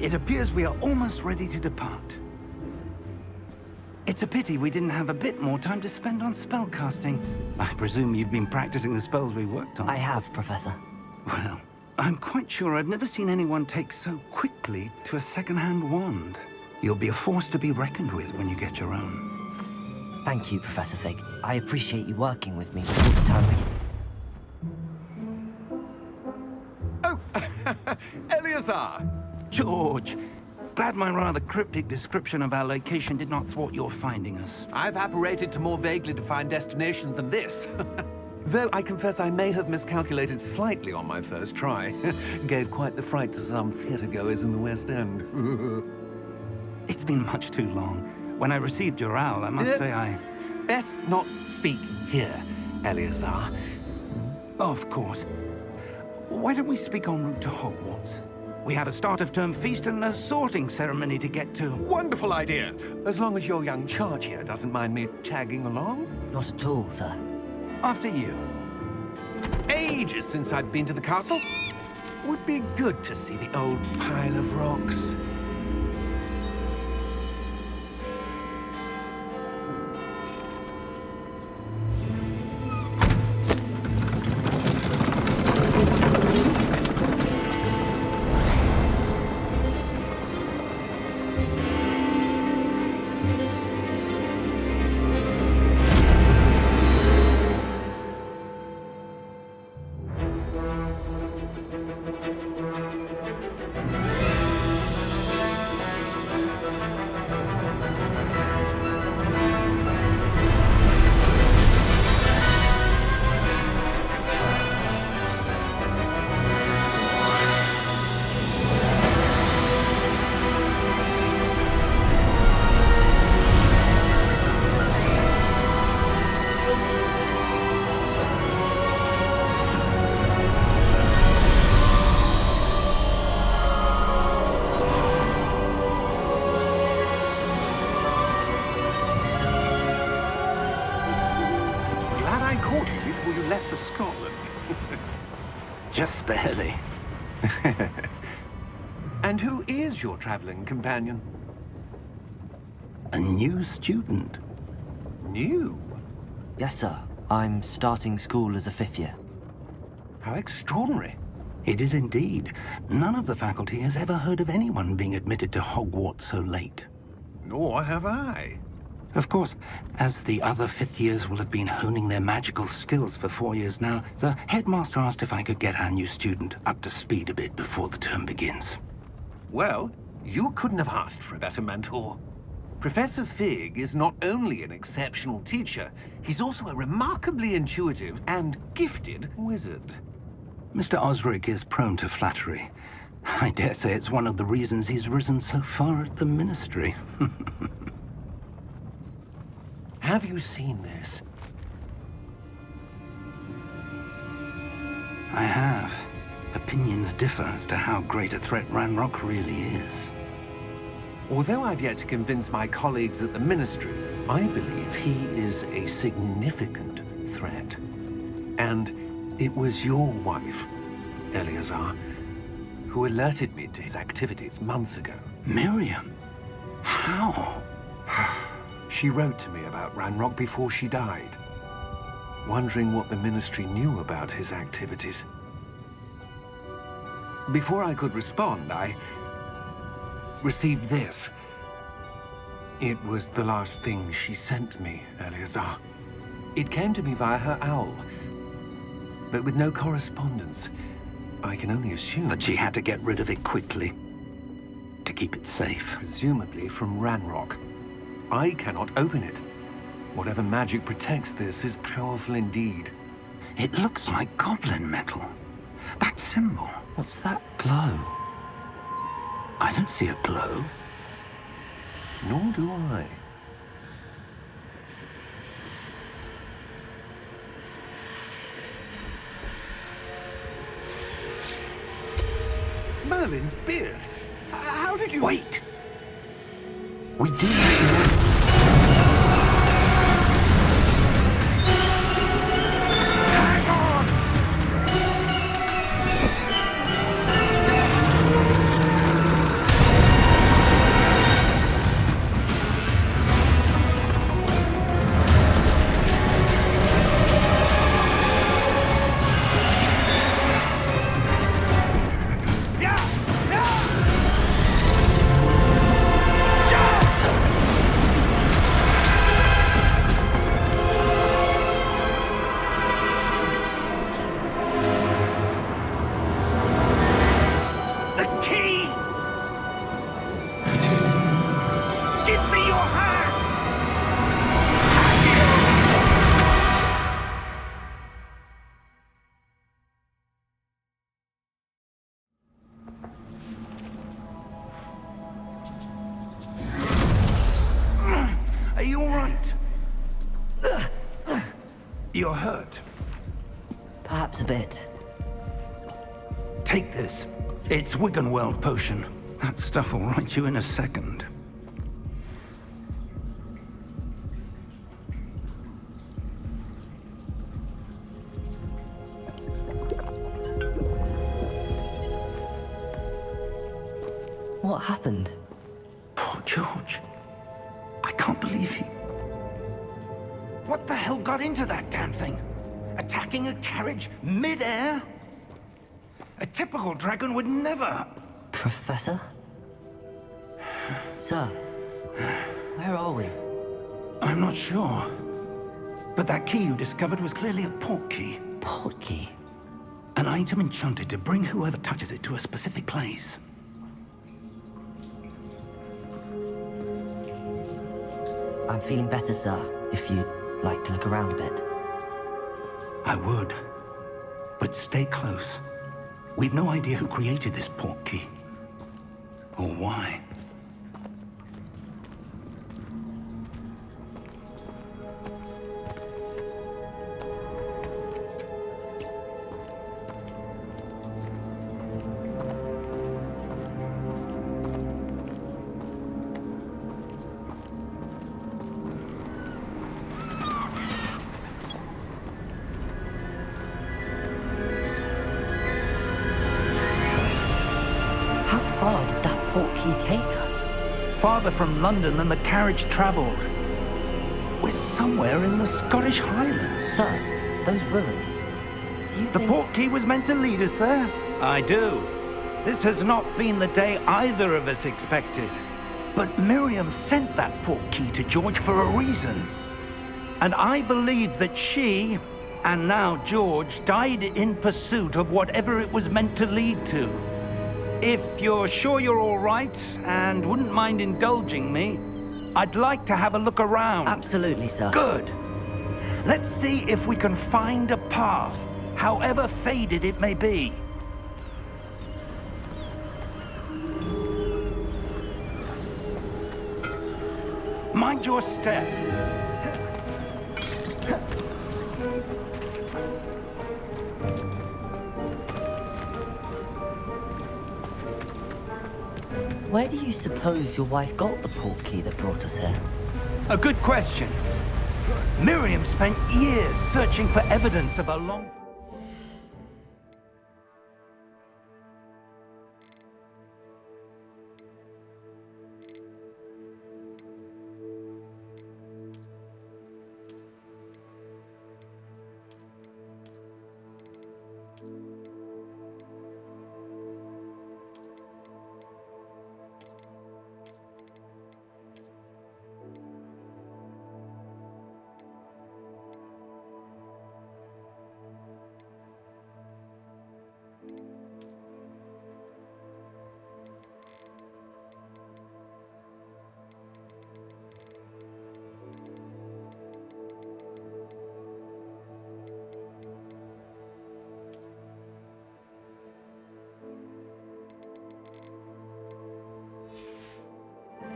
It appears we are almost ready to depart. It's a pity we didn't have a bit more time to spend on spellcasting. I presume you've been practicing the spells we worked on. I have, Professor. Well, I'm quite sure I've never seen anyone take so quickly to a second-hand wand. You'll be a force to be reckoned with when you get your own. Thank you, Professor Fig. I appreciate you working with me all the time. Oh, Eleazar! George, glad my rather cryptic description of our location did not thwart your finding us. I've apparated to more vaguely defined destinations than this. Though I confess I may have miscalculated slightly on my first try. Gave quite the fright to some theatre-goers in the West End. It's been much too long. When I received your owl, I must say I... Best not speak here, Eleazar. Of course. Why don't we speak en route to Hogwarts? We have a start-of-term feast and a sorting ceremony to get to. Wonderful idea! As long as your young charge here doesn't mind me tagging along. Not at all, sir. After you. Ages since I've been to the castle. Would be good to see the old pile of rocks. Before you left for Scotland. Just barely. And who is your traveling companion? A new student. New? Yes, sir. I'm starting school as a 5th year. How extraordinary. It is indeed. None of the faculty has ever heard of anyone being admitted to Hogwarts so late. Nor have I. Of course, as the other 5th years will have been honing their magical skills for 4 years now, the headmaster asked if I could get our new student up to speed a bit before the term begins. Well, you couldn't have asked for a better mentor. Professor Fig is not only an exceptional teacher, he's also a remarkably intuitive and gifted wizard. Mr. Osric is prone to flattery. I dare say it's one of the reasons he's risen so far at the Ministry. Have you seen this? I have. Opinions differ as to how great a threat Ranrock really is. Although I've yet to convince my colleagues at the Ministry, I believe he is a significant threat. And it was your wife, Eleazar, who alerted me to his activities months ago. Miriam? How? She wrote to me about Ranrock before she died, wondering what the Ministry knew about his activities. Before I could respond, I received this. It was the last thing she sent me, Eleazar. It came to me via her owl, but with no correspondence. I can only assume That she had to get rid of it quickly, to keep it safe. presumably from Ranrock. I cannot open it. Whatever magic protects this is powerful indeed. It looks like goblin metal. That symbol. What's that? Glow. I don't see a glow. Nor do I. Merlin's beard. How did you... Wait! We do... right. You're hurt. Perhaps a bit. Take this. It's Wiggenweld potion. That stuff will right you in a second. What happened? Poor George. I can't believe he... What the hell got into that damn thing? Attacking a carriage mid-air? A typical dragon would never... Professor? Sir, where are we? I'm not sure. But that key you discovered was clearly a port key. Port key? An item enchanted to bring whoever touches it to a specific place. I'm feeling better, sir, if you'd like to look around a bit. I would. But stay close. We've no idea who created this port key. Or why. How far did that port key take us? Farther from London than the carriage traveled. We're somewhere in the Scottish Highlands. Sir, those ruins. Do you The think... port key was meant to lead us there? I do. This has not been the day either of us expected. But Miriam sent that port key to George for a reason. And I believe that she, and now George, died in pursuit of whatever it was meant to lead to. If you're sure you're all right, and wouldn't mind indulging me, I'd like to have a look around. Absolutely, sir. Good. Let's see if we can find a path, however faded it may be. Mind your step. Where do you suppose your wife got the port key that brought us here? A good question. Miriam spent years searching for evidence of a long...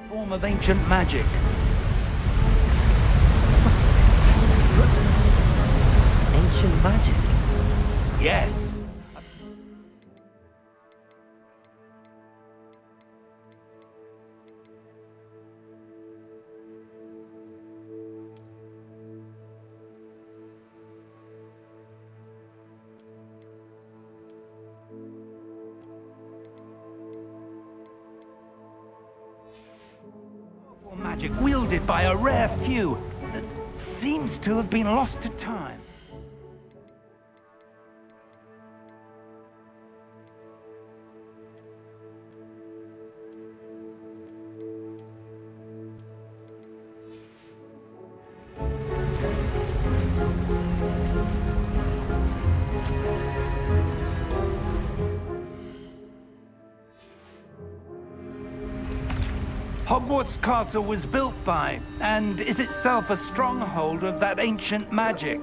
form of ancient magic. Ancient magic? Yes. Magic wielded by a rare few that seems to have been lost to time. Hogwarts Castle was built by, and is itself a stronghold of that ancient magic.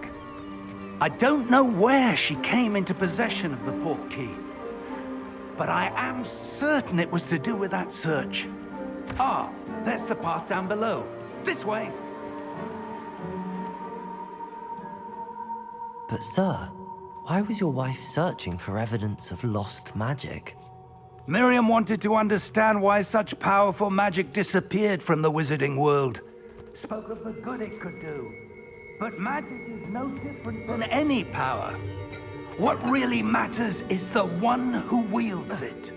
I don't know where she came into possession of the port key, but I am certain it was to do with that search. Ah, there's the path down below. This way. But sir, why was your wife searching for evidence of lost magic? Miriam wanted to understand why such powerful magic disappeared from the wizarding world. Spoke of the good it could do. But magic is no different than any power. What really matters is the one who wields it.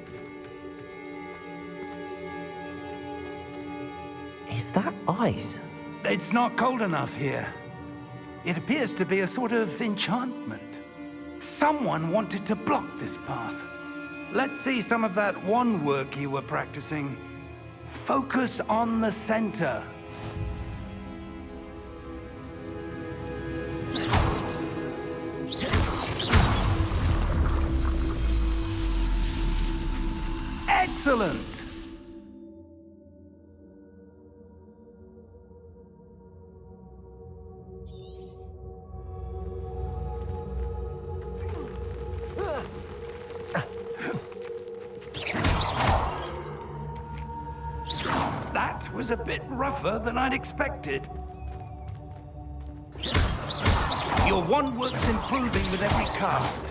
Is that ice? It's not cold enough here. It appears to be a sort of enchantment. Someone wanted to block this path. Let's see some of that wand work you were practicing. Focus on the center. Excellent! That was a bit rougher than I'd expected. Your wand work's improving with every cast.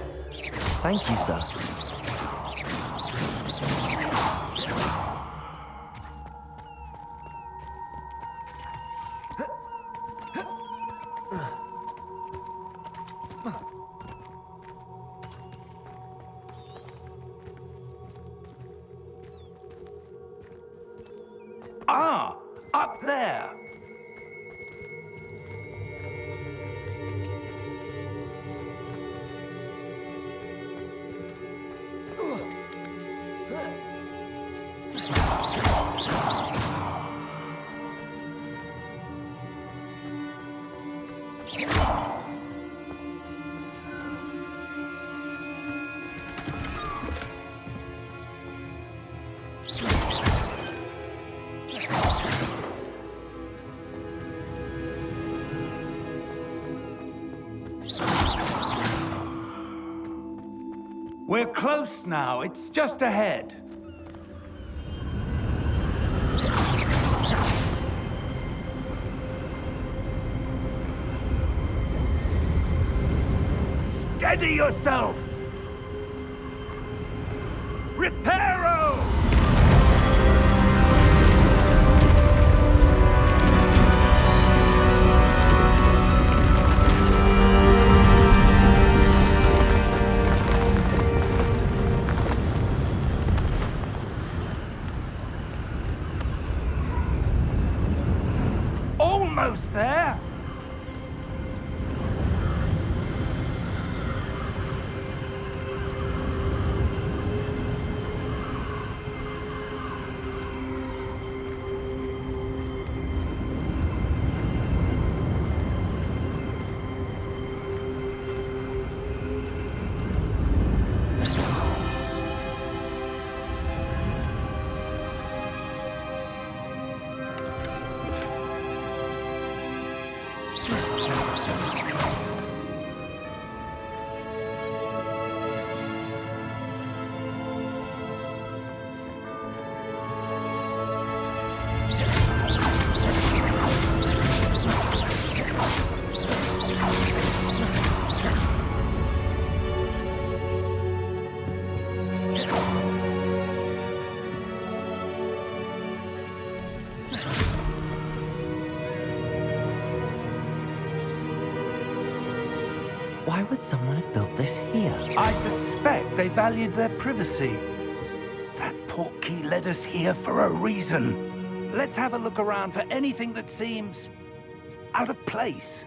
Thank you, sir. Ah, up there. We're close now. It's just ahead. Steady yourself! Reparo! Almost there. Why would someone have built this here? I suspect they valued their privacy. That portkey led us here for a reason. Let's have a look around for anything that seems out of place.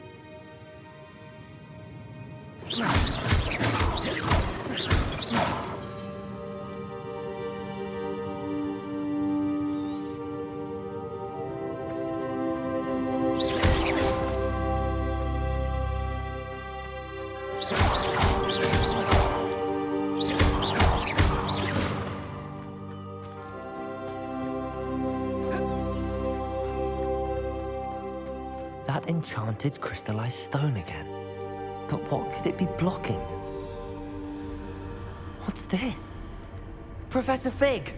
That enchanted crystallized stone again. But what could it be blocking? What's this? Professor Fig!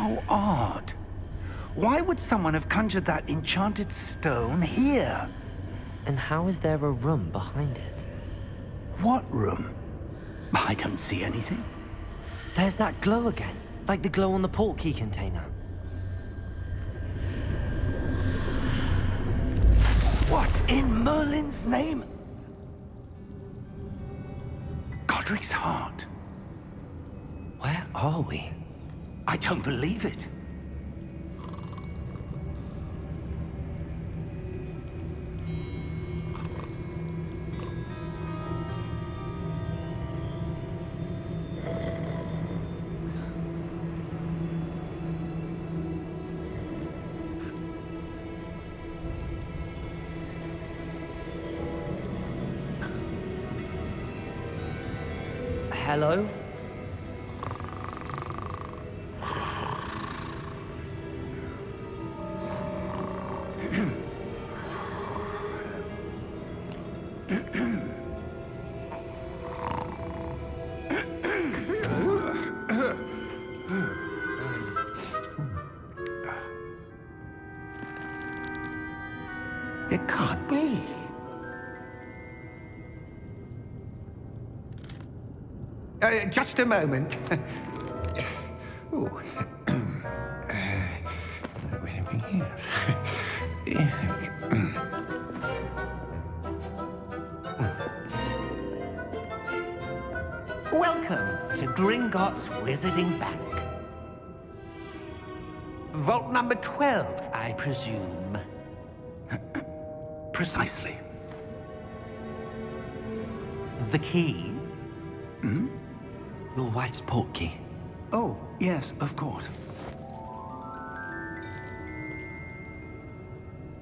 How odd. Why would someone have conjured that enchanted stone here? And how is there a room behind it? What room? I don't see anything. There's that glow again, like the glow on the portkey container. What in Merlin's name? Godric's heart. Where are we? I don't believe it. Hello? It can't be. Just a moment. Ooh. Welcome to Gringotts Wizarding Bank. Vault number 12, I presume. Precisely. The key? Your wife's portkey. Oh, yes, of course.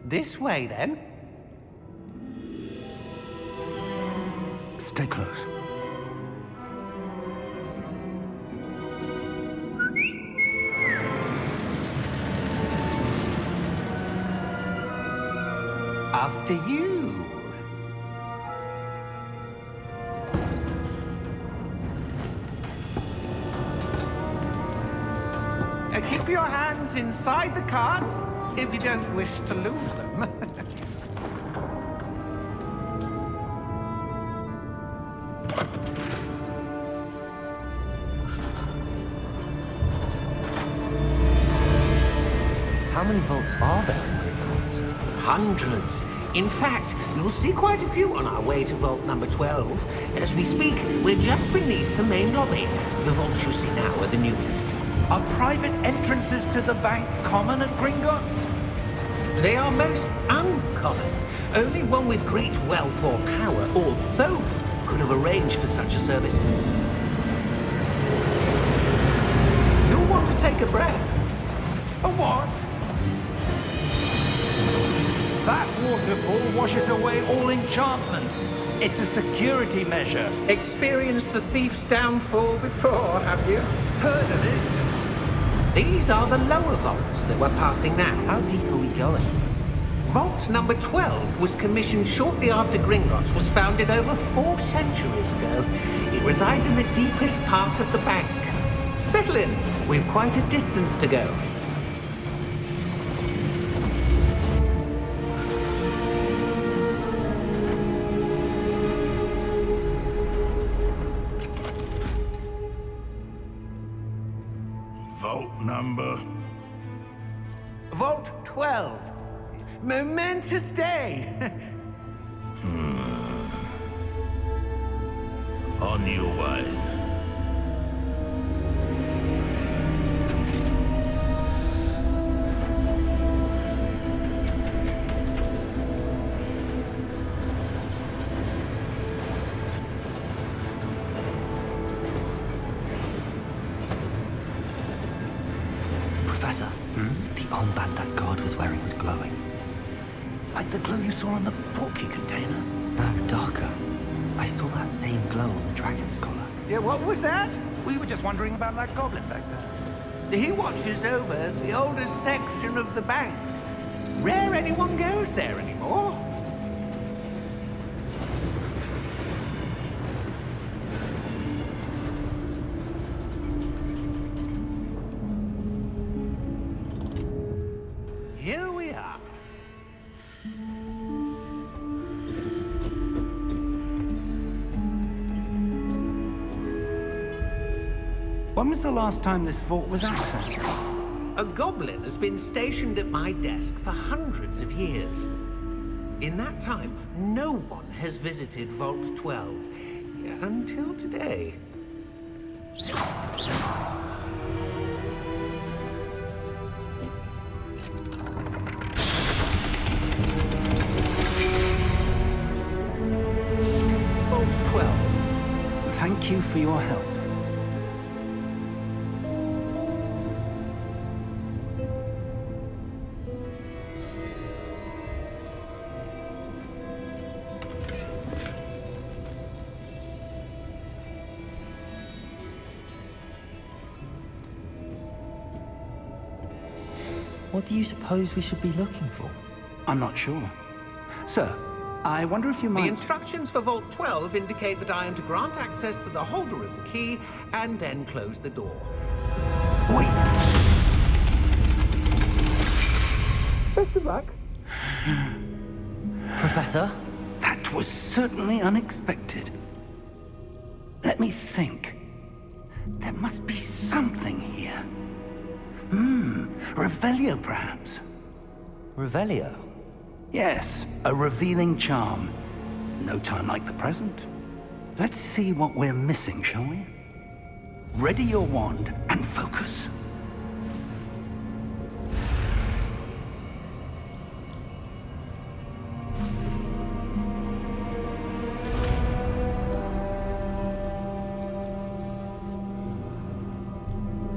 This way, then. Stay close. After you. Keep your hands inside the cards if you don't wish to lose them. How many vaults are there in Gringotts? Hundreds. In fact, you'll see quite a few on our way to vault number 12. As we speak, we're just beneath the main lobby. The vaults you see now are the newest. Are private entrances to the bank common at Gringotts? They are most uncommon. Only one with great wealth or power, or both, could have arranged for such a service. You'll want to take a breath. A what? That waterfall washes away all enchantments. It's a security measure. Experienced the thief's downfall before, have you? Heard of it? These are the lower vaults that we're passing now. How deep are we going? Vault number 12 was commissioned shortly after Gringotts was founded over 4 centuries ago. It resides in the deepest part of the bank. Settle in. We've quite a distance to go. Vault number? Vault 12. Momentous day. On your way. Professor, the armband that guard was wearing was glowing. Like the glow you saw on the portkey container? No, darker. I saw that same glow on the dragon's collar. Yeah, what was that? We were just wondering about that goblin back there. He watches over the oldest section of the bank. Rare anyone goes there anymore. here we are. When was the last time this vault was accessed? A goblin has been stationed at my desk for hundreds of years. In that time, no one has visited Vault 12 until today. Vault 12. Thank you for your help. What do you suppose we should be looking for? I'm not sure. Sir, I wonder if you might... The instructions for Vault 12 indicate that I am to grant access to the holder of the key and then close the door. Wait! Best of luck. Professor? That was certainly unexpected. Let me think. There must be something here. Revelio, perhaps? Revelio? Yes, a revealing charm. No time like the present. Let's see what we're missing, shall we? Ready your wand and focus.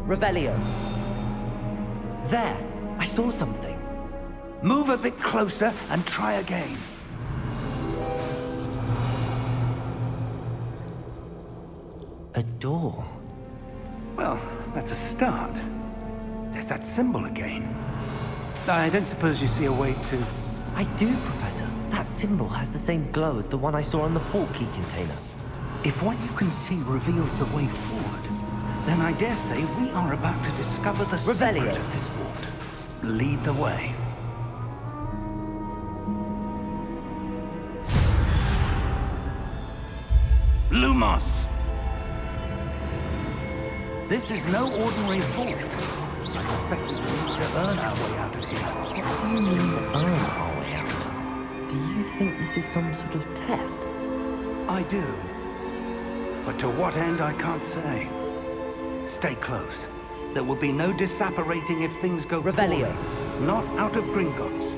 Revelio. There! I saw something. Move a bit closer and try again. A door. Well, that's a start. There's that symbol again. I don't suppose you see a way to... I do, Professor. That symbol has the same glow as the one I saw on the port key container. If what you can see reveals the way forward, then I dare say we are about to discover the Revelio. secret of this vault. Lead the way. Lumos! This is no ordinary vault. I suspect we need to earn our way out of here. What do you mean, earn our way out? Do you think this is some sort of test? I do. But to what end, I can't say. Stay close. There will be no disapparating if things go Revelio. poorly. Not out of Gringotts.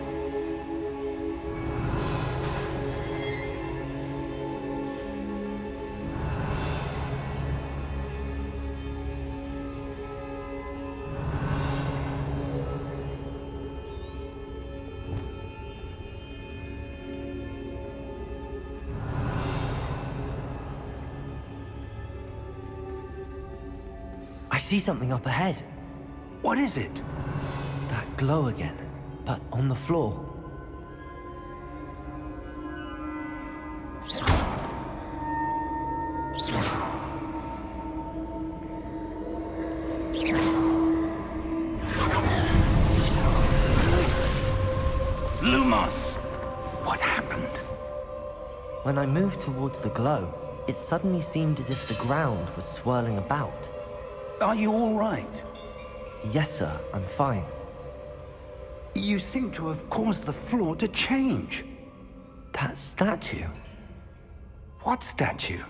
I see something up ahead. What is it? That glow again, but on the floor. Lumos! What happened? When I moved towards the glow, it suddenly seemed as if the ground was swirling about. Are you all right? Yes, sir, I'm fine. You seem to have caused the floor to change. That statue. What statue?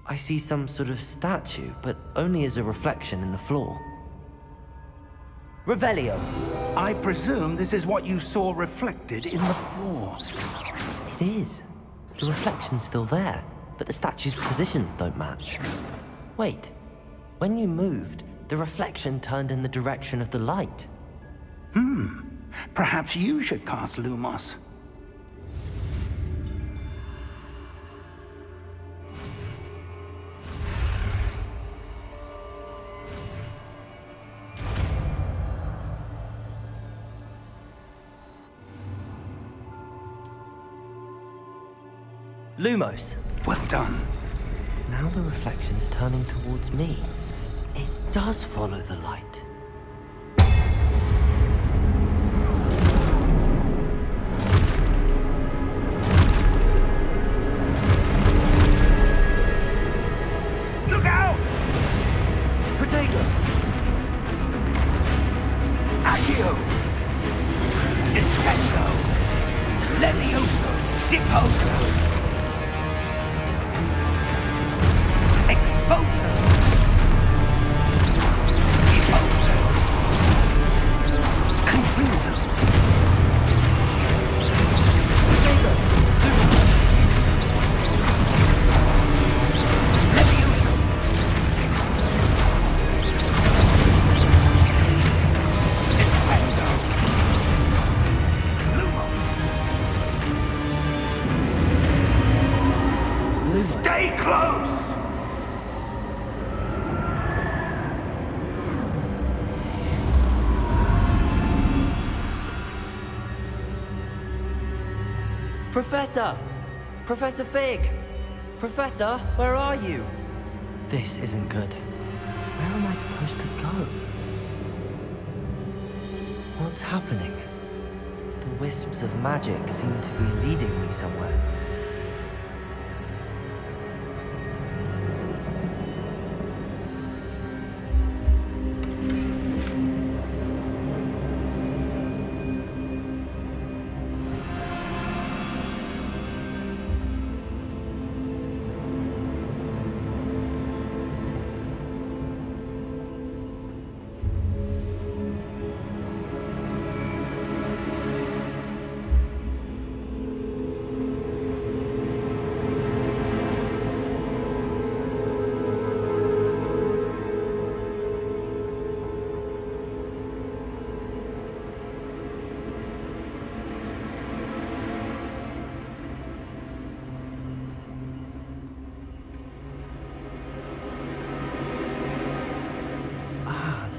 I see some sort of statue, but only as a reflection in the floor. Revelio! I presume this is what you saw reflected in the floor. It is. The reflection's still there, but the statue's positions don't match. Wait. When you moved, the reflection turned in the direction of the light. Perhaps you should cast Lumos. Lumos! Well done. Now the reflection's turning towards me. It does follow the light. Professor! Professor Fig! Professor, where are you? This isn't good. Where am I supposed to go? What's happening? The wisps of magic seem to be leading me somewhere.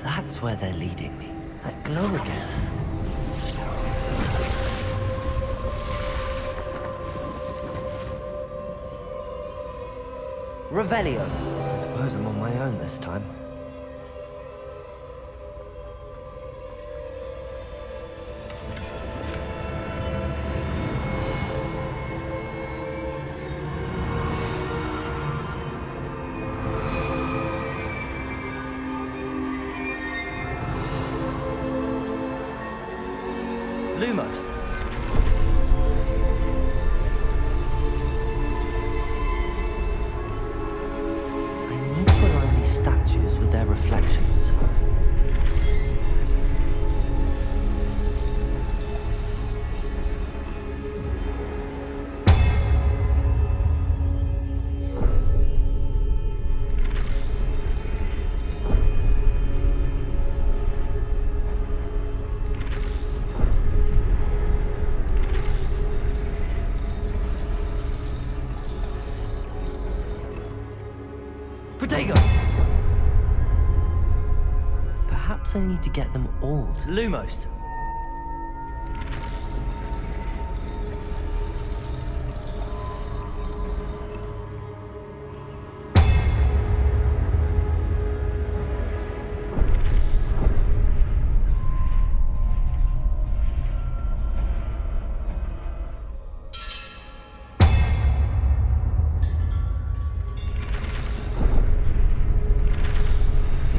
That's where they're leading me. That glow again. Revelio. I suppose I'm on my own this time. Lumos. I need to align these statues with their reflections. Perhaps I need to get them all to Lumos.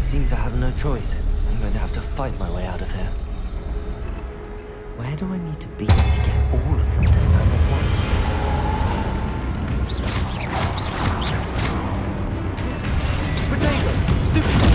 Seems I have no choice. I'm going to have to fight my way out of here. Where do I need to be to get all of them to stand at once? Potato! Stupid!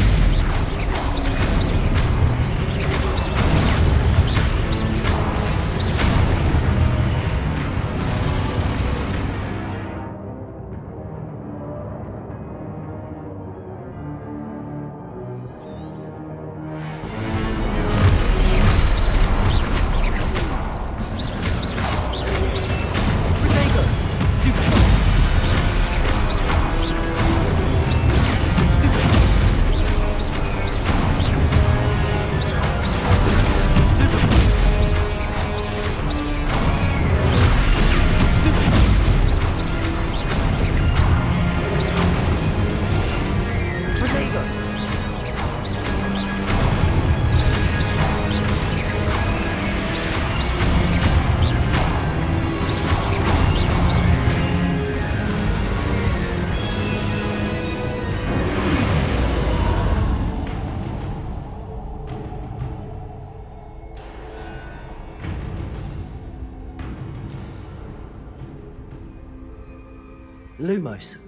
Lumos.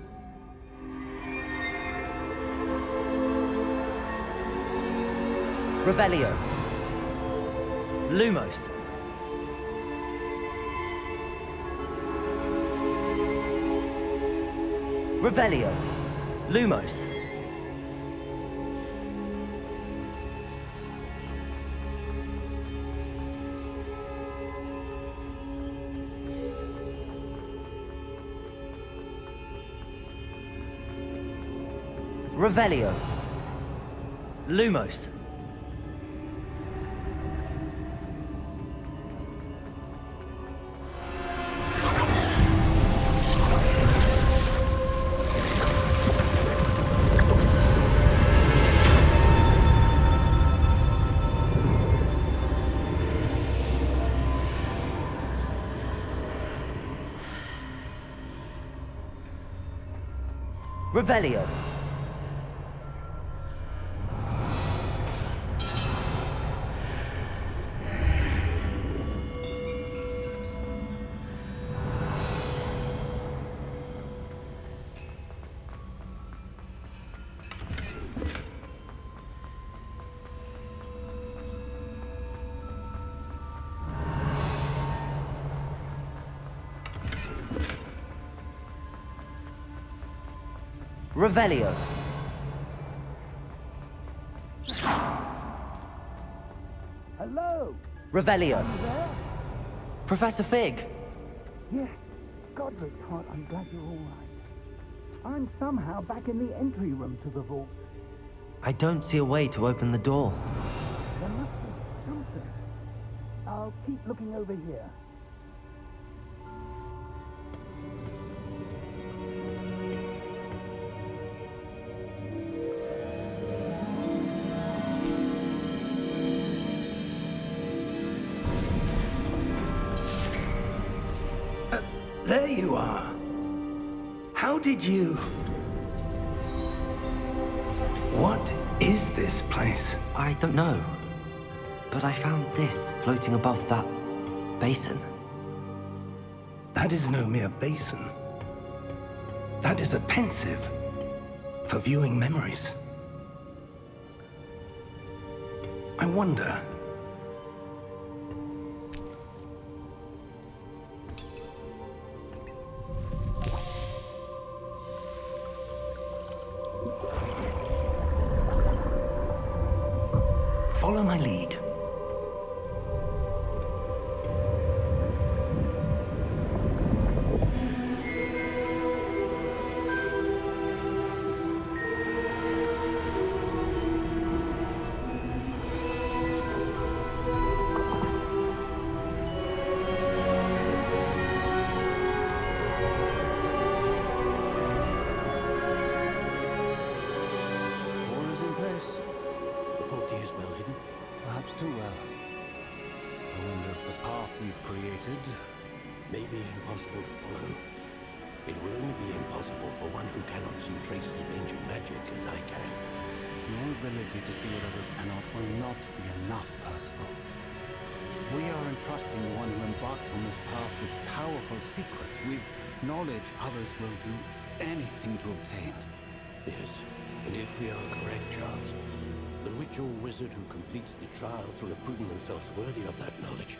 Revelio. Lumos. Revelio. Lumos. Revelio. Lumos. Revelio. Revelio. Hello? Revelio. You there? Professor Fig. Yes. Godric's heart, I'm glad you're all right. I'm somehow back in the entry room to the vault. I don't see a way to open the door. There must be something. I'll keep looking over here. There you are. How did you... What is this place? I don't know. But I found this floating above that basin. That is no mere basin. That is a pensive for viewing memories. I wonder... Follow my lead. All is in place. The portkey is well hidden. Perhaps too well. I wonder if the path we've created May be impossible to follow. It will only be impossible for one who cannot see traces of ancient magic as I can. Your ability to see what others cannot will not be enough, Percival. We are entrusting the one who embarks on this path with powerful secrets, with knowledge others will do anything to obtain. Yes, and if we are correct, Charles, the witch or wizard who completes the trials will have proven themselves worthy of that knowledge,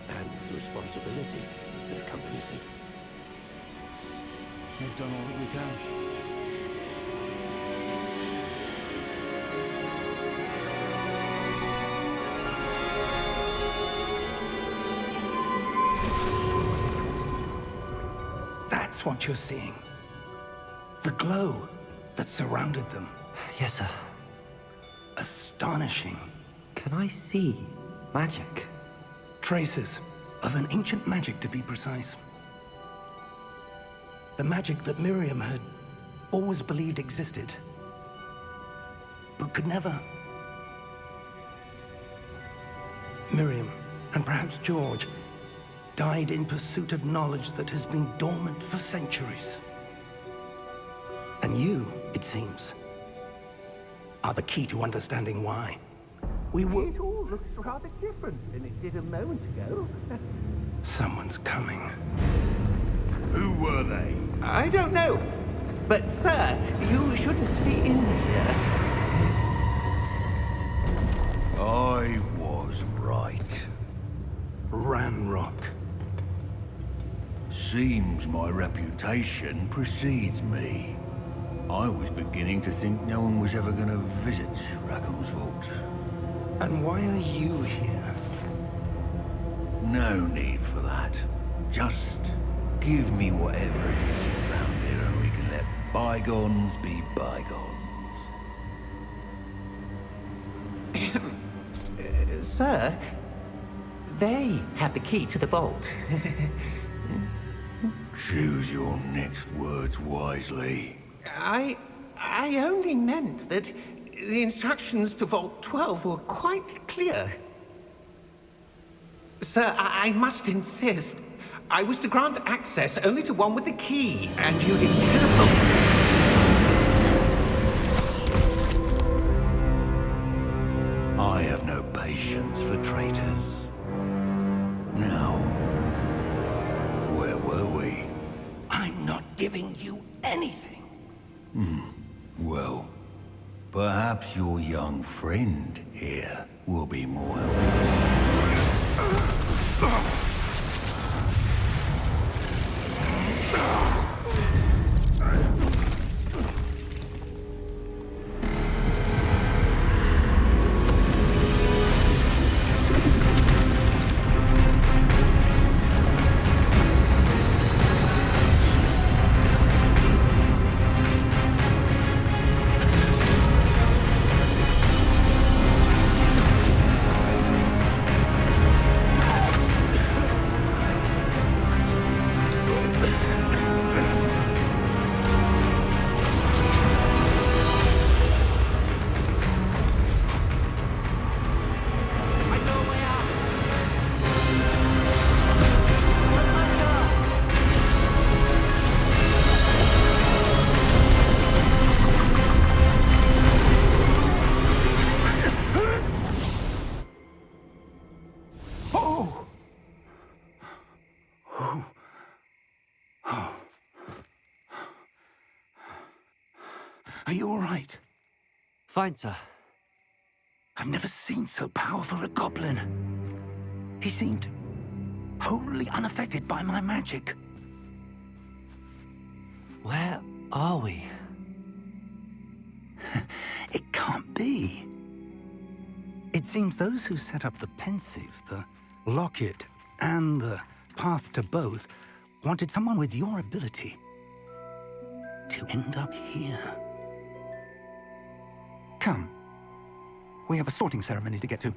and the responsibility that accompanies it. We've done all that we can. That's what you're seeing. The glow that surrounded them. Yes, sir. Astonishing. Can I see magic? Traces of an ancient magic, to be precise. The magic that Miriam had always believed existed, but could never. Miriam, and perhaps George, died in pursuit of knowledge that has been dormant for centuries. And you, it seems, are the key to understanding why. We were... It all looks rather different than it did a moment ago. Someone's coming. Who were they? I don't know. But, sir, you shouldn't be in here. I was right. Ranrock. Seems my reputation precedes me. I was beginning to think no one was ever going to visit Rackham's vault. And why are you here? No need for that. Just give me whatever it is you found here and we can let bygones be bygones. Sir, they have the key to the vault. Choose your next words wisely. I only meant that the instructions to Vault 12 were quite clear. Sir, I must insist. I was to grant access only to one with the key, and you didn't have them. I have no patience for traitors. Now, where were we? I'm not giving you anything. Well, perhaps your young friend here will be more helpful. Are you all right? Fine, sir. I've never seen so powerful a goblin. He seemed wholly unaffected by my magic. Where are we? It can't be. It seems those who set up the pensive, the locket, and the path to both wanted someone with your ability to end up here. Come. We have a sorting ceremony to get to.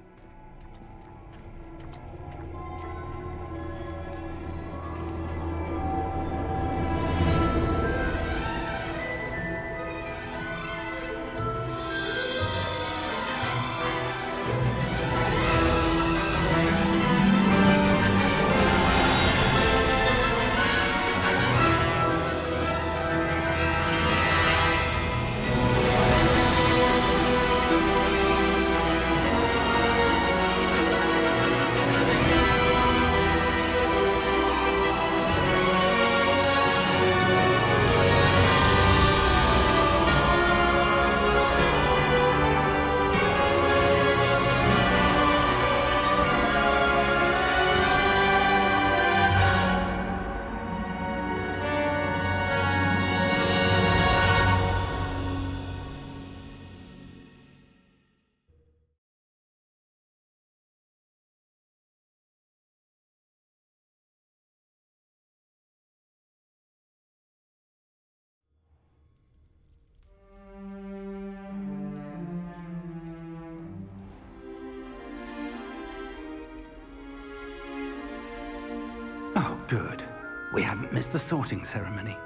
Oh, good. We haven't missed the sorting ceremony.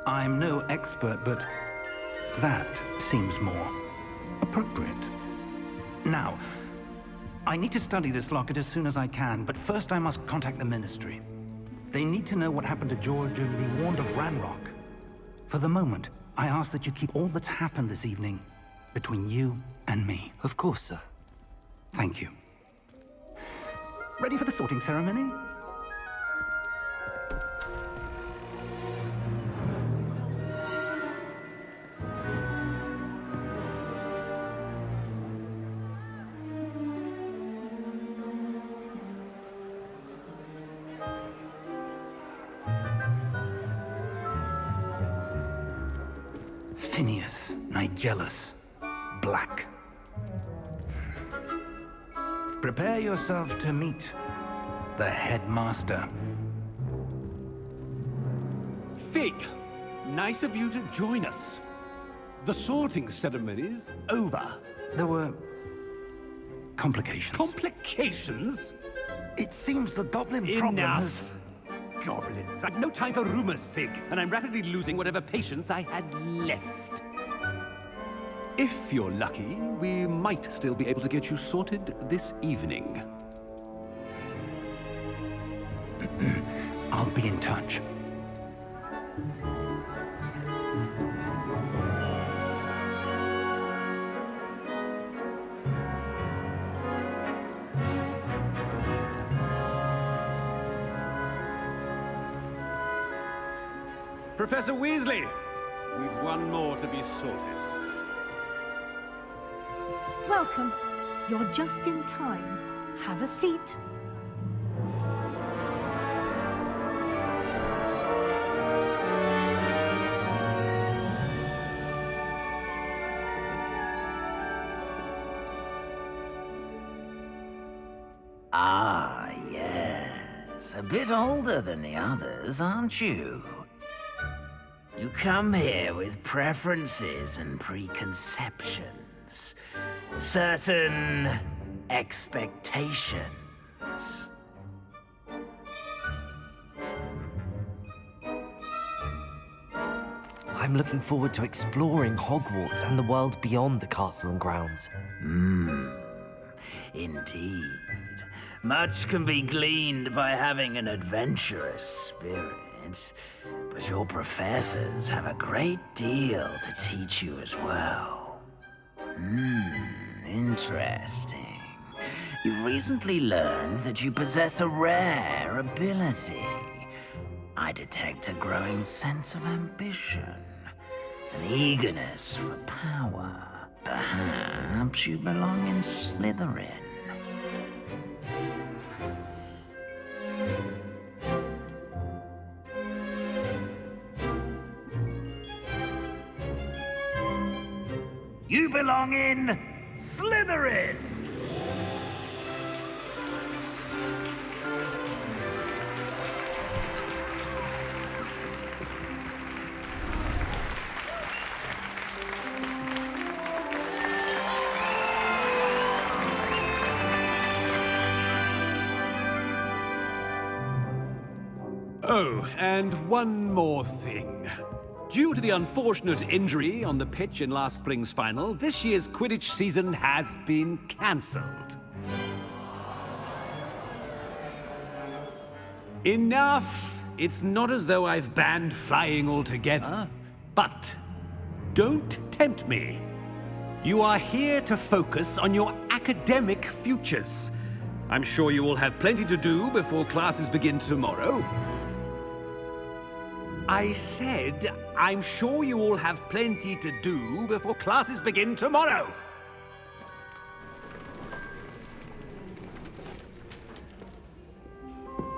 I'm no expert, but that seems more appropriate. Now, I need to study this locket as soon as I can, but first I must contact the Ministry. They need to know what happened to George and be warned of Ranrock. For the moment, I ask that you keep all that's happened this evening between you and me. Of course, sir. Thank you. Ready for the sorting ceremony? Phineas, Nigellus, Black. Prepare yourself to meet the headmaster. Fig, nice of you to join us. The sorting ceremony's over. There were complications. Complications? It seems the goblin problem has... Enough! Goblins. I've no time for rumors, Fig, and I'm rapidly losing whatever patience I had left. If you're lucky, we might still be able to get you sorted this evening. I'll be in touch. Professor Weasley, we've one more to be sorted. Welcome. You're just in time. Have a seat. Ah, yes. A bit older than the others, aren't you? You come here with preferences and preconceptions. Certain expectations. I'm looking forward to exploring Hogwarts and the world beyond the castle and grounds. Indeed. Much can be gleaned by having an adventurous spirit, but your professors have a great deal to teach you as well. Interesting. You've recently learned that you possess a rare ability. I detect a growing sense of ambition, an eagerness for power. Perhaps you belong in Slytherin. You belong in Slytherin! Oh, and one more thing. Due to the unfortunate injury on the pitch in last spring's final, this year's Quidditch season has been cancelled. Enough! It's not as though I've banned flying altogether, but don't tempt me. You are here to focus on your academic futures. I'm sure you will have plenty to do before classes begin tomorrow. I said, I'm sure you all have plenty to do before classes begin tomorrow.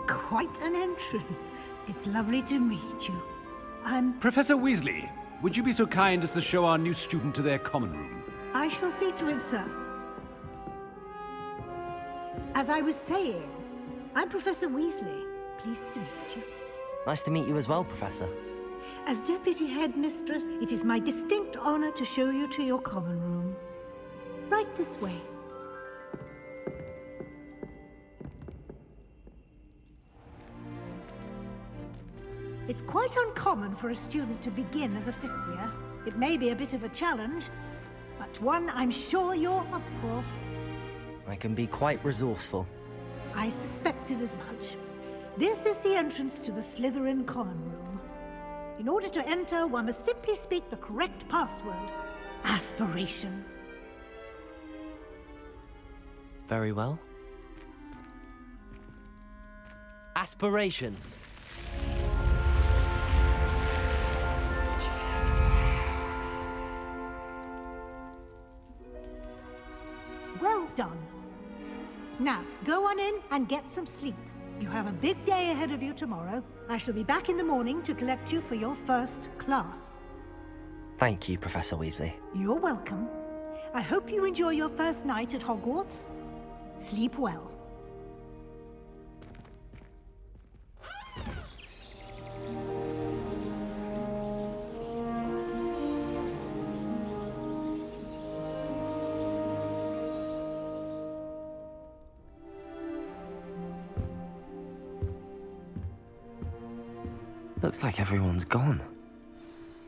Quite an entrance. It's lovely to meet you. I'm... Professor Weasley, would you be so kind as to show our new student to their common room? I shall see to it, sir. As I was saying, I'm Professor Weasley. Pleased to meet you. Nice to meet you as well, Professor. As Deputy Headmistress, it is my distinct honor to show you to your common room. Right this way. It's quite uncommon for a student to begin as a fifth year. It may be a bit of a challenge, but one I'm sure you're up for. I can be quite resourceful. I suspected as much. This is the entrance to the Slytherin common room. In order to enter, one must simply speak the correct password. Aspiration. Very well. Aspiration. Well done. Now, go on in and get some sleep. You have a big day ahead of you tomorrow. I shall be back in the morning to collect you for your first class. Thank you, Professor Weasley. You're welcome. I hope you enjoy your first night at Hogwarts. Sleep well. Looks like everyone's gone.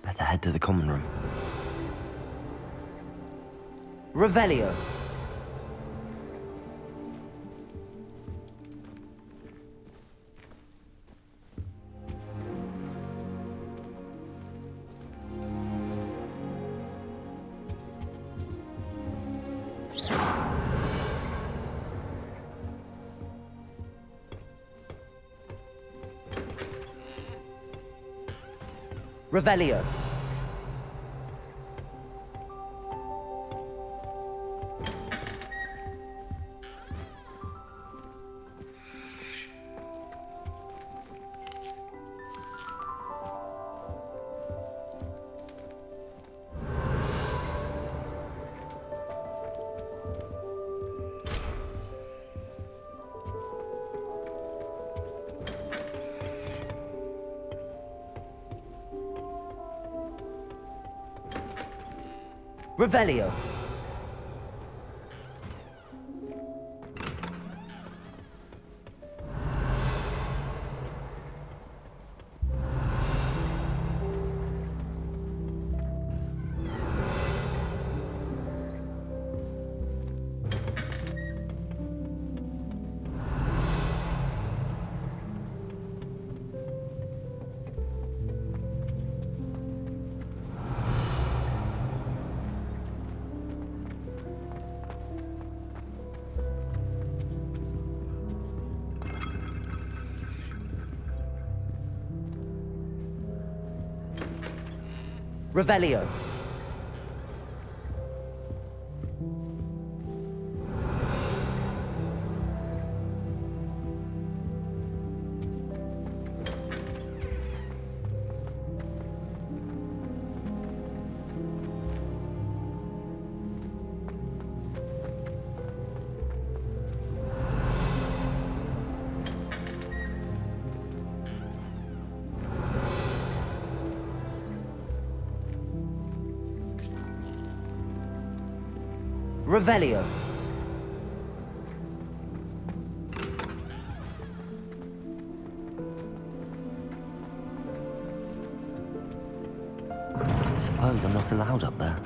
Better head to the common room. Revelio. Revelio. Revelio. Revelio. Revelio. I suppose I'm not allowed up there.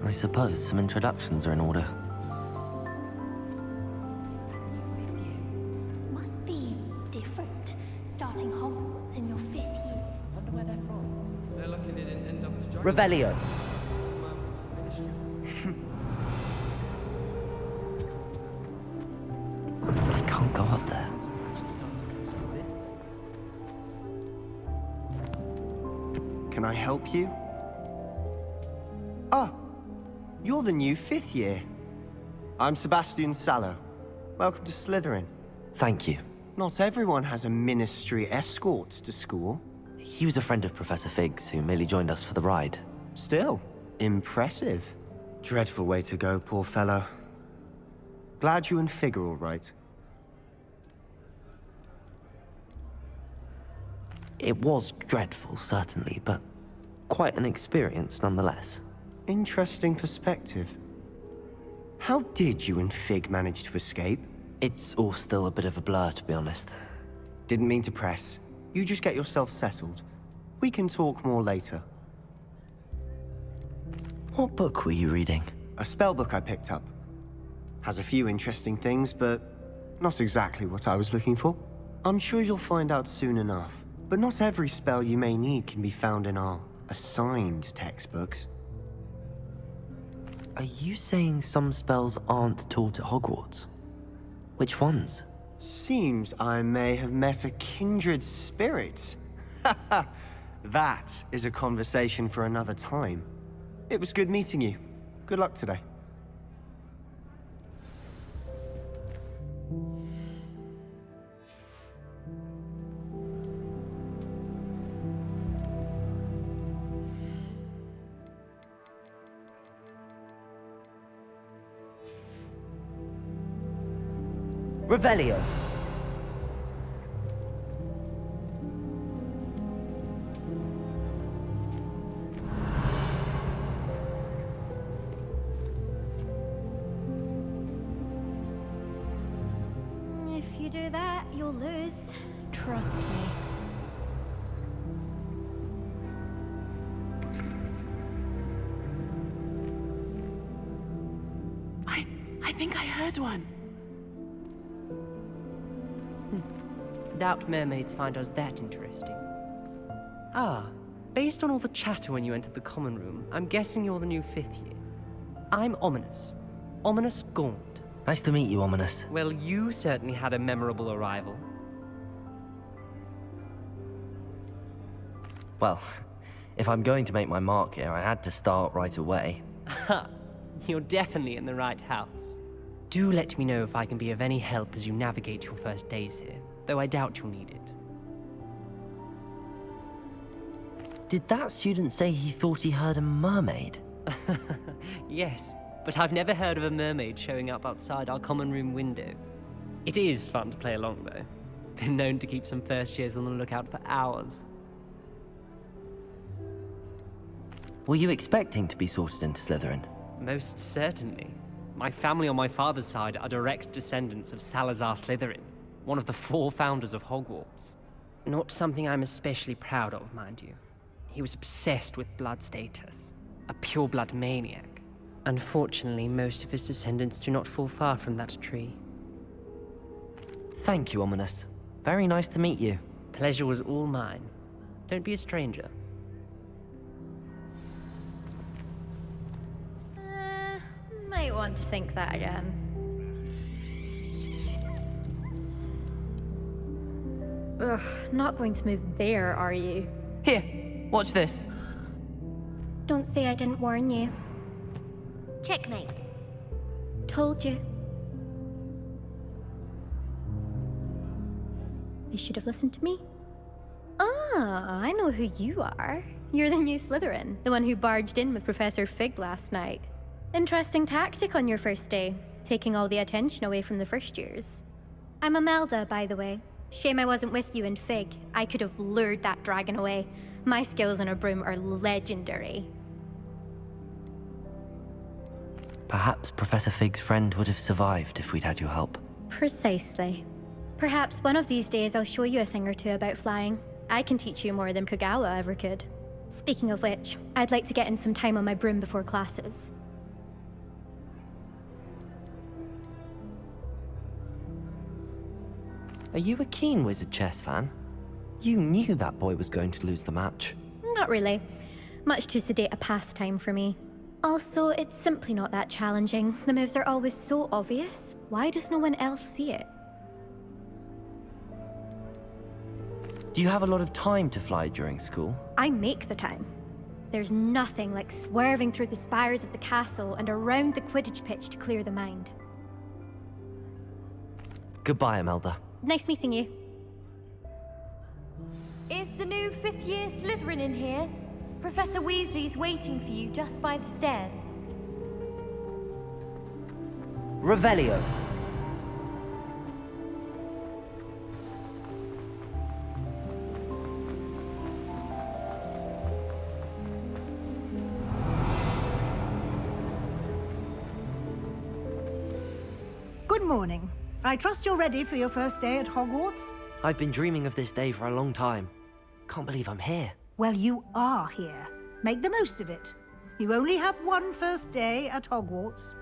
I suppose some introductions are in order. Must be different, starting Hogwarts in your 5th year. Wonder where they're from. They're lucky they didn't end up as giants. Revelio. I can't go up there. Can I help you? Ah, you're the new 5th year. I'm Sebastian Sallow. Welcome to Slytherin. Thank you. Not everyone has a ministry escort to school. He was a friend of Professor Fig's who merely joined us for the ride. Still, impressive. Dreadful way to go, poor fellow. Glad you and Fig are all right. It was dreadful, certainly, but quite an experience nonetheless. Interesting perspective. How did you and Fig manage to escape? It's all still a bit of a blur, to be honest. Didn't mean to press. You just get yourself settled. We can talk more later. What book were you reading? A spell book I picked up. Has a few interesting things, but not exactly what I was looking for. I'm sure you'll find out soon enough. But not every spell you may need can be found in our assigned textbooks. Are you saying some spells aren't taught at Hogwarts? Which ones? Seems I may have met a kindred spirit. That is a conversation for another time. It was good meeting you. Good luck today. Revelio. If you do that, you'll lose. Trust me. I think I heard one. Doubt mermaids find us that interesting. Ah, based on all the chatter when you entered the common room, I'm guessing you're the new 5th year. I'm Ominous. Ominous Gaunt. Nice to meet you, Ominous. Well, you certainly had a memorable arrival. Well, if I'm going to make my mark here, I had to start right away. Ha! You're definitely in the right house. Do let me know if I can be of any help as you navigate your first days here, though I doubt you'll need it. Did that student say he thought he heard a mermaid? Yes, but I've never heard of a mermaid showing up outside our common room window. It is fun to play along, though. Been known to keep some first years on the lookout for hours. Were you expecting to be sorted into Slytherin? Most certainly. My family on my father's side are direct descendants of Salazar Slytherin, one of the 4 founders of Hogwarts. Not something I'm especially proud of, mind you. He was obsessed with blood status, a pure-blood maniac. Unfortunately, most of his descendants do not fall far from that tree. Thank you, Ominous. Very nice to meet you. Pleasure was all mine. Don't be a stranger. Might want to think that again. Ugh, not going to move there, are you? Here, watch this. Don't say I didn't warn you. Checkmate. Told you. They should have listened to me. Ah, I know who you are. You're the new Slytherin, the one who barged in with Professor Fig last night. Interesting tactic on your first day, taking all the attention away from the first years. I'm Imelda, by the way. Shame I wasn't with you in Fig. I could have lured that dragon away. My skills on a broom are legendary. Perhaps Professor Fig's friend would have survived if we'd had your help. Precisely. Perhaps one of these days I'll show you a thing or two about flying. I can teach you more than Kogawa ever could. Speaking of which, I'd like to get in some time on my broom before classes. Are you a keen Wizard chess fan? You knew that boy was going to lose the match. Not really. Much too sedate a pastime for me. Also, it's simply not that challenging. The moves are always so obvious. Why does no one else see it? Do you have a lot of time to fly during school? I make the time. There's nothing like swerving through the spires of the castle and around the Quidditch pitch to clear the mind. Goodbye, Imelda. Nice meeting you. Is the new 5th year Slytherin in here? Professor Weasley's waiting for you just by the stairs. Revelio. Good morning. I trust you're ready for your first day at Hogwarts? I've been dreaming of this day for a long time. Can't believe I'm here. Well, you are here. Make the most of it. You only have one first day at Hogwarts.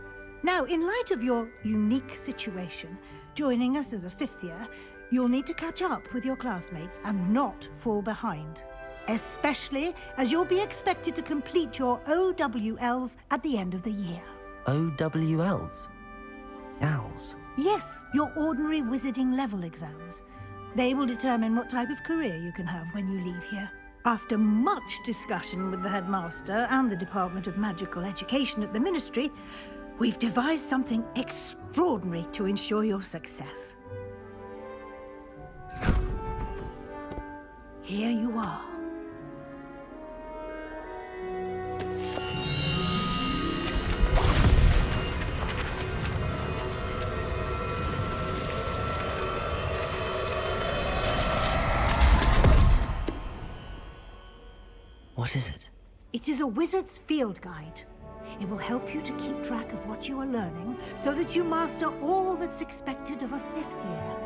Now, in light of your unique situation, joining us as a 5th year, you'll need to catch up with your classmates and not fall behind. Especially as you'll be expected to complete your OWLs at the end of the year. OWLs? Owls? Yes, your ordinary wizarding level exams. They will determine what type of career you can have when you leave here. After much discussion with the headmaster and the Department of Magical Education at the Ministry, we've devised something extraordinary to ensure your success. Here you are. What is it? It is a wizard's field guide. It will help you to keep track of what you are learning so that you master all that's expected of a 5th year.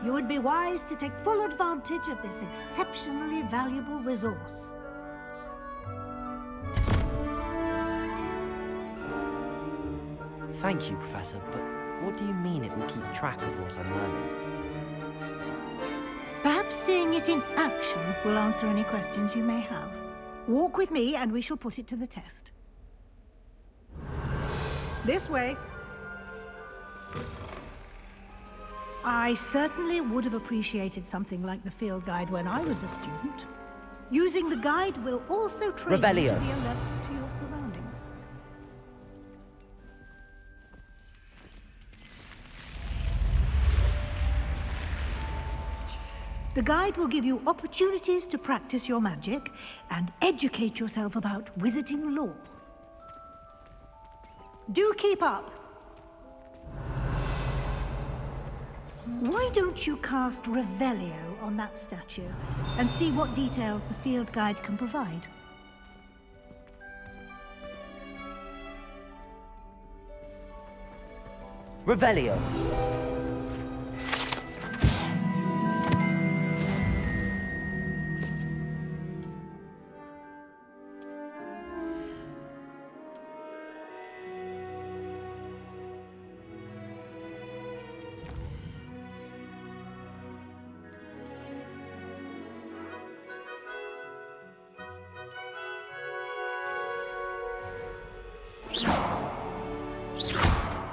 You would be wise to take full advantage of this exceptionally valuable resource. Thank you, Professor, but what do you mean it will keep track of what I'm learning? Perhaps seeing it in action will answer any questions you may have. Walk with me and we shall put it to the test. This way. I certainly would have appreciated something like the field guide when I was a student. Using the guide will also train you to be alert to your surroundings. The guide will give you opportunities to practice your magic and educate yourself about wizarding lore. Do keep up! Why don't you cast Revelio on that statue and see what details the field guide can provide? Revelio.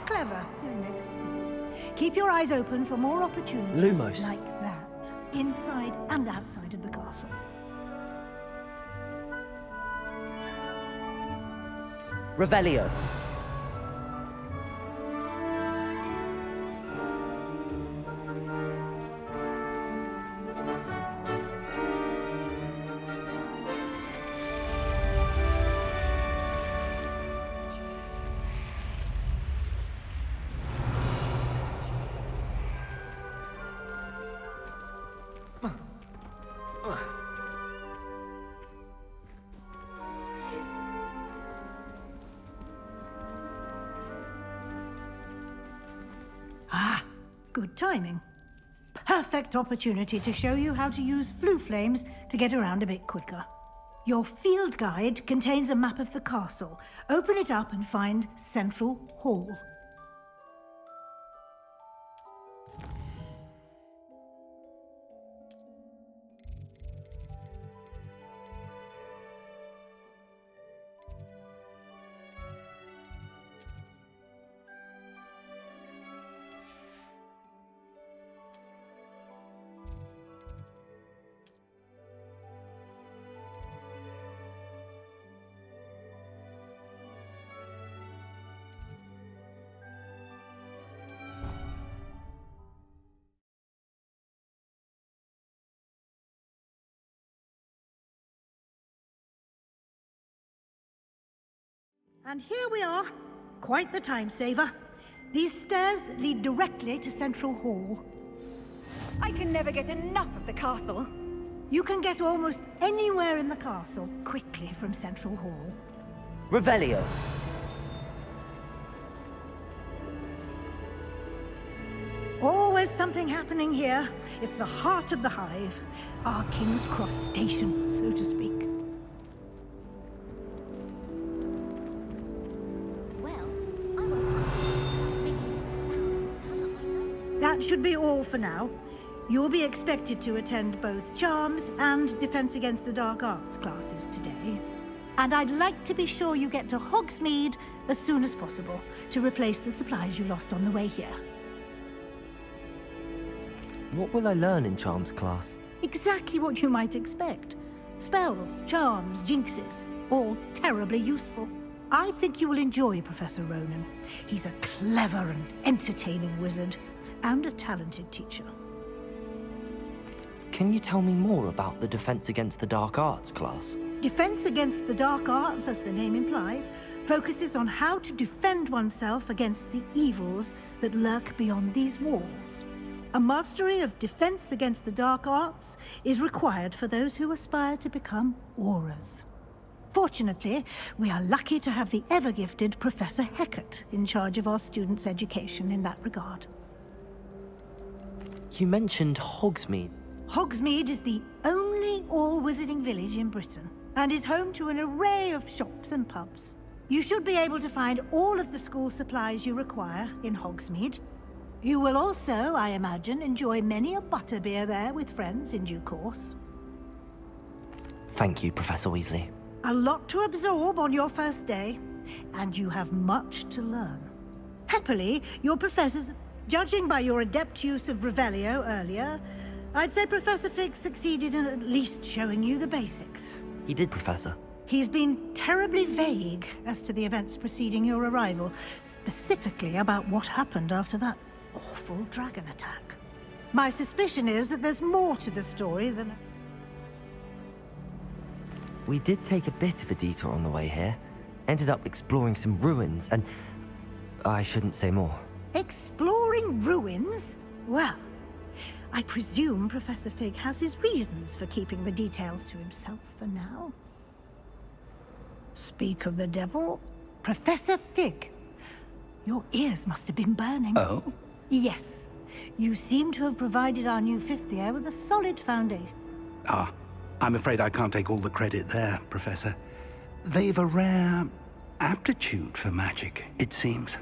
Clever, isn't it? Keep your eyes open for more opportunities Lumos. like that, inside and outside of the castle. Revelio. Ah, good timing. Perfect opportunity to show you how to use flue flames to get around a bit quicker. Your field guide contains a map of the castle. Open it up and find Central Hall. And here we are. Quite the time saver. These stairs lead directly to Central Hall. I can never get enough of the castle. You can get almost anywhere in the castle quickly from Central Hall. Revelio. Always something happening here. It's the heart of the hive. Our King's Cross station, so to speak. That should be all for now. You'll be expected to attend both Charms and Defense Against the Dark Arts classes today. And I'd like to be sure you get to Hogsmeade as soon as possible to replace the supplies you lost on the way here. What will I learn in Charms class? Exactly what you might expect. Spells, charms, jinxes, all terribly useful. I think you will enjoy Professor Ronan. He's a clever and entertaining wizard, and a talented teacher. Can you tell me more about the Defense Against the Dark Arts class? Defense Against the Dark Arts, as the name implies, focuses on how to defend oneself against the evils that lurk beyond these walls. A mastery of Defense Against the Dark Arts is required for those who aspire to become Aurors. Fortunately, we are lucky to have the ever-gifted Professor Hecat in charge of our students' education in that regard. You mentioned Hogsmeade. Hogsmeade is the only all-wizarding village in Britain, and is home to an array of shops and pubs. You should be able to find all of the school supplies you require in Hogsmeade. You will also, I imagine, enjoy many a butterbeer there with friends in due course. Thank you, Professor Weasley. A lot to absorb on your first day, and you have much to learn. Happily, your professors... Judging by your adept use of Revelio earlier, I'd say Professor Fig succeeded in at least showing you the basics. He did, Professor. He's been terribly vague as to the events preceding your arrival, specifically about what happened after that awful dragon attack. My suspicion is that there's more to the story than... We did take a bit of a detour on the way here. Ended up exploring some ruins, and... I shouldn't say more. Exploring ruins? Well, I presume Professor Fig has his reasons for keeping the details to himself for now. Speak of the devil, Professor Fig. Your ears must have been burning. Oh? Yes. You seem to have provided our new fifth year with a solid foundation. Ah, I'm afraid I can't take all the credit there, Professor. They've a rare aptitude for magic, it seems.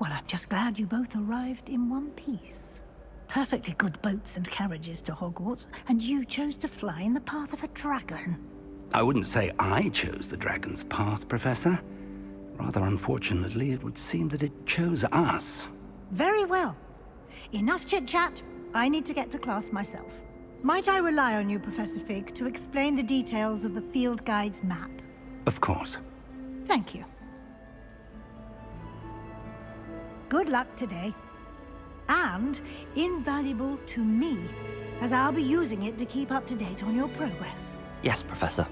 Well, I'm just glad you both arrived in one piece. Perfectly good boats and carriages to Hogwarts, and you chose to fly in the path of a dragon. I wouldn't say I chose the dragon's path, Professor. Rather unfortunately, it would seem that it chose us. Very well. Enough chit-chat. I need to get to class myself. Might I rely on you, Professor Fig, to explain the details of the field guide's map? Of course. Thank you. Good luck today. And invaluable to me, as I'll be using it to keep up to date on your progress. Yes, Professor.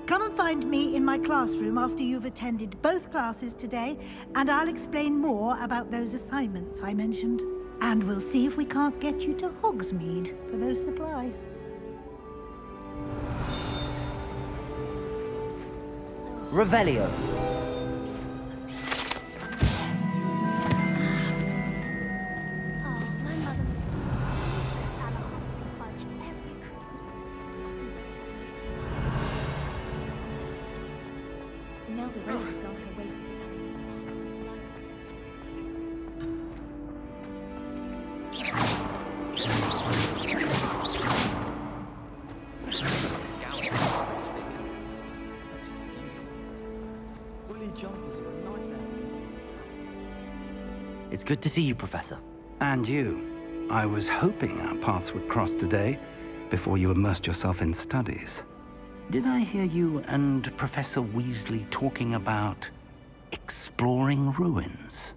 Come and find me in my classroom after you've attended both classes today, and I'll explain more about those assignments I mentioned. And we'll see if we can't get you to Hogsmeade for those supplies. Revelio. Imelda Rose is on her way to It's good to see you, Professor. And you. I was hoping our paths would cross today, before you immersed yourself in studies. Did I hear you and Professor Weasley talking about exploring ruins?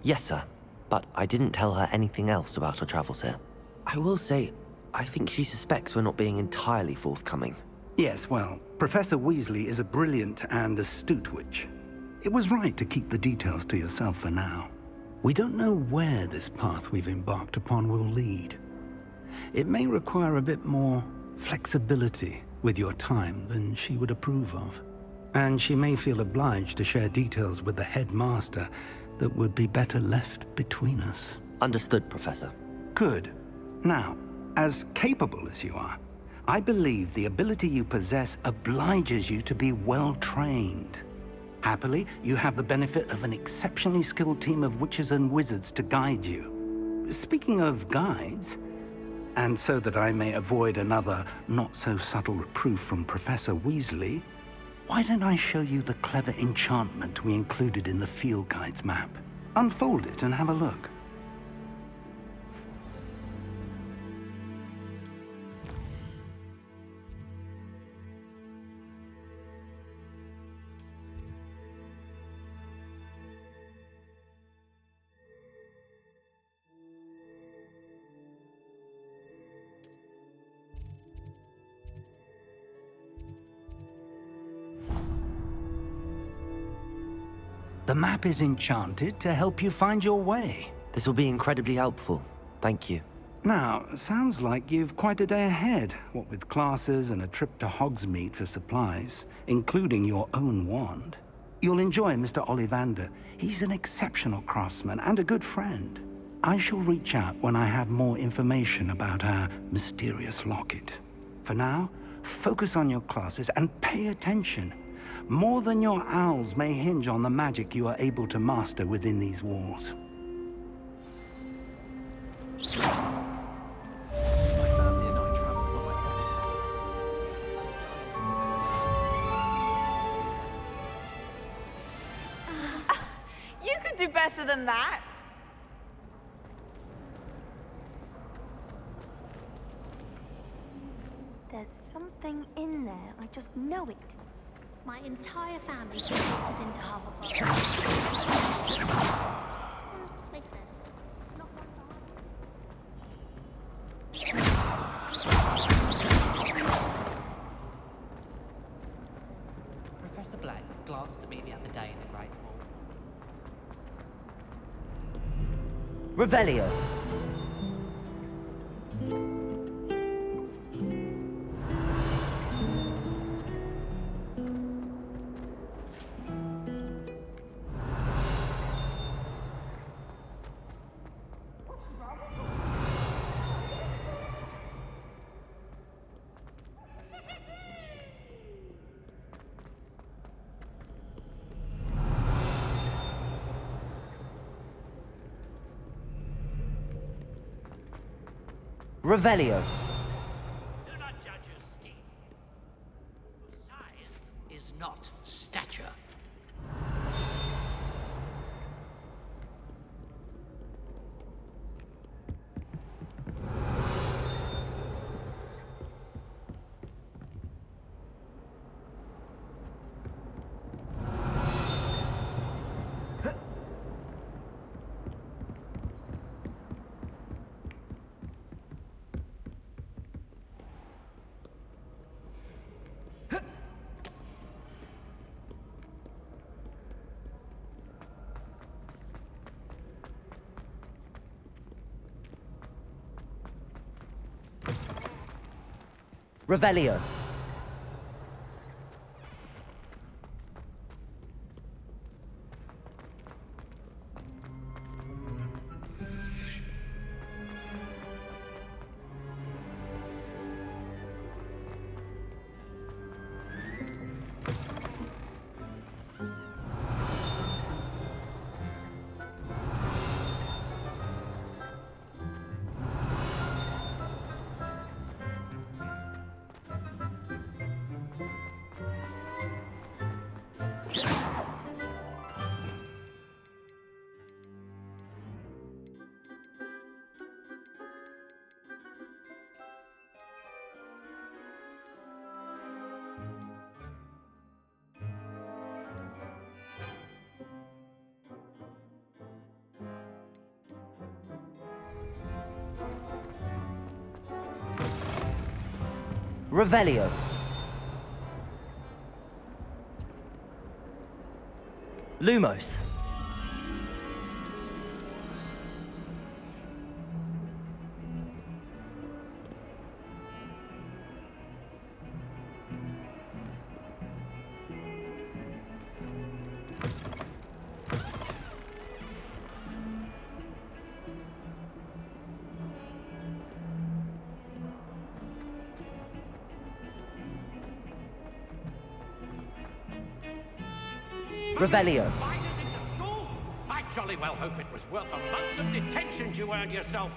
Yes, sir. But I didn't tell her anything else about our travels here. I will say, I think she suspects we're not being entirely forthcoming. Yes, well, Professor Weasley is a brilliant and astute witch. It was right to keep the details to yourself for now. We don't know where this path we've embarked upon will lead. It may require a bit more flexibility with your time than she would approve of. And she may feel obliged to share details with the headmaster that would be better left between us. Understood, Professor. Good. Now, as capable as you are, I believe the ability you possess obliges you to be well-trained. Happily, you have the benefit of an exceptionally skilled team of witches and wizards to guide you. Speaking of guides, and so that I may avoid another not-so-subtle reproof from Professor Weasley, why don't I show you the clever enchantment we included in the field guide's map? Unfold it and have a look. The map is enchanted to help you find your way. This will be incredibly helpful. Thank you. Now, sounds like you've quite a day ahead, what with classes and a trip to Hogsmeade for supplies, including your own wand. You'll enjoy Mr. Ollivander. He's an exceptional craftsman and a good friend. I shall reach out when I have more information about our mysterious locket. For now, focus on your classes and pay attention. More than your owls may hinge on the magic you are able to master within these walls. better than that. There's something in there. I just know it. My entire family drifted into Hufflepuff. Makes sense. Not one Professor Black glanced at me the other day in the Great Hall. Revelio. Revelio. Do not judge a scheme. Size is not stature. Revelio. Revelio. Lumos. Revelio. I jolly well hope it was worth the months of detentions you earned yourself.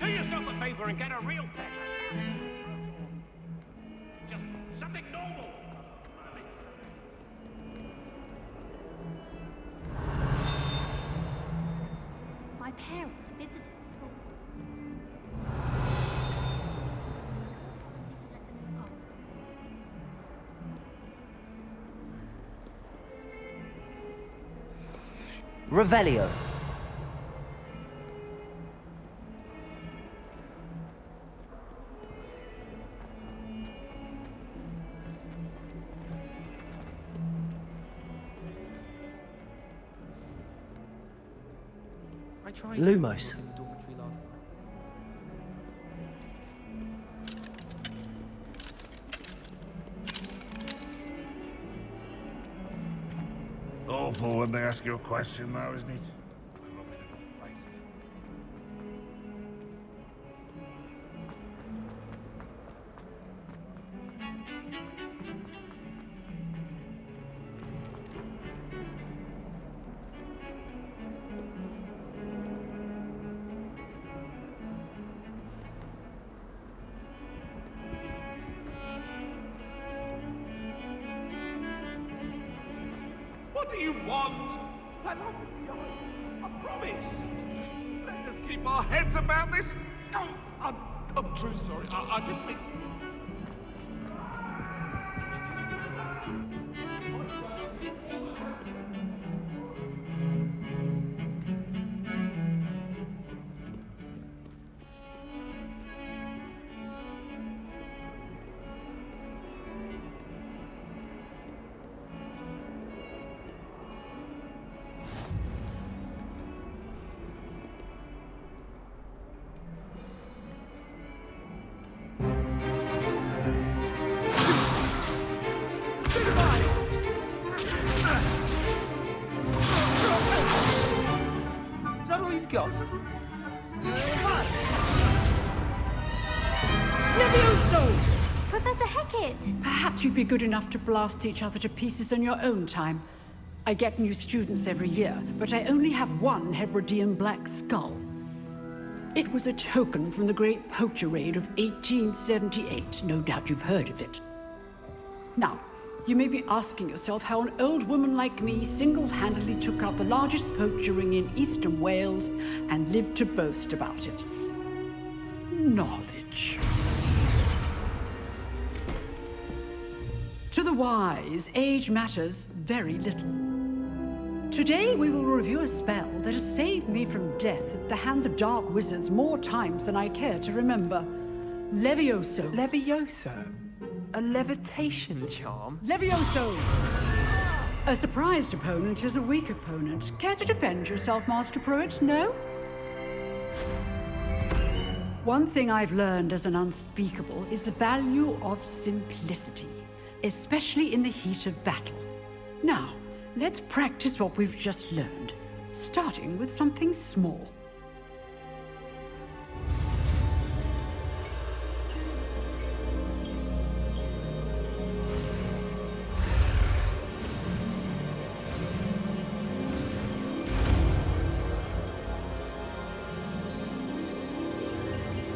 Do yourself a favor and get a real pet. Just something normal. My parents visited school. Revelio. Lumos. Awful when they ask you a question, though, isn't it? What do you want? I like the promise. Let us keep our heads about this. Oh, I'm truly sorry. I didn't mean... Is that all you've got? Levioso! Professor Hecat! Perhaps you'd be good enough to blast each other to pieces on your own time. I get new students every year, but I only have one Hebridean black skull. It was a token from the Great Poacher Raid of 1878. No doubt you've heard of it. Now, you may be asking yourself how an old woman like me single-handedly took out the largest poacher ring in eastern Wales and lived to boast about it. Knowledge. To the wise, age matters very little. Today we will review a spell that has saved me from death at the hands of dark wizards more times than I care to remember. Levioso. Levioso? A levitation charm? Levioso! A surprised opponent is a weak opponent. Care to defend yourself, Master Pruitt? No? One thing I've learned as an unspeakable is the value of simplicity, especially in the heat of battle. Now, let's practice what we've just learned, starting with something small.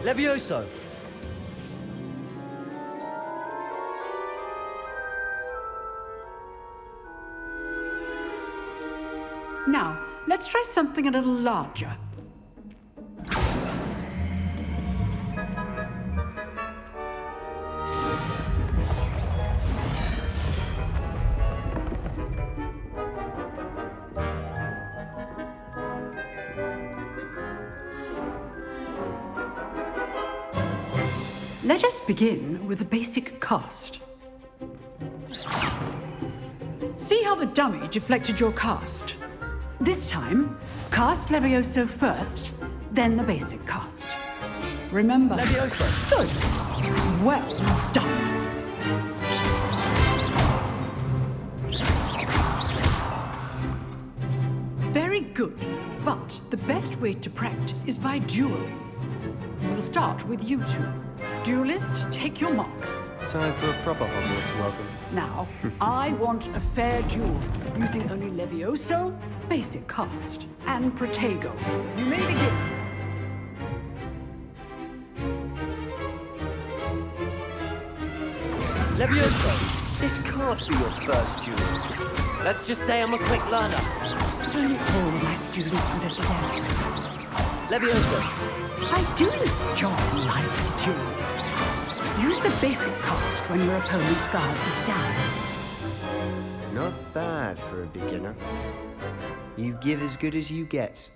Levioso! Now, let's try something a little larger. Let us begin with the basic cast. See how the dummy deflected your cast? This time, cast Levioso first, then the basic cast. Remember... Levioso! Good. Well done. Very good. But the best way to practice is by dueling. We'll start with you two. Duelists, take your marks. Time for a proper Hogwarts welcome. Now, I want a fair duel, using only Levioso, basic cast, and Protego. You may begin. Levioso! This can't be your first duel. Let's just say I'm a quick learner. Only all my students do this again. Levioso! I do enjoy life duel. Use the basic cast when your opponent's guard is down. Not bad for a beginner. You give as good as you get.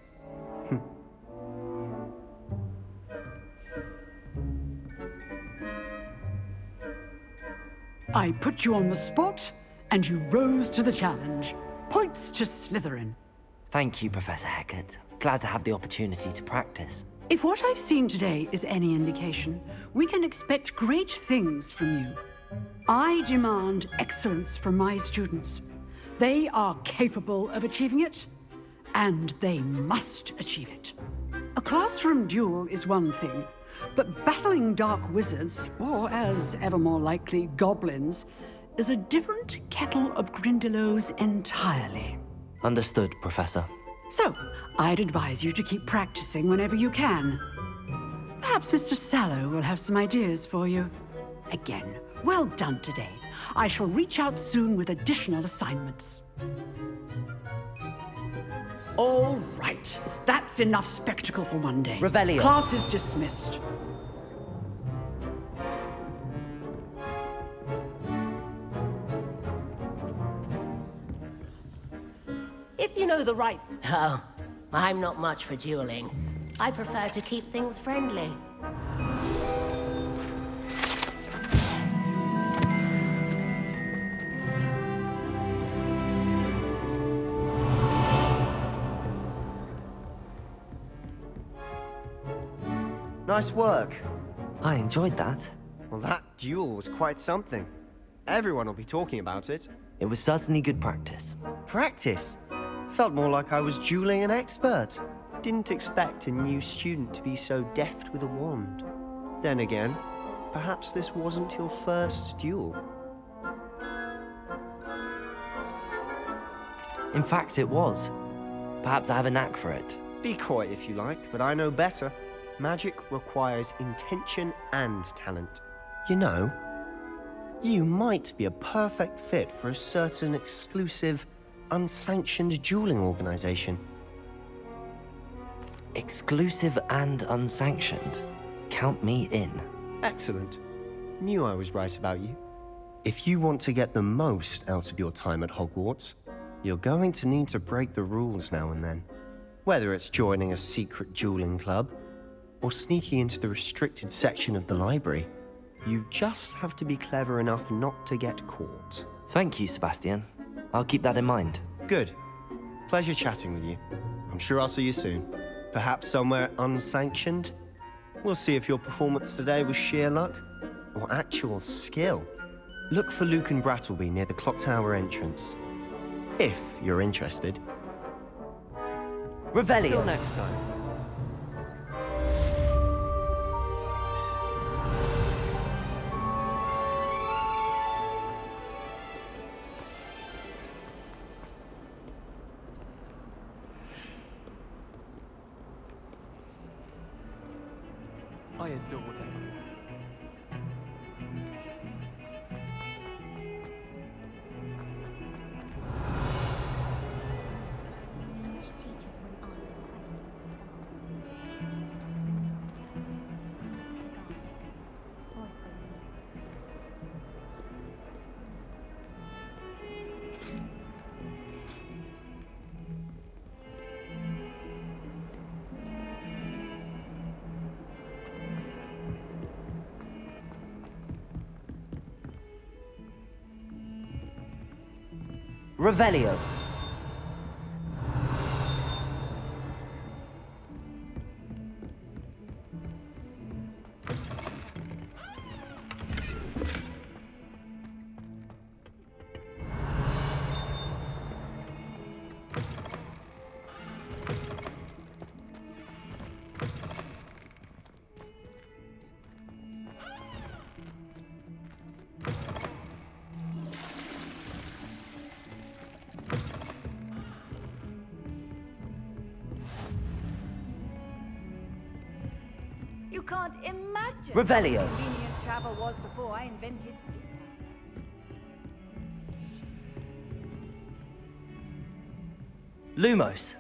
I put you on the spot, and you rose to the challenge. Points to Slytherin. Thank you, Professor Hecat. Glad to have the opportunity to practice. If what I've seen today is any indication, we can expect great things from you. I demand excellence from my students. They are capable of achieving it, and they must achieve it. A classroom duel is one thing, but battling dark wizards, or as ever more likely, goblins, is a different kettle of Grindylows entirely. Understood, Professor. So, I'd advise you to keep practicing whenever you can. Perhaps Mr. Sallow will have some ideas for you. Again, well done today. I shall reach out soon with additional assignments. All right. That's enough spectacle for one day. Revelio. Class is dismissed. If you know the right... Oh, I'm not much for dueling. I prefer to keep things friendly. Nice work. I enjoyed that. Well, that duel was quite something. Everyone will be talking about it. It was certainly good practice. Practice? Felt more like I was dueling an expert. Didn't expect a new student to be so deft with a wand. Then again, perhaps this wasn't your first duel. In fact, it was. Perhaps I have a knack for it. Be coy if you like, but I know better. Magic requires intention and talent. You know, you might be a perfect fit for a certain exclusive, unsanctioned dueling organization. Exclusive and unsanctioned. Count me in. Excellent. Knew I was right about you. If you want to get the most out of your time at Hogwarts, you're going to need to break the rules now and then. Whether it's joining a secret dueling club, or sneaking into the restricted section of the library, you just have to be clever enough not to get caught. Thank you, Sebastian. I'll keep that in mind. Good. Pleasure chatting with you. I'm sure I'll see you soon. Perhaps somewhere unsanctioned? We'll see if your performance today was sheer luck or actual skill. Look for Luke and Brattleby near the clock tower entrance. If you're interested. Revelio. Till next time. I adore them. Revelio. You can't imagine Revelio. how convenient travel was before I invented... Lumos.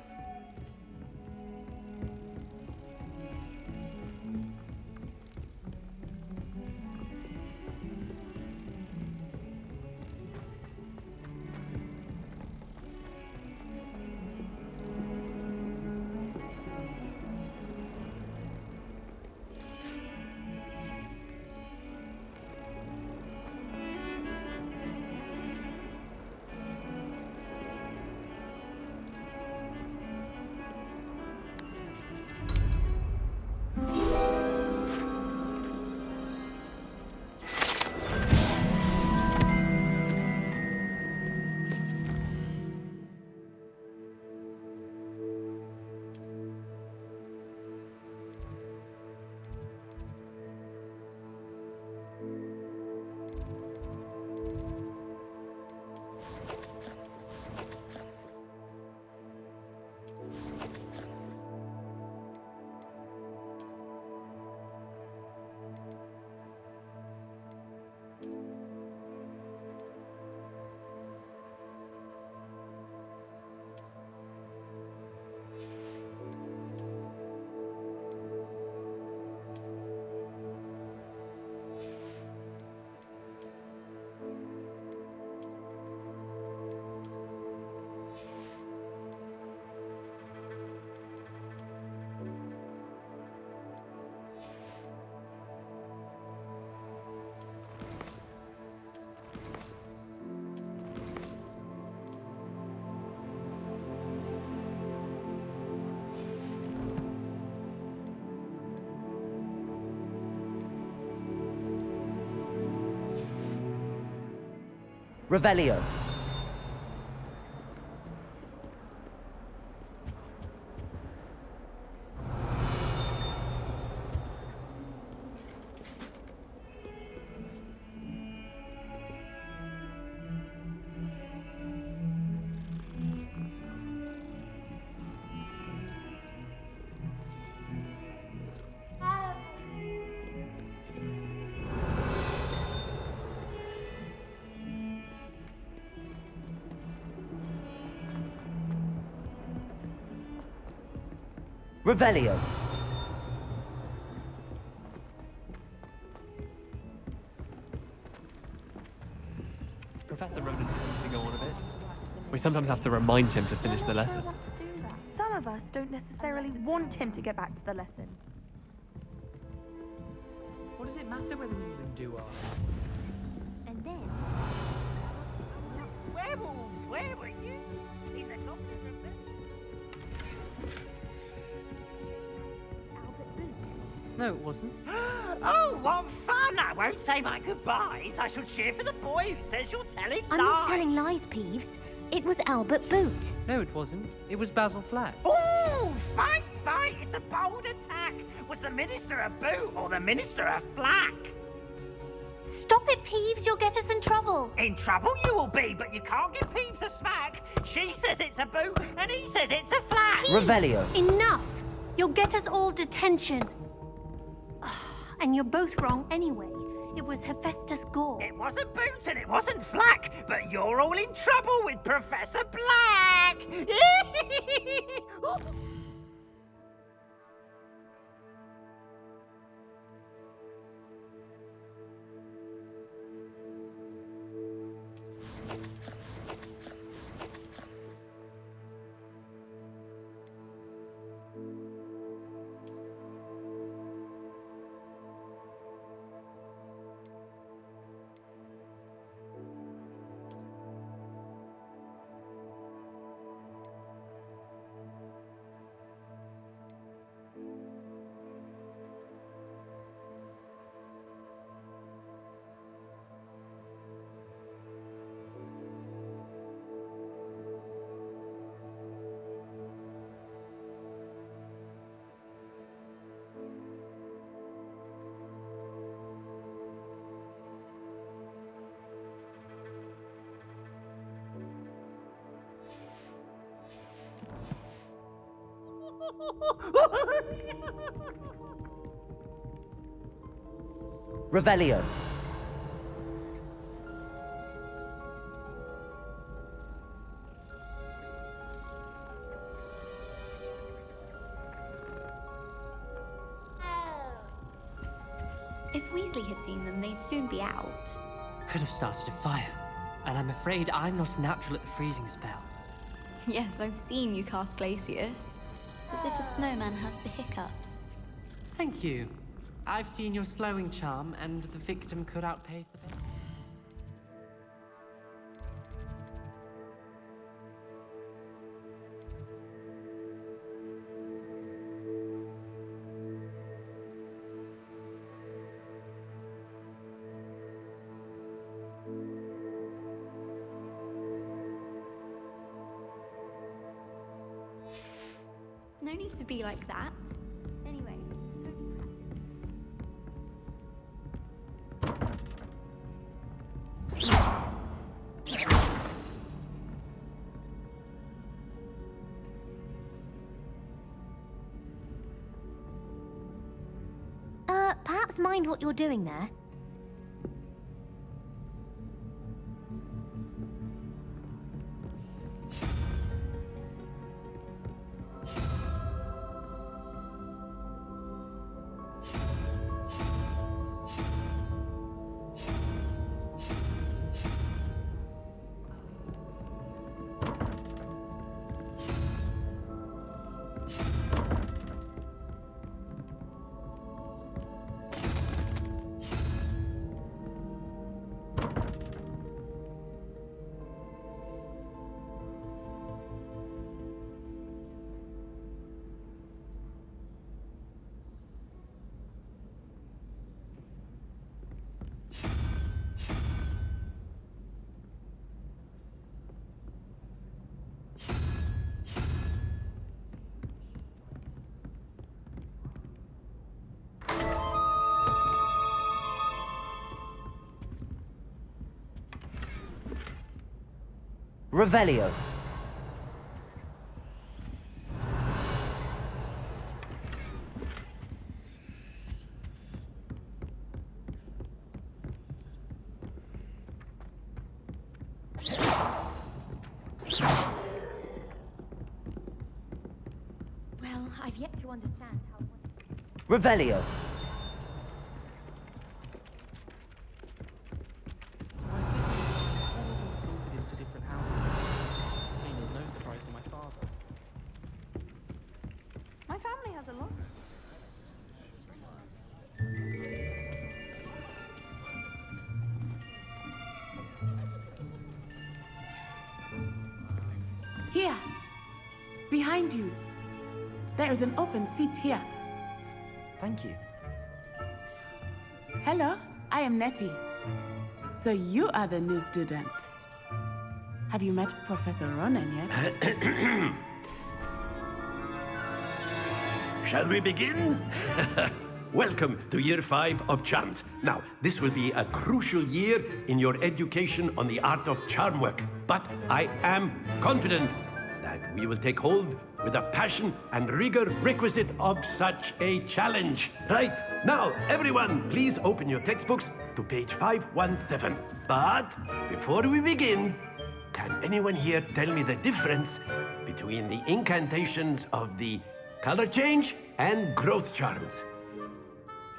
Revelio. Revelio. Professor Roden tends to go on a bit. We sometimes have to remind him to finish the lesson. Some of us don't necessarily want him to get back to the lesson. What does it matter whether we even do our... And then... Werewolves, where were you? These are not No, it wasn't. Oh, what fun! I won't say my goodbyes. I shall cheer for the boy who says you're telling I'm lies. not telling lies, Peeves. It was Albert Boot. No, it wasn't. It was Basil Flack. Oh, fight, fight! It's a bold attack. Was the minister a boot or the minister a flack? Stop it, Peeves. You'll get us in trouble. In trouble you will be, but you can't give Peeves a smack. She says it's a boot, and he says it's a flack. Revelio. Enough. You'll get us all detention. And you're both wrong anyway. It was Hephaestus Gore. It wasn't Boot and it wasn't Flack, but you're all in trouble with Professor Black! Revelio. If Weasley had seen them, they'd soon be out. Could have started a fire. And I'm afraid I'm not natural at the freezing spell. Yes, I've seen you cast Glacius. It's as if a snowman has the hiccups. Thank you. I've seen your slowing charm, and the victim could outpace the victim. No need to be like that. Anyway. Perhaps mind what you're doing there. Revelio. Well, I've yet to understand how... Revelio. Sorted into different houses. Came as no surprise to my father. My family has a lot. Here. Behind you. There is an open seat here. Thank you. Hello, I am Nettie. So you are the new student. Have you met Professor Ronan yet? Shall we begin? Welcome to Year 5 of Charms. Now, this will be a crucial year in your education on the art of charm work. But I am confident that we will take hold with the passion and rigor requisite of such a challenge. Right, now, everyone, please open your textbooks to page 517. But before we begin, can anyone here tell me the difference between the incantations of the color change and growth charms?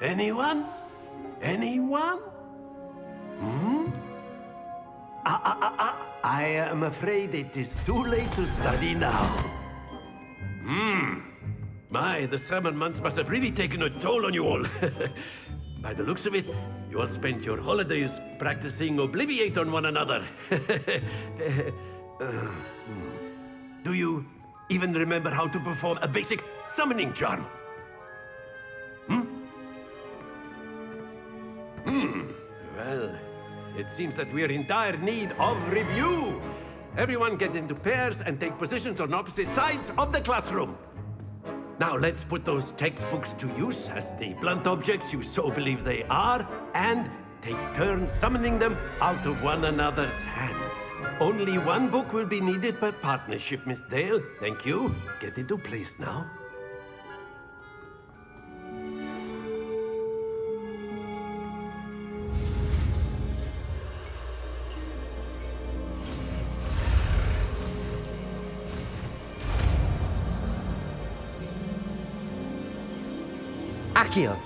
Anyone? Anyone? I am afraid it is too late to study now. My, the summer months must have really taken a toll on you all. By the looks of it, you all spent your holidays practicing Obliviate on one another. Do you even remember how to perform a basic summoning charm? Well, it seems that we are in dire need of review. Everyone get into pairs and take positions on opposite sides of the classroom. Now let's put those textbooks to use as the blunt objects you so believe they are, and take turns summoning them out of one another's hands. Only one book will be needed per partnership, Miss Dale. Thank you. Get into place now. Accio.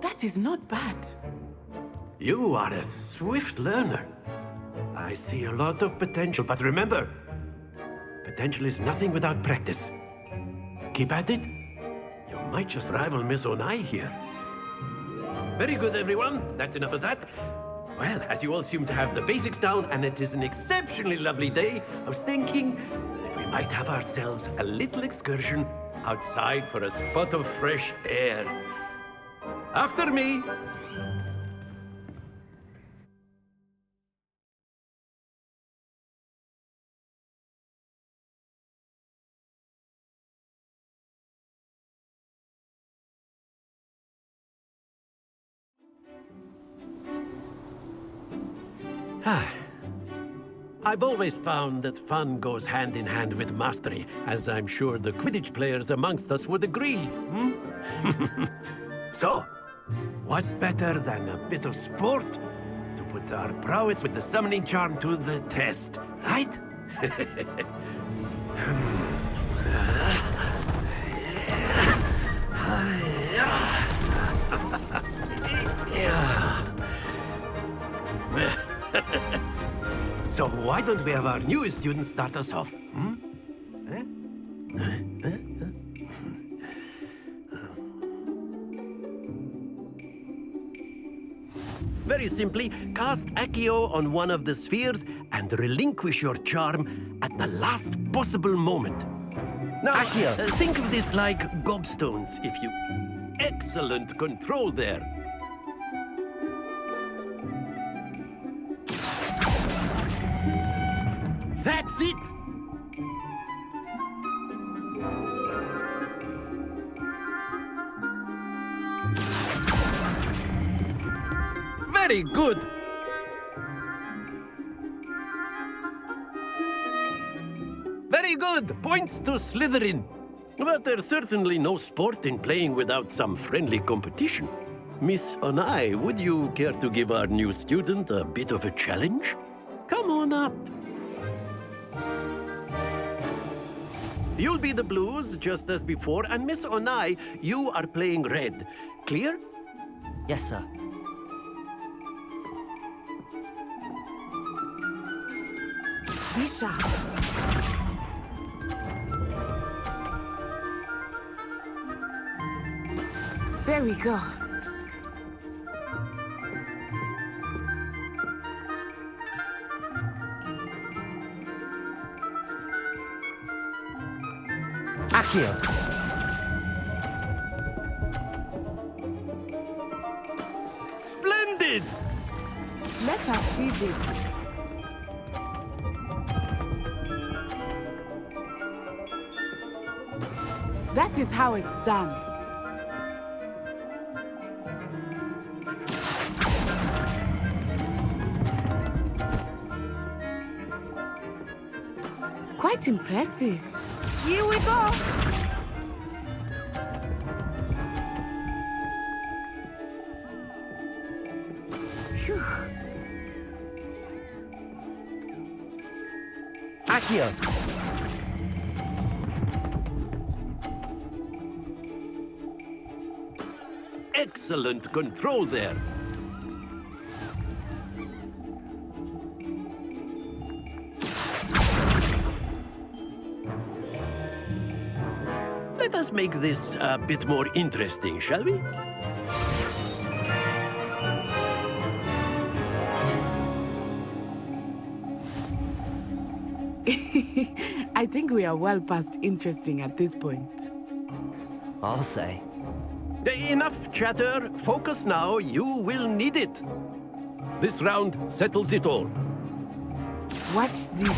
That is not bad. You are a swift learner. I see a lot of potential, but remember, potential is nothing without practice. Keep at it. You might just rival Miss Onai here. Very good, everyone. That's enough of that. Well, as you all seem to have the basics down, and it is an exceptionally lovely day, I was thinking that we might have ourselves a little excursion outside for a spot of fresh air. After me. I've always found that fun goes hand in hand with mastery, as I'm sure the Quidditch players amongst us would agree. So, what better than a bit of sport to put our prowess with the summoning charm to the test, right? So why don't we have our newest student start us off? Very simply, cast Accio on one of the spheres and relinquish your charm at the last possible moment. Now, Accio. Think of this like gobstones, if you... Excellent control there. That's it! Very good! Good! Points to Slytherin. But there's certainly no sport in playing without some friendly competition. Miss Onai, would you care to give our new student a bit of a challenge? Come on up. You'll be the blues, just as before, and Miss Onai, you are playing red. Clear? Yes, sir. Bisha. There we go. Accio. Splendid! Let us see this. That is how it's done. Quite impressive. Here we go. Phew. Accio. Excellent control there. Let us make this a bit more interesting, shall we? I think we are well past interesting at this point. I'll say. Enough chatter. Focus now. You will need it. This round settles it all. Watch this.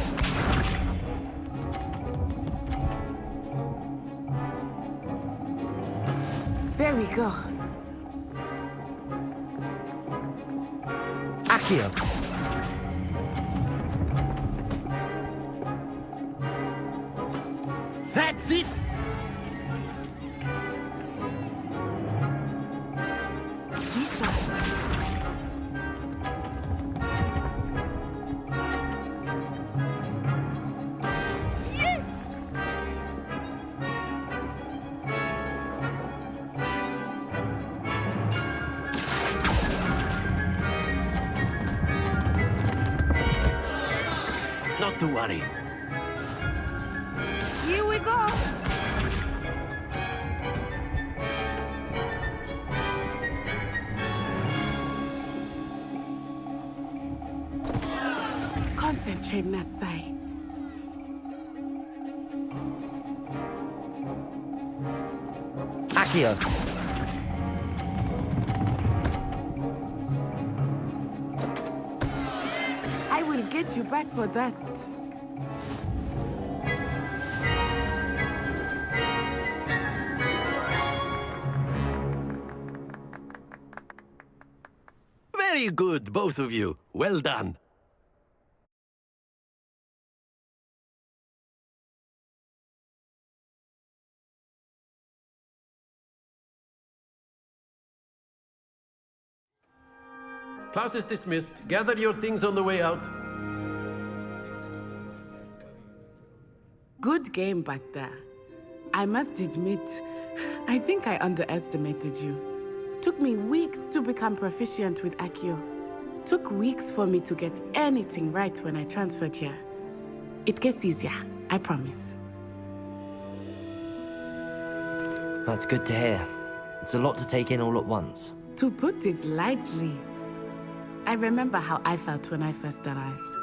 There we go. Accio. That's it! Yes! Not to worry. Here we go. Concentrate, Natsai. Accio. I will get you back for that. Very good, both of you. Well done. Class is dismissed. Gather your things on the way out. Good game back there. I must admit, I think I underestimated you. Took me weeks to become proficient with Accio. Took weeks for me to get anything right when I transferred here. It gets easier, I promise. That's good to hear. It's a lot to take in all at once. To put it lightly, I remember how I felt when I first arrived.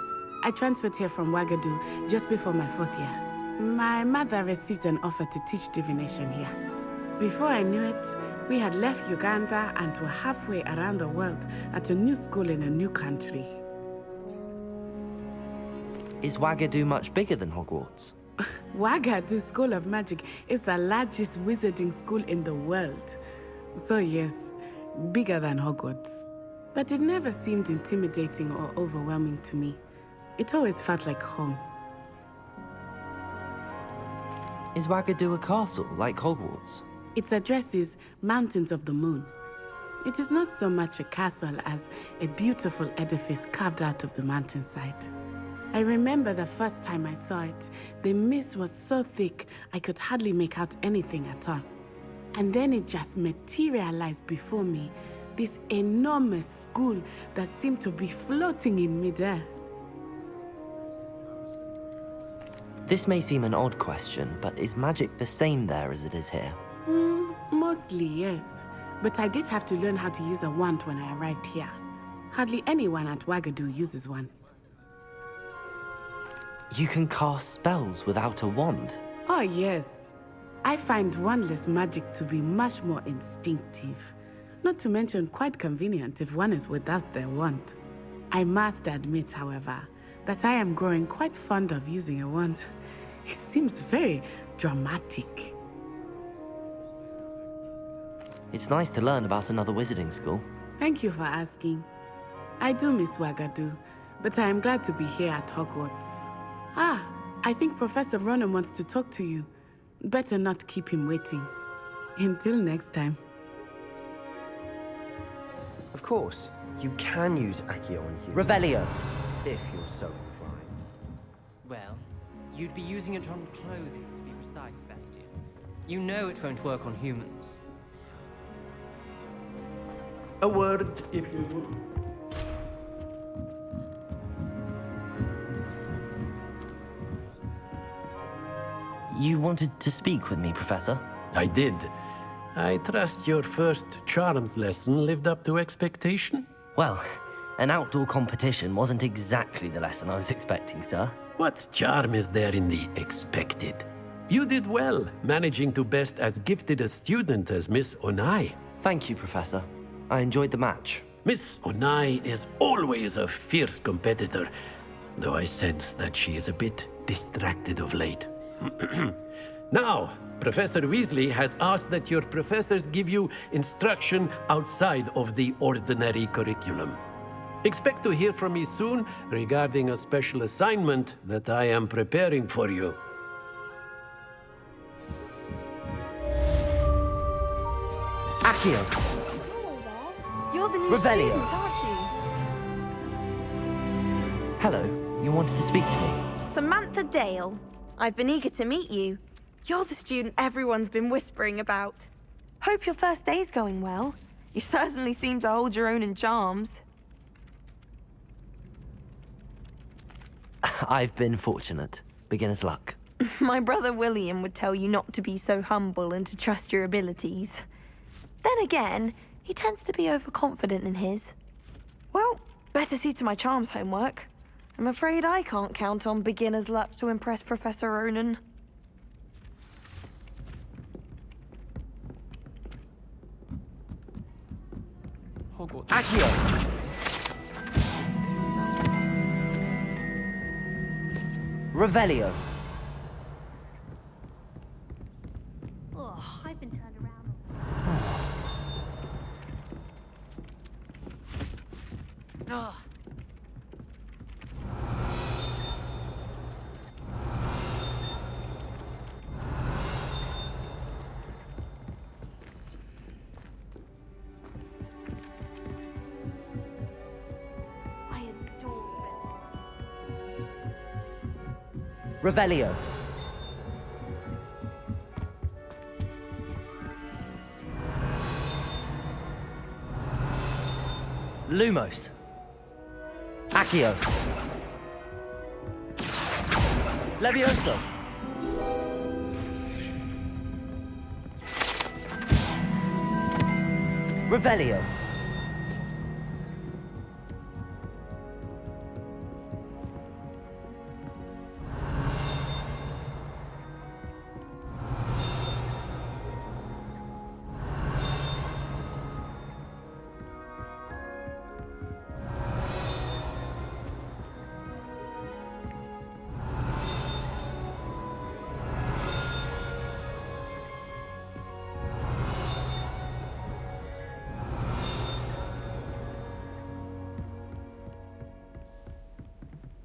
I transferred here from Ouagadougou just before my 4th year. My mother received an offer to teach divination here. Before I knew it, we had left Uganda and were halfway around the world at a new school in a new country. Is Ouagadougou much bigger than Hogwarts? Ouagadougou School of Magic is the largest wizarding school in the world. So yes, bigger than Hogwarts. But it never seemed intimidating or overwhelming to me. It always felt like home. Is Wagadu a castle, like Hogwarts? Its address is Mountains of the Moon. It is not so much a castle as a beautiful edifice carved out of the mountainside. I remember the first time I saw it, the mist was so thick I could hardly make out anything at all. And then it just materialized before me, this enormous school that seemed to be floating in midair. This may seem an odd question, but is magic the same there as it is here? Mostly, yes. But I did have to learn how to use a wand when I arrived here. Hardly anyone at Wagadu uses one. You can cast spells without a wand? Oh, yes. I find wandless magic to be much more instinctive. Not to mention quite convenient if one is without their wand. I must admit, however, that I am growing quite fond of using a wand. It seems very dramatic. It's nice to learn about another wizarding school. Thank you for asking. I do miss Wagadu, but I am glad to be here at Hogwarts. I think Professor Ronan wants to talk to you. Better not keep him waiting. Until next time. Of course, you can use Accio on humans. Revelio! If you're so inclined. Well, you'd be using it on clothing, to be precise, Sebastian. You know it won't work on humans. A word, if you will. You wanted to speak with me, Professor? I did. I trust your first charms lesson lived up to expectation? Well, an outdoor competition wasn't exactly the lesson I was expecting, sir. What charm is there in the expected? You did well, managing to best as gifted a student as Miss Onai. Thank you, Professor. I enjoyed the match. Miss Onai is always a fierce competitor, though I sense that she is a bit distracted of late. Now, Professor Weasley has asked that your professors give you instruction outside of the ordinary curriculum. Expect to hear from me soon regarding a special assignment that I am preparing for you. Accio! You're the new Revelio. student, aren't you? Hello, you wanted to speak to me? Samantha Dale. I've been eager to meet you. You're the student everyone's been whispering about. Hope your first day's going well. You certainly seem to hold your own in charms. I've been fortunate. Beginner's luck. My brother William would tell you not to be so humble and to trust your abilities. Then again, he tends to be overconfident in his. Well, better see to my charms homework. I'm afraid I can't count on beginner's luck to impress Professor Ronan. Hogwarts. Accio! Revelio. Oh, I've been turned around. Ugh. I adore Revelio. Lumos. Accio. Levioso. Revelio.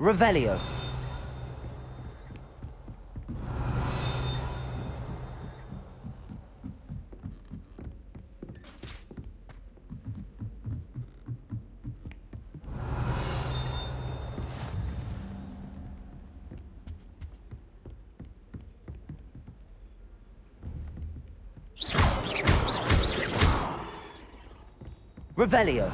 Revelio. Revelio.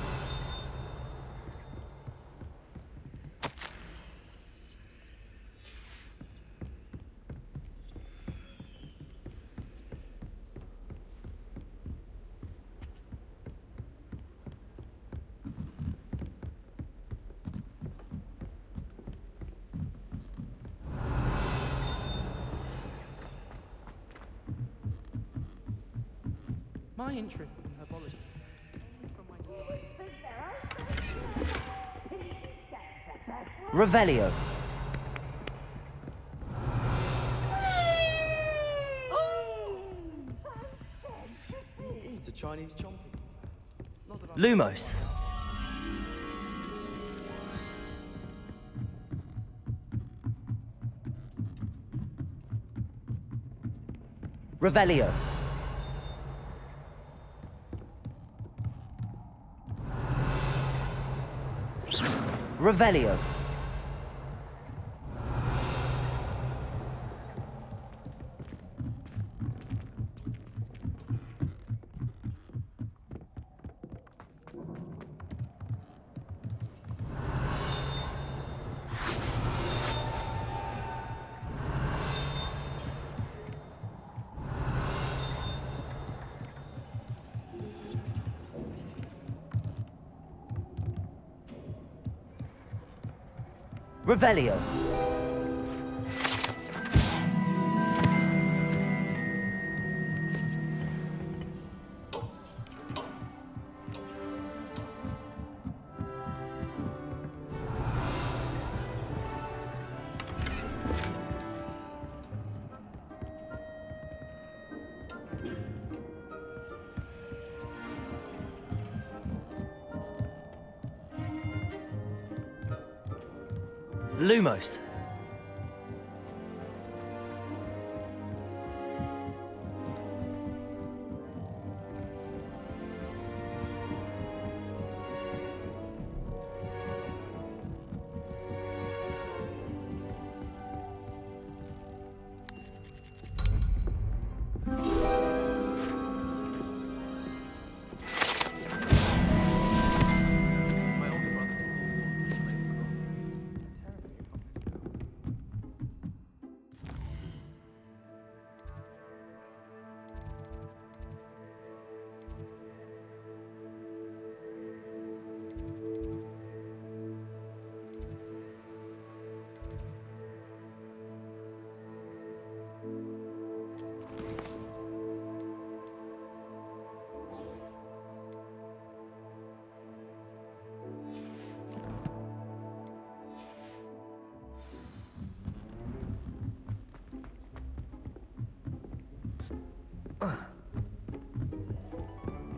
My interest in herbology from my Revelio. It's a Chinese chompy. Not that Lumos. Revelio. Revelio. Revelio. Lumos.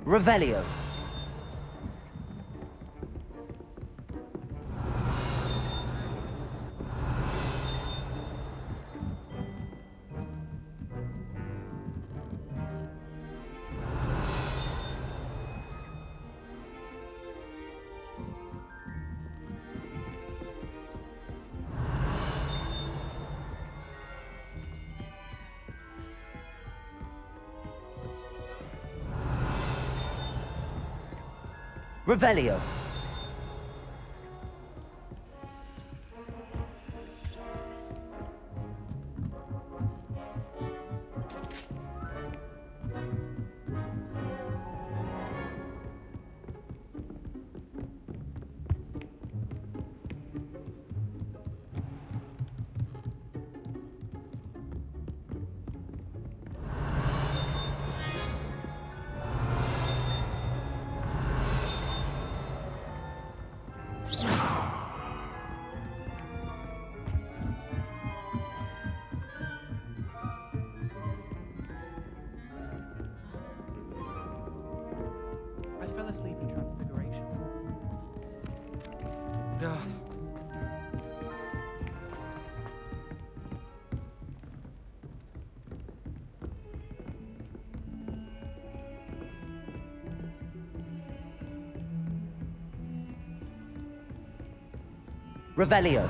Revelio. Revelio. I fell asleep in Transfiguration. God. Revelio.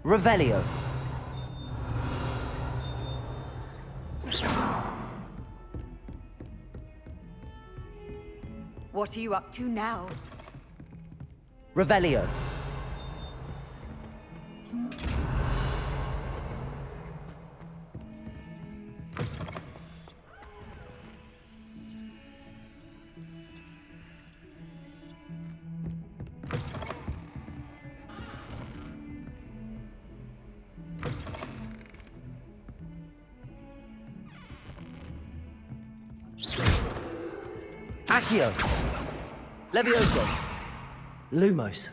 Revelio. What are you up to now? Revelio. Accio. Levioso. Lumos.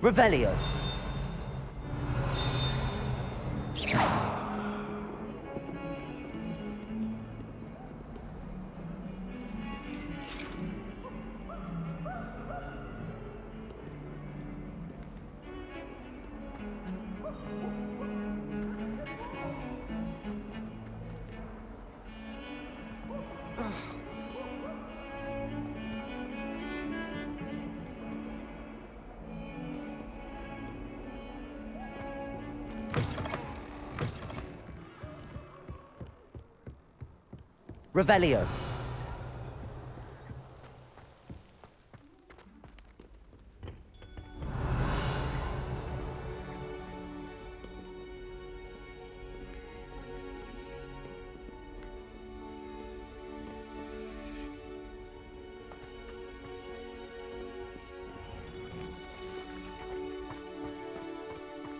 Revelio. Revelio.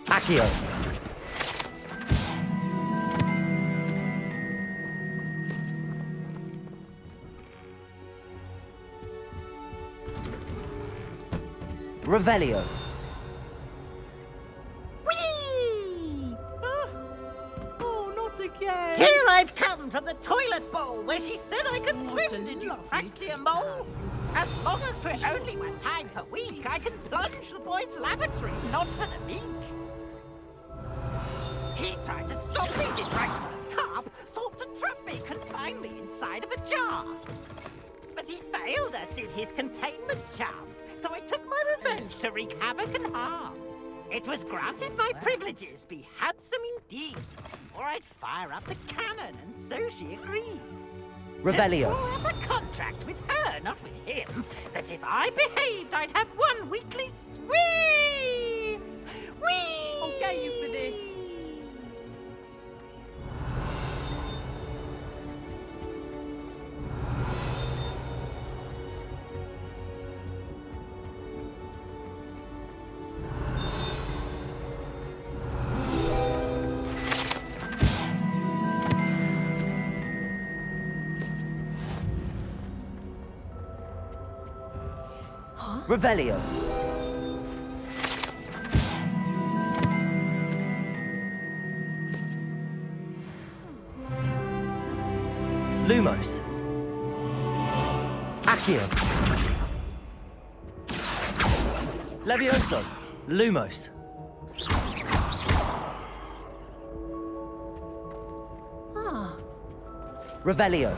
Accio. Revelio. Whee! Oh, not again! Here I've come from the toilet bowl where she said I could What swim. a Did you lovely fancy a mole? As long as for only one time per week, I can plunge the boy's lavatory, not for the meek. He tried to stop me, did Dracula's carp, sought to trap me, confine me inside of a jar. But he failed, as did his containment charms, so I took my revenge to wreak havoc and harm. It was granted my privileges be handsome indeed, or I'd fire up the cannon, and so she agreed. Revelio. To draw up a contract with her, not with him, that if I behaved, I'd have one weekly swim! Whee! I'll get you for this. Revelio. Lumos. Accio. Levioso. Lumos. Ah. Revelio.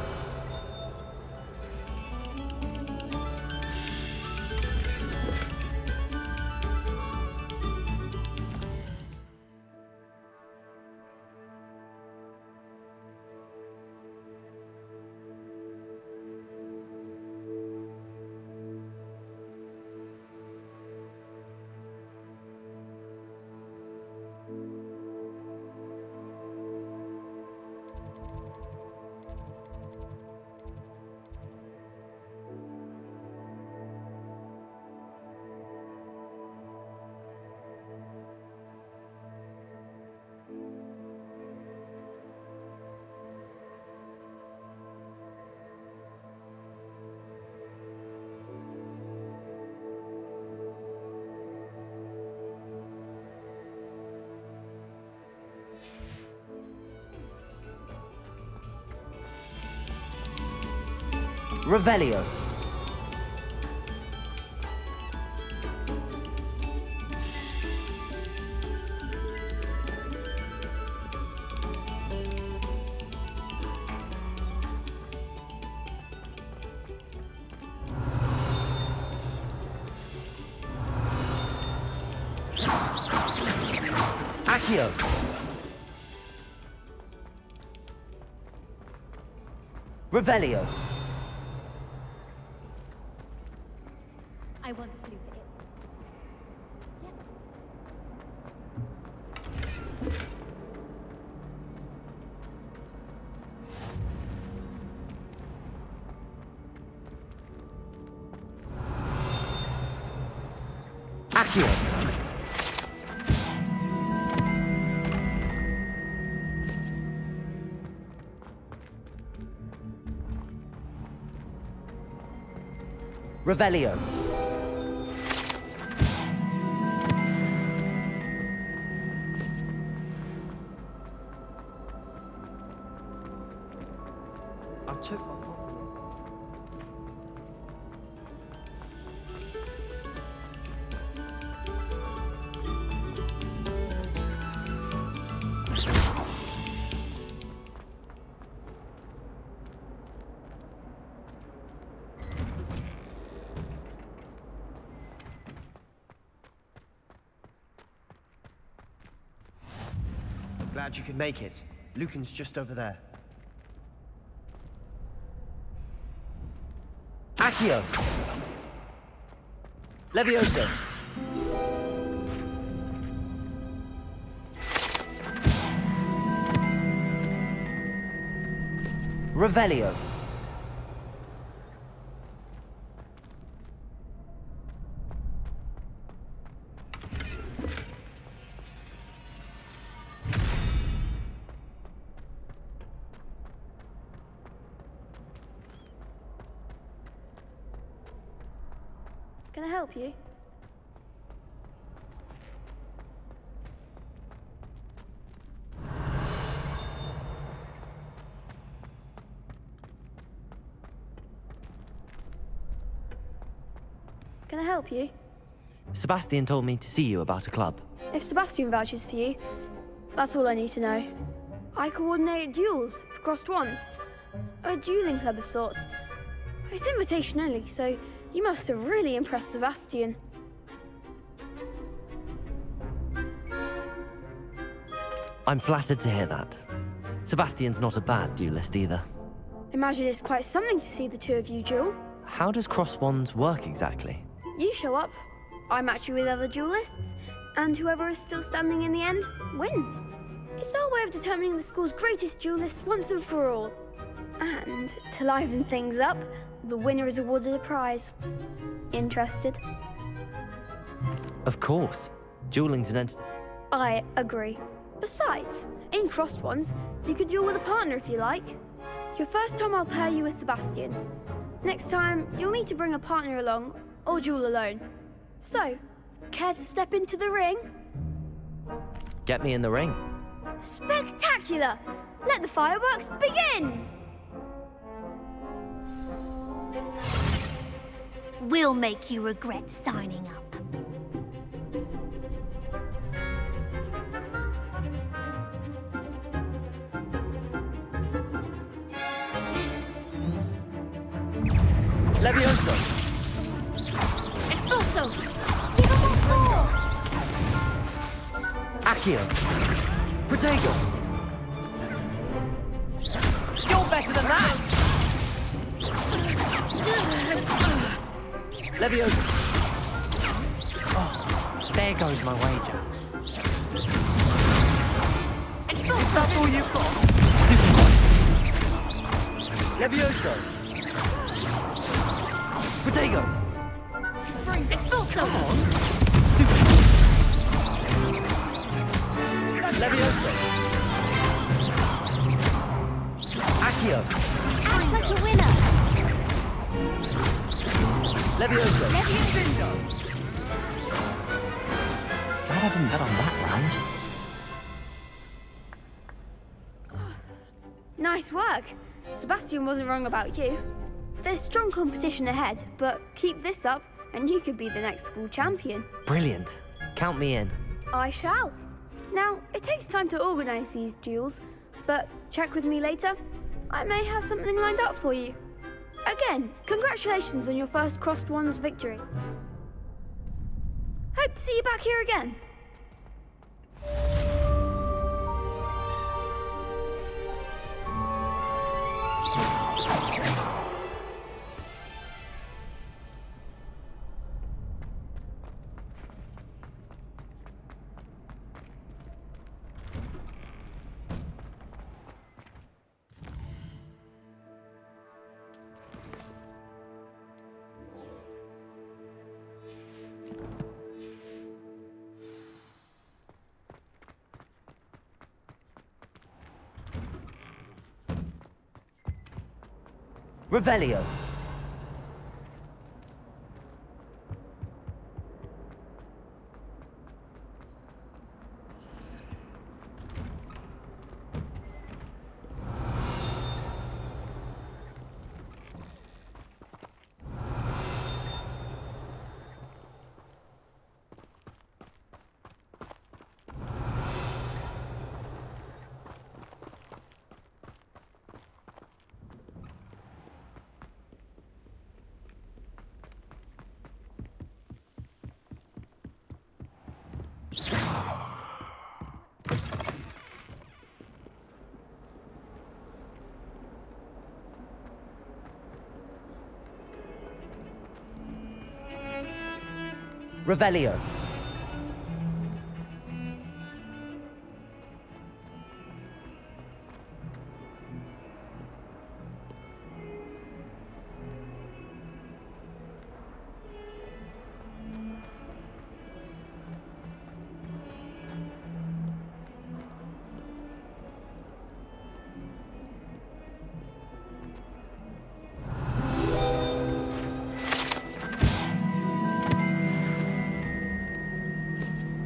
Revelio. Accio. Revelio. I once flew to it. Accio. Revelio. I took my compliment. Glad you could make it. Lucan's just over there. Accio. Levioso. Revelio. Can I help you? Can I help you? Sebastian told me to see you about a club. If Sebastian vouches for you, that's all I need to know. I coordinate duels for crossed wands. A dueling club of sorts. It's invitation only, so you must have really impressed Sebastian. I'm flattered to hear that. Sebastian's not a bad duelist either. Imagine it's quite something to see the two of you duel. How does cross wands work exactly? You show up, I match you with other duelists, and whoever is still standing in the end wins. It's our way of determining the school's greatest duelist once and for all. And to liven things up, the winner is awarded a prize. Interested? Of course. Dueling's an entertainment. I agree. Besides, in crossed ones, you could duel with a partner if you like. Your first time I'll pair you with Sebastian. Next time, you'll need to bring a partner along, or duel alone. So, care to step into the ring? Get me in the ring. Spectacular! Let the fireworks begin! We'll make you regret signing up. Levioso! Expulso! Give him a four! Accio! Protego! You're better than that! Levioso! Oh, there goes my wager. Is that all you've got? Levioso! Protego! Expulso! Come on! Levioso! Accio! Act like a winner! Levioso! Levioso! Glad I didn't bet on that round. Nice work. Sebastian wasn't wrong about you. There's strong competition ahead, but keep this up and you could be the next school champion. Brilliant. Count me in. I shall. Now, it takes time to organise these duels, but check with me later. I may have something lined up for you. Again, congratulations on your first Crossed Wands victory. Hope to see you back here again. Revelio. Revelio.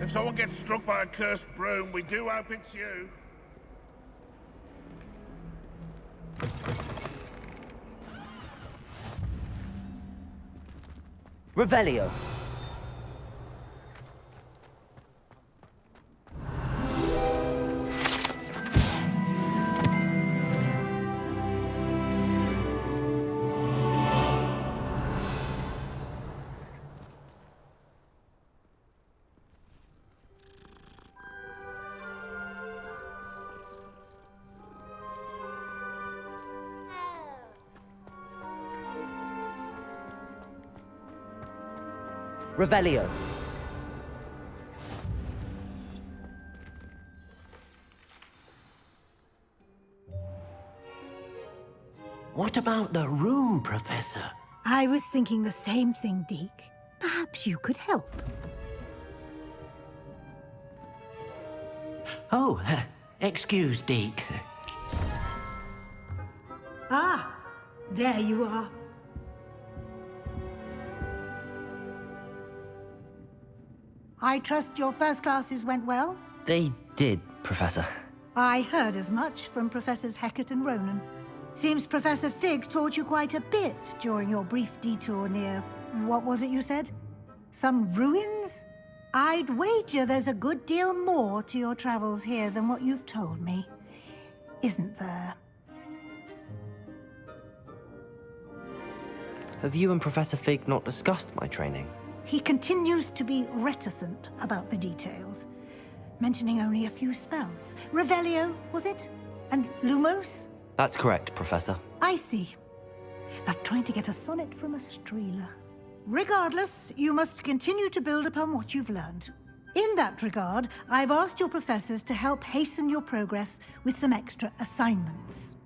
If someone gets struck by a cursed broom, we do hope it's you. Revelio. Revelio. What about the room, Professor? I was thinking the same thing, Deke. Perhaps you could help. Oh, excuse, Deke. Ah, there you are. I trust your first classes went well? They did, Professor. I heard as much from Professors Hecat and Ronan. Seems Professor Fig taught you quite a bit during your brief detour near... what was it you said? Some ruins? I'd wager there's a good deal more to your travels here than what you've told me. Isn't there? Have you and Professor Fig not discussed my training? He continues to be reticent about the details, mentioning only a few spells. Revelio, was it? And Lumos? That's correct, Professor. I see. Like trying to get a sonnet from a streeler. Regardless, you must continue to build upon what you've learned. In that regard, I've asked your professors to help hasten your progress with some extra assignments.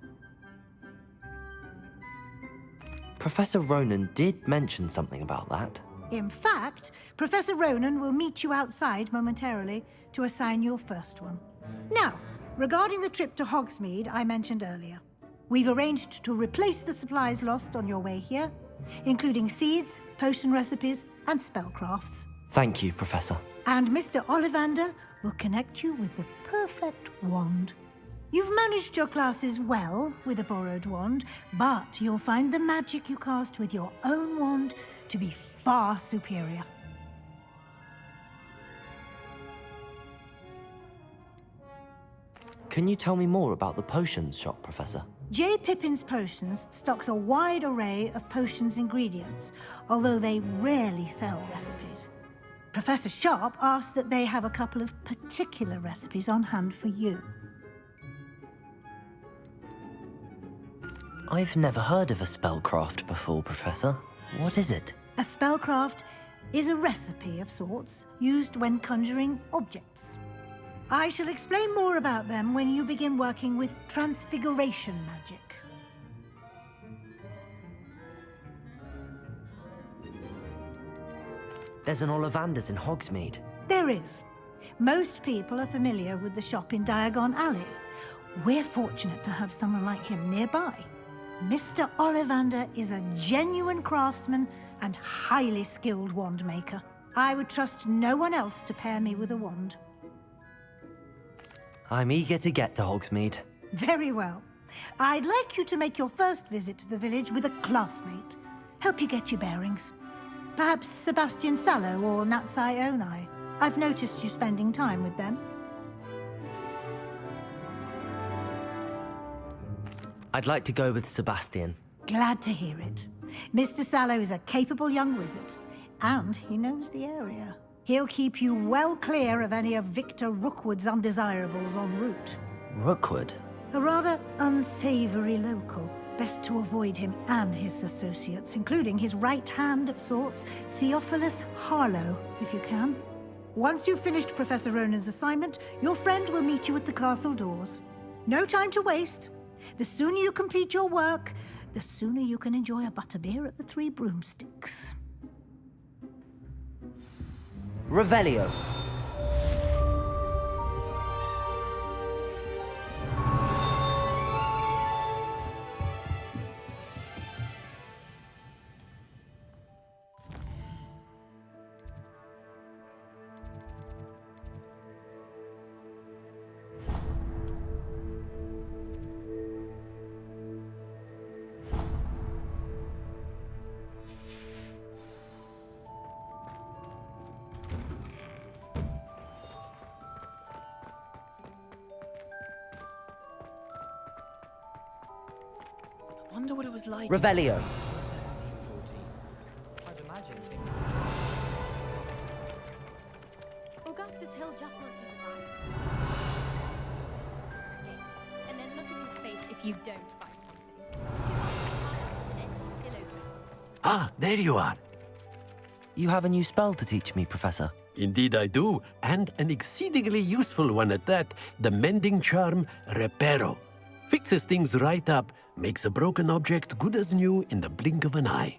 Professor Ronan did mention something about that. In fact, Professor Ronan will meet you outside momentarily to assign your first one. Now, regarding the trip to Hogsmeade I mentioned earlier, we've arranged to replace the supplies lost on your way here, including seeds, potion recipes, and spellcrafts. Thank you, Professor. And Mr. Ollivander will connect you with the perfect wand. You've managed your classes well with a borrowed wand, but you'll find the magic you cast with your own wand to be far superior. Can you tell me more about the potions shop, Professor? J. Pippin's Potions stocks a wide array of potions ingredients, although they rarely sell recipes. Professor Sharp asks that they have a couple of particular recipes on hand for you. I've never heard of a spellcraft before, Professor. What is it? A spellcraft is a recipe of sorts used when conjuring objects. I shall explain more about them when you begin working with transfiguration magic. There's an Ollivander's in Hogsmeade. There is. Most people are familiar with the shop in Diagon Alley. We're fortunate to have someone like him nearby. Mr. Ollivander is a genuine craftsman and highly skilled wand maker. I would trust no one else to pair me with a wand. I'm eager to get to Hogsmeade. Very well. I'd like you to make your first visit to the village with a classmate. Help you get your bearings. Perhaps Sebastian Sallow or Natsai Onai. I've noticed you spending time with them. I'd like to go with Sebastian. Glad to hear it. Mr. Sallow is a capable young wizard, and he knows the area. He'll keep you well clear of any of Victor Rookwood's undesirables en route. Rookwood? A rather unsavory local. Best to avoid him and his associates, including his right hand of sorts, Theophilus Harlow, if you can. Once you've finished Professor Ronan's assignment, your friend will meet you at the castle doors. No time to waste. The sooner you complete your work, the sooner you can enjoy a butterbeer at the Three Broomsticks. Revelio. I wonder what it was like. Revelio. 1740. I'd imagine it. Augustus Hill just wants you to buy something. And then look at his face if you don't buy something. Ah, there you are. You have a new spell to teach me, Professor. Indeed I do, and an exceedingly useful one at that. The mending charm, Reparo. Fixes things right up, makes a broken object good as new in the blink of an eye.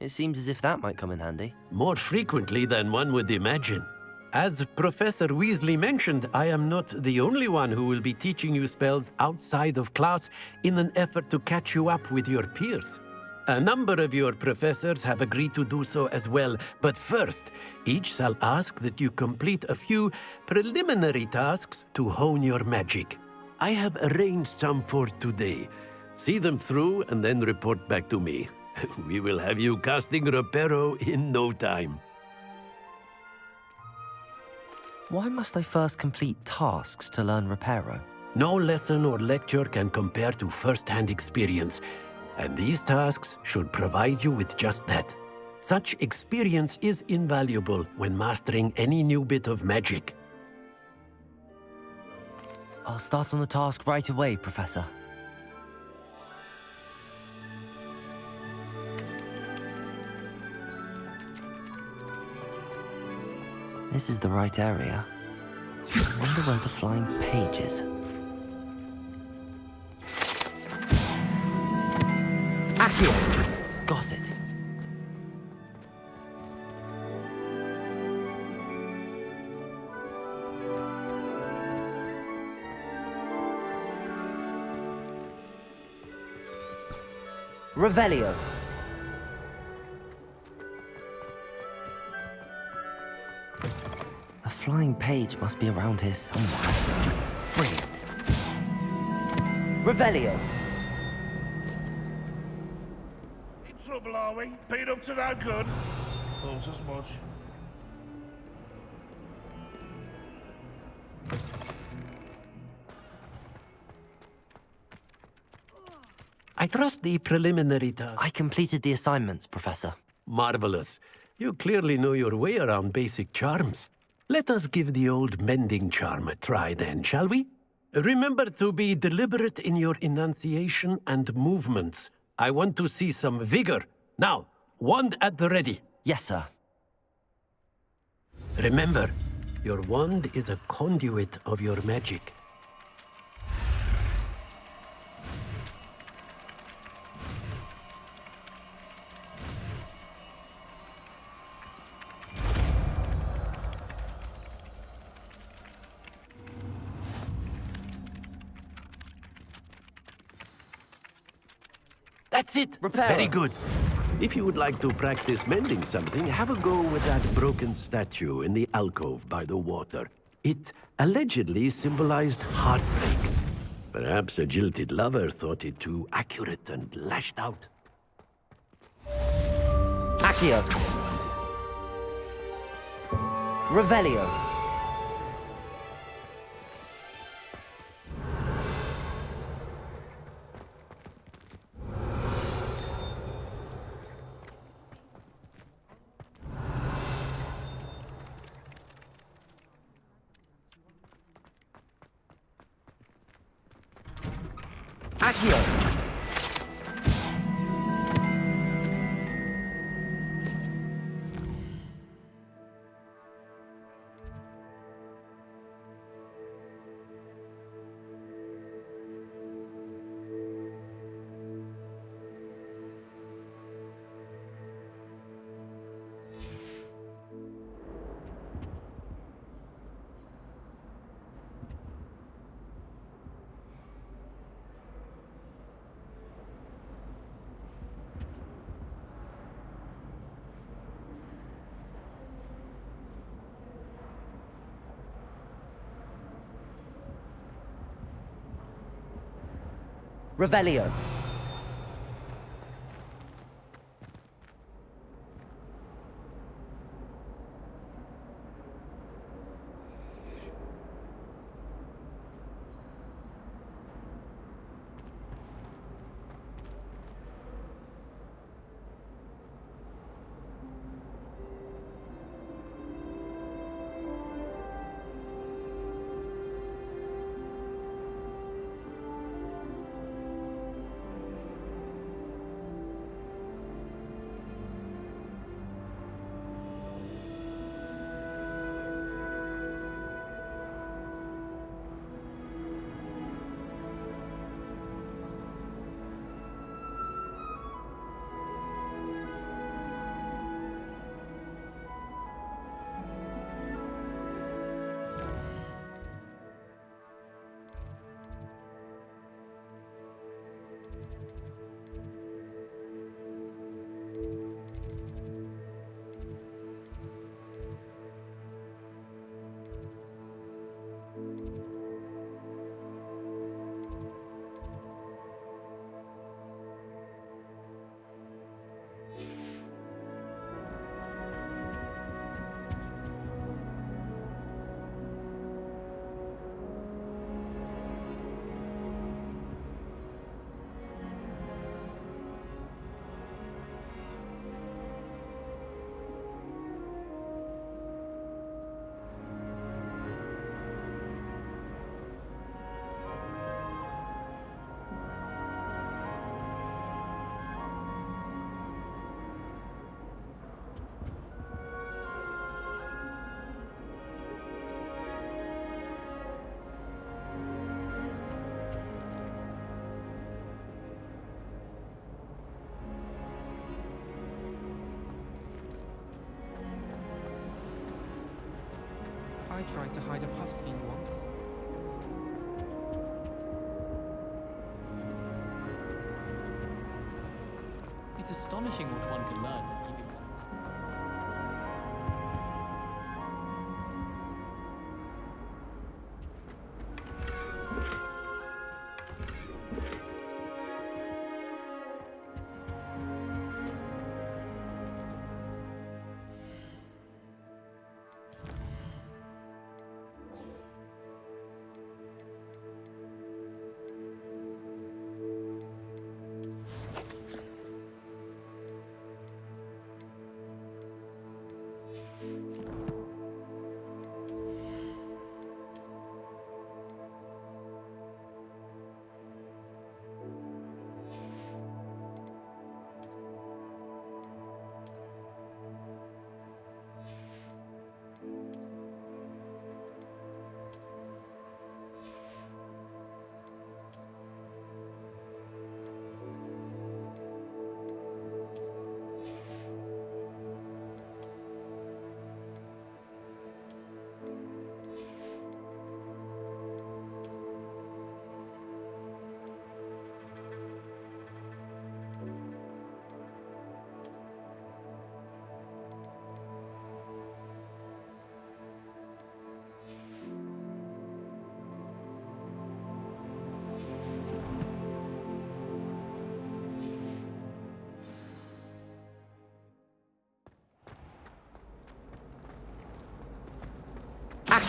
It seems as if that might come in handy. More frequently than one would imagine. As Professor Weasley mentioned, I am not the only one who will be teaching you spells outside of class in an effort to catch you up with your peers. A number of your professors have agreed to do so as well, but first, each shall ask that you complete a few preliminary tasks to hone your magic. I have arranged some for today. See them through and then report back to me. We will have you casting Reparo in no time. Why must I first complete tasks to learn Reparo? No lesson or lecture can compare to first-hand experience, and these tasks should provide you with just that. Such experience is invaluable when mastering any new bit of magic. I'll start on the task right away, Professor. This is the right area. I wonder where the flying page is. Accio! Got it. Revelio. A flying page must be around here somewhere. Brilliant. Revelio. In trouble, are we? Been up to no good? Thought as much. I trust the preliminary task. I completed the assignments, Professor. Marvelous. You clearly know your way around basic charms. Let us give the old mending charm a try then, shall we? Remember to be deliberate in your enunciation and movements. I want to see some vigor. Now, wand at the ready. Yes, sir. Remember, your wand is a conduit of your magic. That's it. Repair. Very good. If you would like to practice mending something, have a go with that broken statue in the alcove by the water. It allegedly symbolized heartbreak. Perhaps a jilted lover thought it too accurate and lashed out. Accio. Revelio. Accio. Revelio. I tried to hide a puffskein once. It's astonishing what one can learn when keeping one.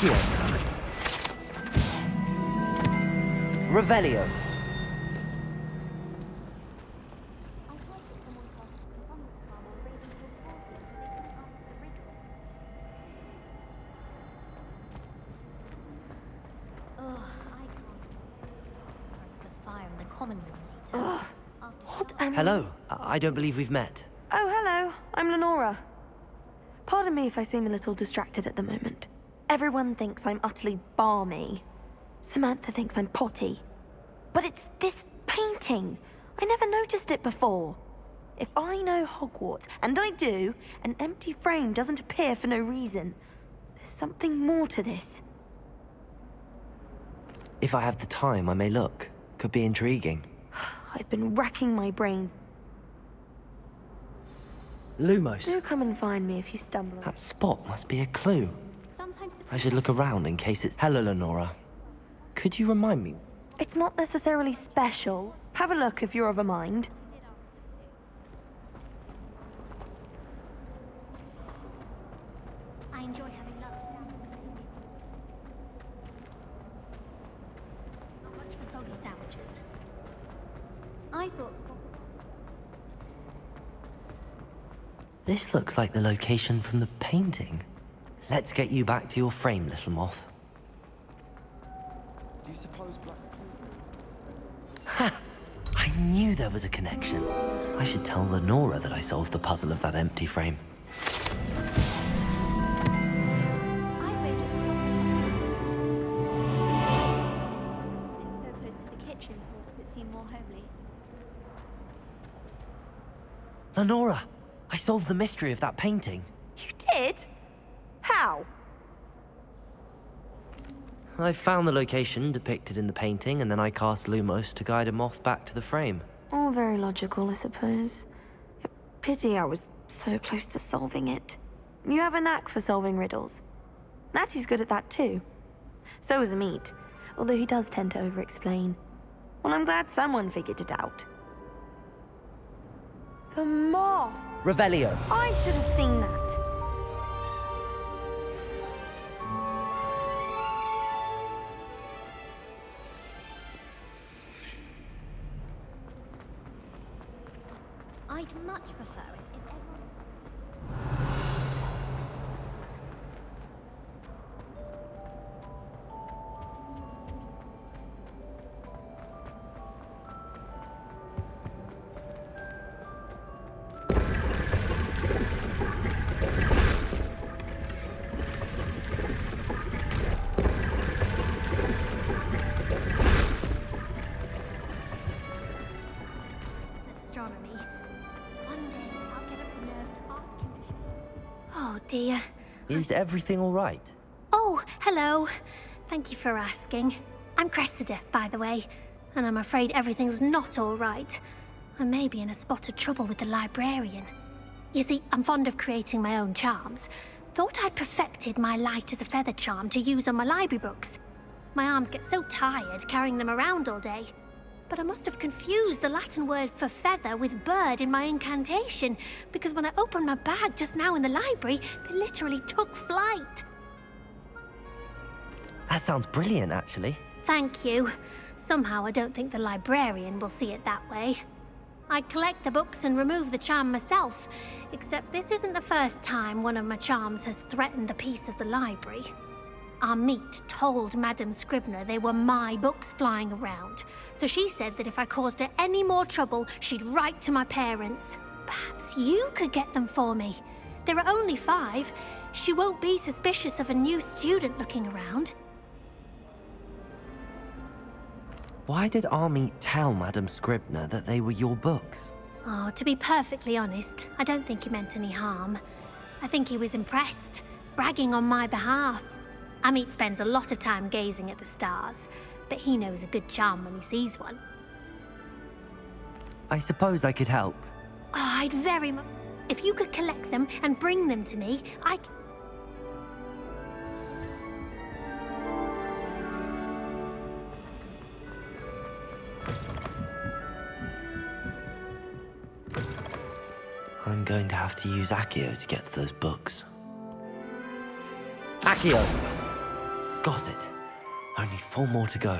Accio. Revelio. Hello. I don't believe we've met. Oh, hello. I'm Lenora. Pardon me if I seem a little distracted at the moment. Everyone thinks I'm utterly balmy. Samantha thinks I'm potty. But it's this painting. I never noticed it before. If I know Hogwarts, and I do, an empty frame doesn't appear for no reason. There's something more to this. If I have the time, I may look. Could be intriguing. I've been racking my brains. Lumos. Do come and find me if you stumble. That spot must be a clue. I should look around in case it's... Hello, Lenora. Could you remind me? It's not necessarily special. Have a look if you're of a mind. I enjoy having lunch. Not much for soggy sandwiches. I thought... This looks like the location from the painting. Let's get you back to your frame, little moth. Do you suppose Black... Ha! I knew there was a connection. I should tell Lenora that I solved the puzzle of that empty frame. Lenora, I solved the mystery of that painting. You did? How? I found the location depicted in the painting, and then I cast Lumos to guide a moth back to the frame. All very logical, I suppose. Pity I was so close to solving it. You have a knack for solving riddles. Natty's good at that too. So is Amit, although he does tend to over-explain. Well, I'm glad someone figured it out. The moth! Revelio. I should have seen that. I'd much prefer it if everyone... Astronomy. One day I'll get up the nerve to ask him to... Oh dear. Is everything all right? Oh, hello. Thank you for asking. I'm Cressida, by the way, and I'm afraid everything's not all right. I may be in a spot of trouble with the librarian. You see, I'm fond of creating my own charms. Thought I'd perfected my light as a feather charm to use on my library books. My arms get so tired carrying them around all day. But I must have confused the Latin word for feather with bird in my incantation, because when I opened my bag just now in the library, they literally took flight. That sounds brilliant, actually. Thank you. Somehow I don't think the librarian will see it that way. I collect the books and remove the charm myself, except this isn't the first time one of my charms has threatened the peace of the library. Amit told Madame Scribner they were my books flying around, so she said that if I caused her any more trouble, she'd write to my parents. Perhaps you could get them for me. There are only 5. She won't be suspicious of a new student looking around. Why did Amit tell Madame Scribner that they were your books? Oh, to be perfectly honest, I don't think he meant any harm. I think he was impressed, bragging on my behalf. Amit spends a lot of time gazing at the stars, but he knows a good charm when he sees one. I suppose I could help. Oh, I'd very much... If you could collect them and bring them to me, I'm going to have to use Accio to get to those books. Accio! Got it. Only 4 more to go.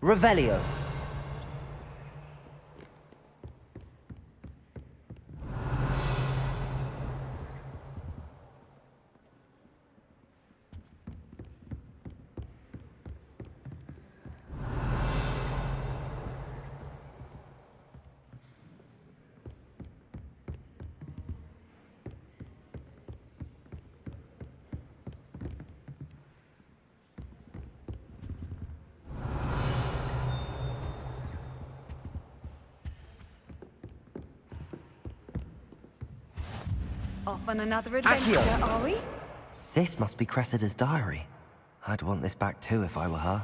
Revelio. Off on another adventure, Accio. are we? This must be Cressida's diary. I'd want this back too if I were her.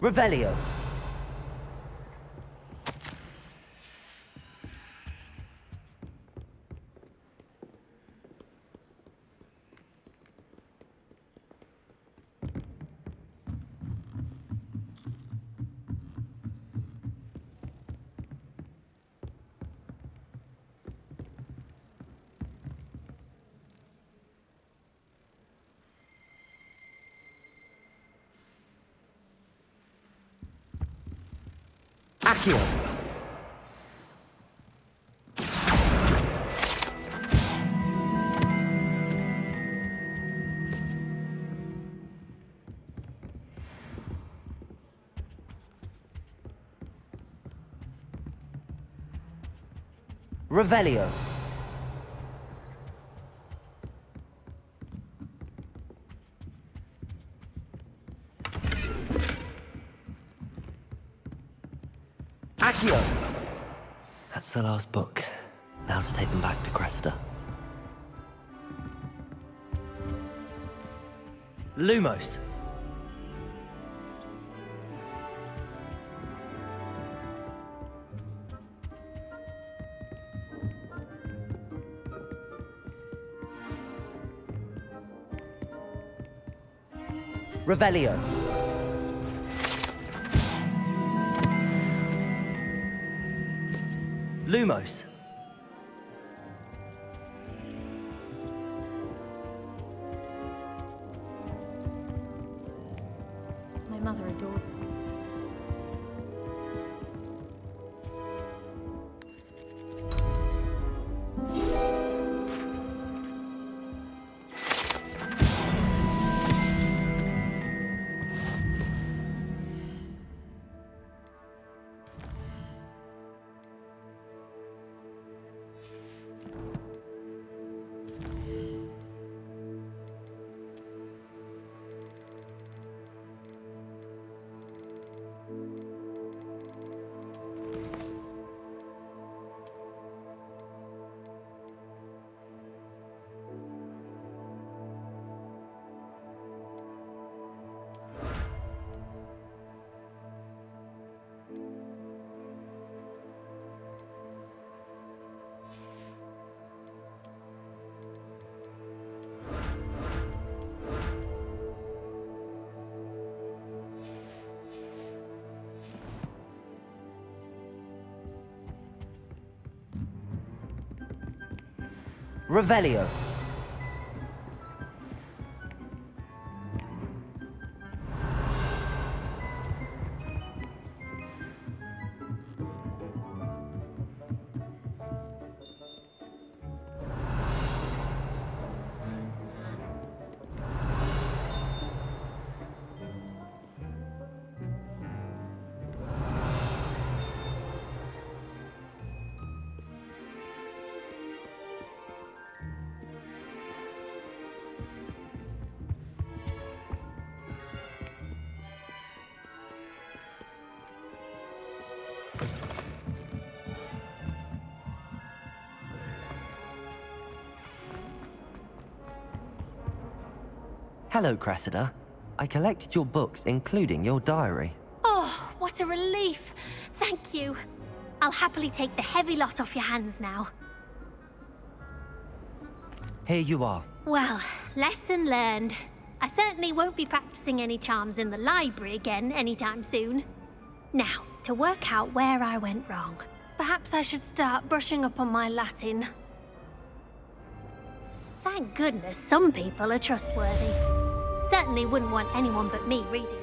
Revelio. Accio. Revelio. Accio. That's the last book. Now to take them back to Cressida. Lumos. Revelio. Lumos. My mother adored me. Revelio. Hello, Cressida. I collected your books, including your diary. Oh, what a relief. Thank you. I'll happily take the heavy lot off your hands now. Here you are. Well, lesson learned. I certainly won't be practicing any charms in the library again anytime soon. Now, to work out where I went wrong. Perhaps I should start brushing up on my Latin. Thank goodness some people are trustworthy. Certainly wouldn't want anyone but me reading that.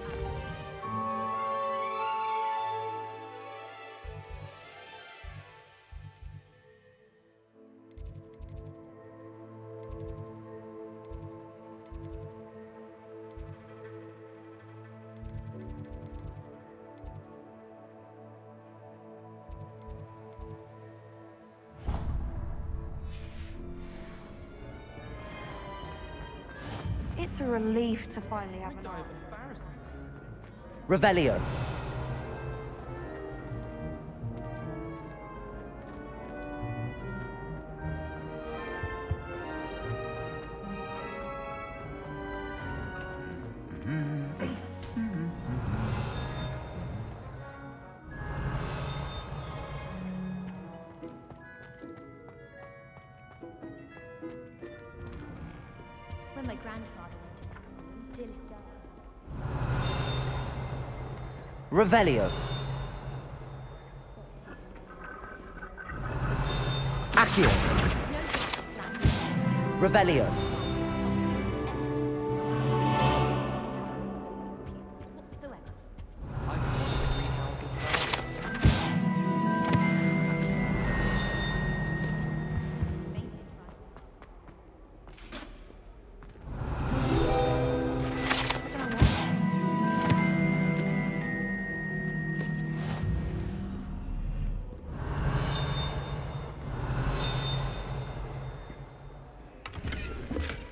It's a relief to finally have an art. Revelio. When my grandfather went to the school, dearest darling. Revelio. Accio. Revelio.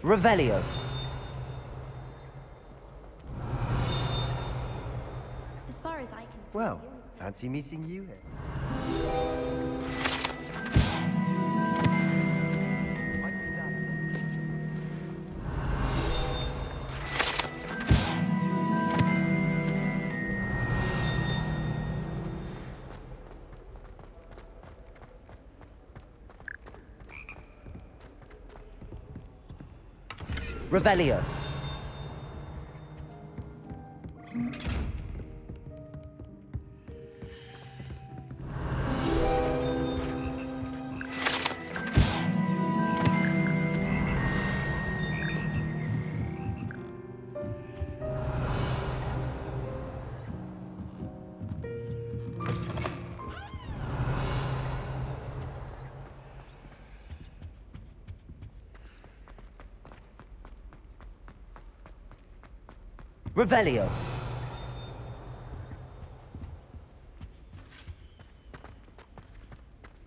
Revelio. As far as I can. Well, fancy meeting you here. Revelio. Revelio.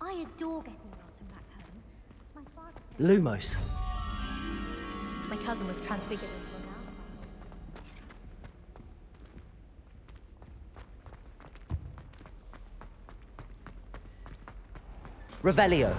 I adore getting rotten back home. My father. Lumos. My cousin was transfigured into an owl. Revelio.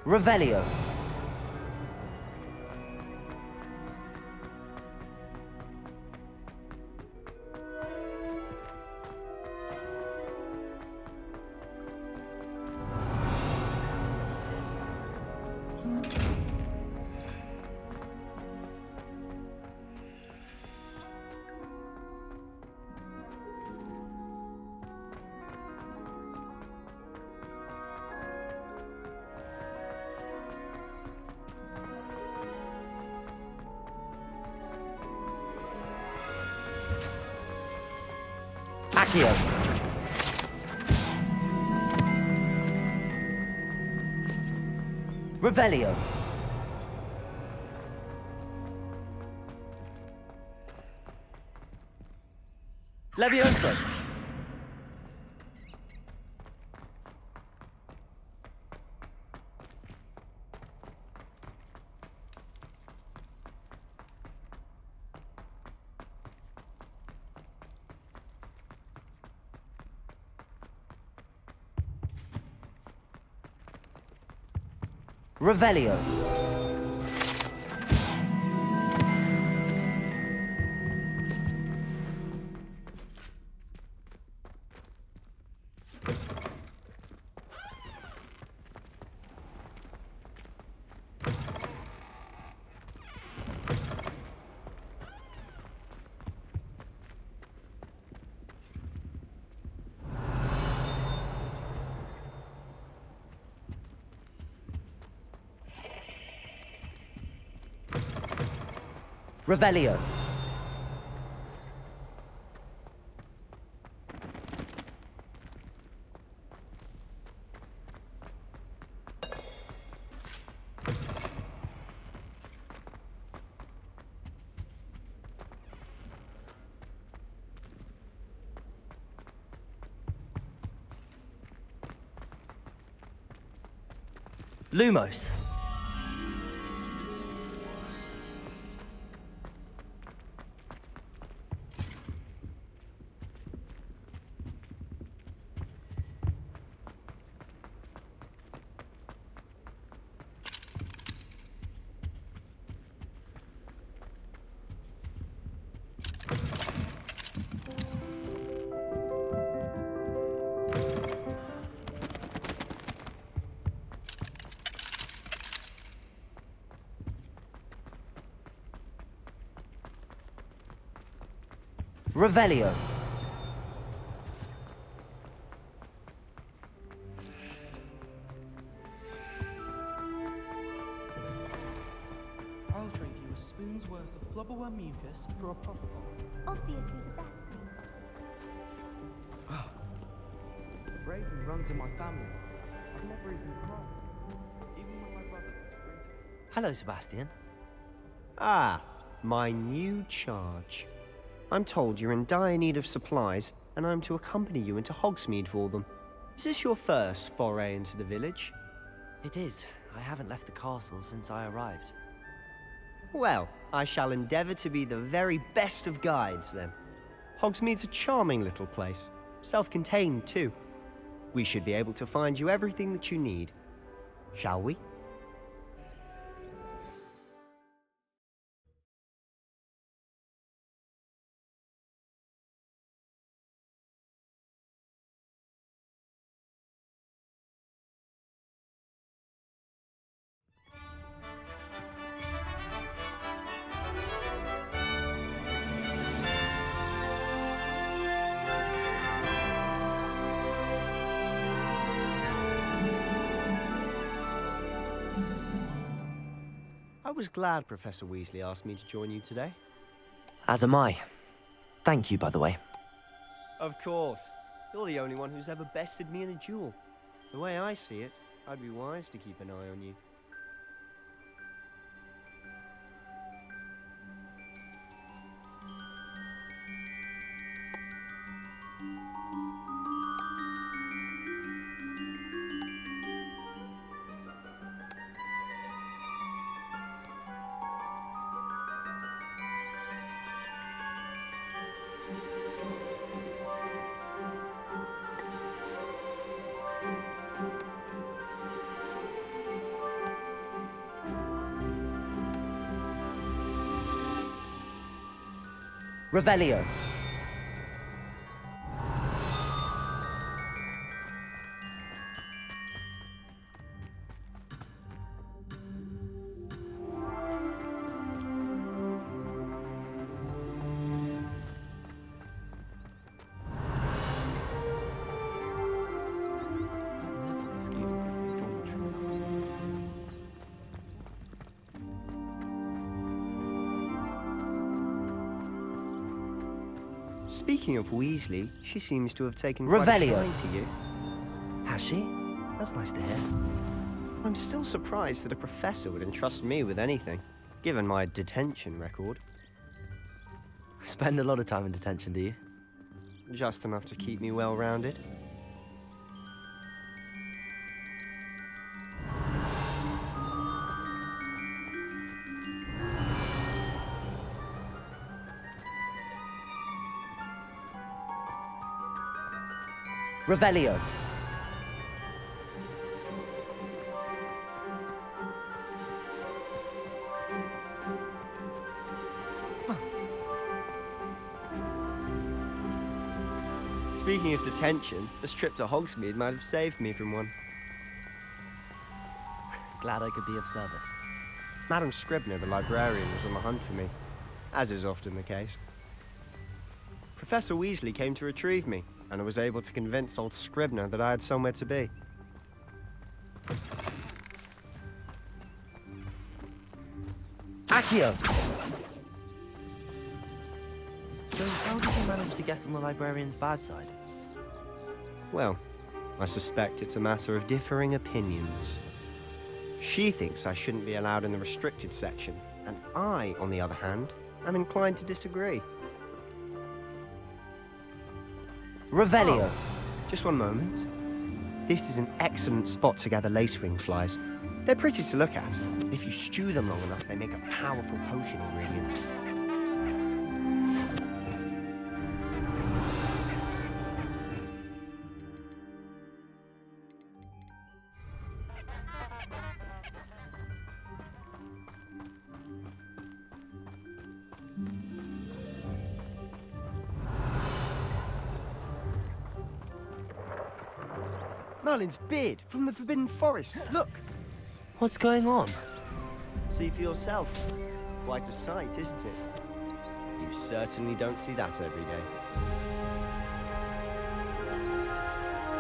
Revelio. Accio. Revelio. Levioso. Revelio. Revelio. Lumos. Revelio. I'll trade you a spoon's worth of flubberworm mucus for a popcorn. Obviously the best thing. Bravery runs in my family. I've never even cried. Even when my brother gets free. Hello, Sebastian. Ah, my new charge. I'm told you're in dire need of supplies, and I'm to accompany you into Hogsmeade for them. Is this your first foray into the village? It is. I haven't left the castle since I arrived. Well, I shall endeavour to be the very best of guides, then. Hogsmeade's a charming little place. Self-contained, too. We should be able to find you everything that you need. Shall we? I was glad Professor Weasley asked me to join you today. As am I. Thank you, by the way. Of course. You're the only one who's ever bested me in a duel. The way I see it, I'd be wise to keep an eye on you. Revelio. Speaking of Weasley, she seems to have taken Revelio. quite a shine to you. Has she? That's nice to hear. I'm still surprised that a professor would entrust me with anything, given my detention record. Spend a lot of time in detention, do you? Just enough to keep me well-rounded. Revelio. Speaking of detention, this trip to Hogsmeade might have saved me from one. Glad I could be of service. Madam Scribner, the librarian, was on the hunt for me, as is often the case. Professor Weasley came to retrieve me, and I was able to convince old Scribner that I had somewhere to be. Accio! So how did you manage to get on the librarian's bad side? Well, I suspect it's a matter of differing opinions. She thinks I shouldn't be allowed in the restricted section, and I, on the other hand, am inclined to disagree. Revelio. Oh, just one moment. This is an excellent spot to gather lacewing flies. They're pretty to look at. If you stew them long enough, they make a powerful potion ingredient. Merlin's beard from the Forbidden Forest. Look! What's going on? See for yourself. Quite a sight, isn't it? You certainly don't see that every day.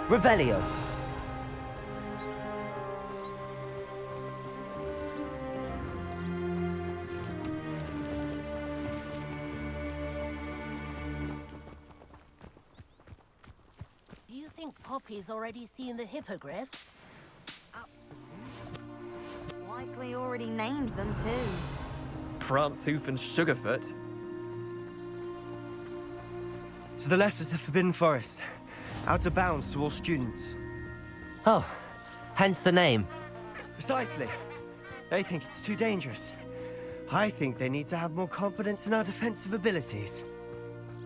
Revelio. Do you think Poppy's already seen the hippogriff? Likely already named them too. Prancehoof and Sugarfoot. To the left is the Forbidden Forest. Out of bounds to all students. Oh, hence the name. Precisely. They think it's too dangerous. I think they need to have more confidence in our defensive abilities.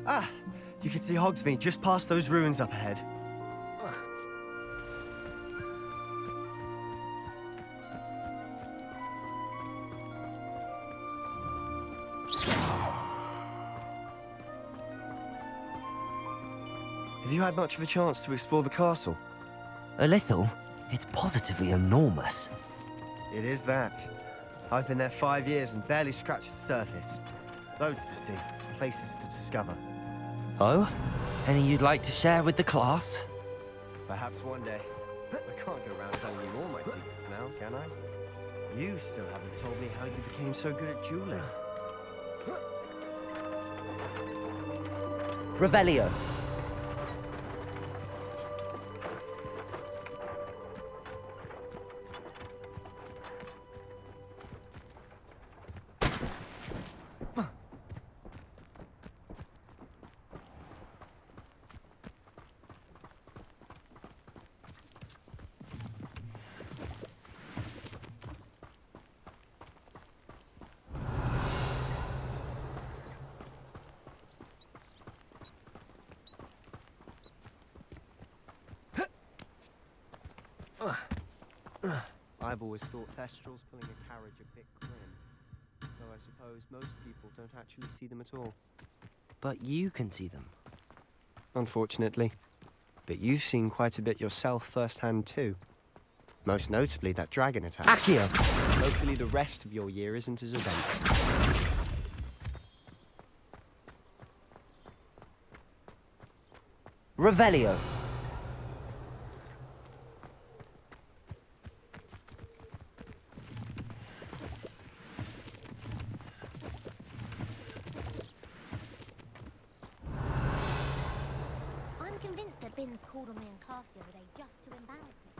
Ah, you can see Hogsmeade just past those ruins up ahead. Have you had much of a chance to explore the castle? A little. It's positively enormous. It is that. I've been there 5 years and barely scratched the surface. Loads to see, places to discover. Oh? Any you'd like to share with the class? Perhaps one day. I can't go around telling you all my secrets now, can I? You still haven't told me how you became so good at dueling. Revelio. I've always thought Thestrals pulling a carriage a bit grim. Though I suppose most people don't actually see them at all. But you can see them. Unfortunately. But you've seen quite a bit yourself firsthand too. Most notably that dragon attack. Accio! Hopefully the rest of your year isn't as eventful. Revelio. Finn's called on me in class the other day just to embarrass me.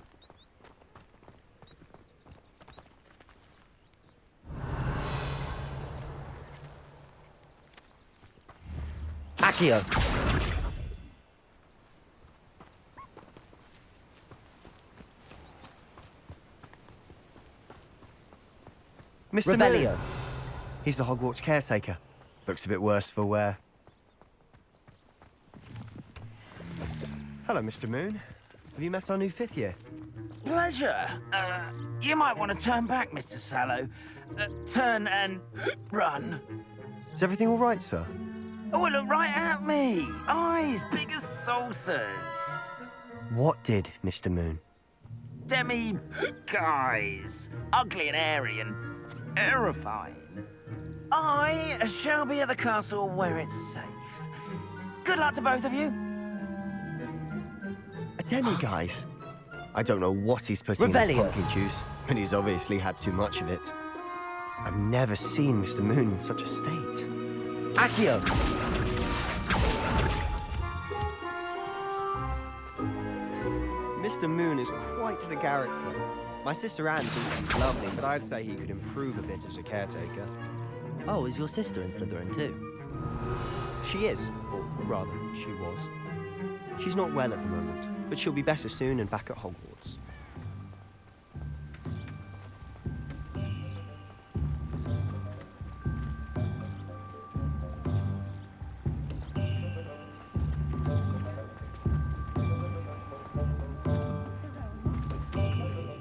Accio! Mr. Revelio. Moon. He's the Hogwarts caretaker. Looks a bit worse for wear. Hello, Mr. Moon. Have you met our new 5th year? Pleasure. You might want to turn back, Mr. Sallow. Turn and run. Is everything all right, sir? Oh, look right at me. Eyes big as saucers. What did, Mr. Moon? Guys. Ugly and airy and terrifying. I shall be at the castle where it's safe. Good luck to both of you. A demi-guise? I don't know what he's putting in his pumpkin juice, but he's obviously had too much of it. I've never seen Mr. Moon in such a state. Accio! Mr. Moon is quite the character. My sister Anne thinks he's lovely, but I'd say he could improve a bit as a caretaker. Oh, is your sister in Slytherin too? She is, or rather, she was. She's not well at the moment, but she'll be better soon and back at Hogwarts.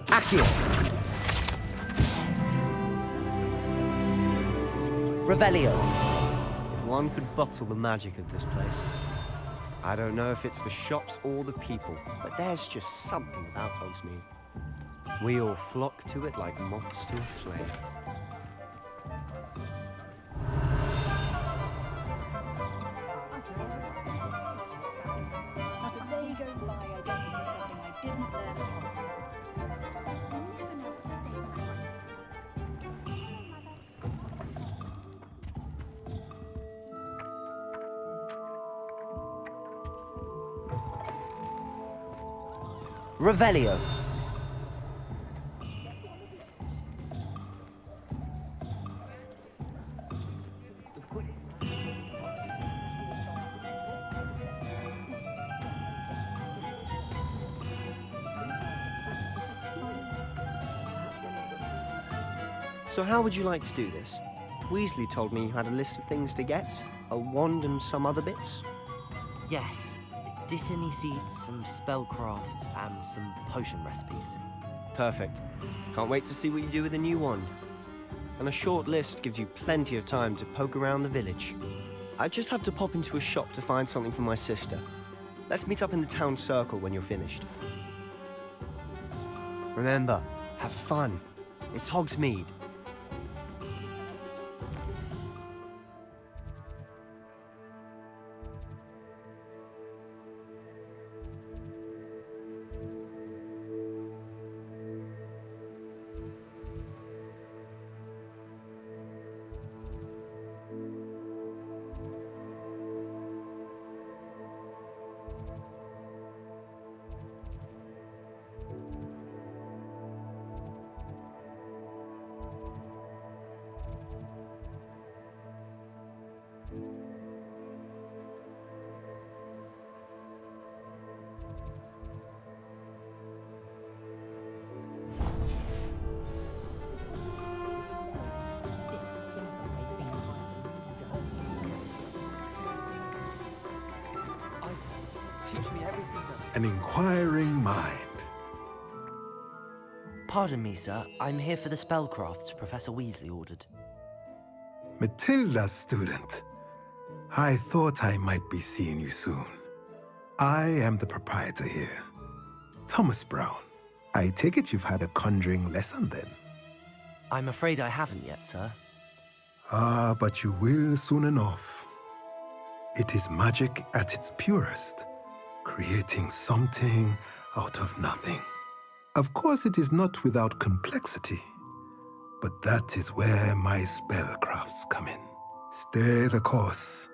Accio! Revelio. If one could bottle the magic of this place. I don't know if it's the shops or the people, but there's just something about Hogsmeade. We all flock to it like moths to a flame. Not a day goes by I don't know something I didn't learn at Hogwarts. Revelio. So how would you like to do this? Weasley told me you had a list of things to get, a wand and some other bits. Yes. Dittany seeds, some spellcrafts, and some potion recipes. Perfect. Can't wait to see what you do with the new wand. And a short list gives you plenty of time to poke around the village. I just have to pop into a shop to find something for my sister. Let's meet up in the town circle when you're finished. Remember, have fun. It's Hogsmeade. An inquiring mind. Pardon me, sir. I'm here for the spellcrafts Professor Weasley ordered. Matilda's student. I thought I might be seeing you soon. I am the proprietor here, Thomas Brown. I take it you've had a conjuring lesson then? I'm afraid I haven't yet, sir. Ah, but you will soon enough. It is magic at its purest, creating something out of nothing. Of course, it is not without complexity, but that is where my spellcrafts come in. Stay the course,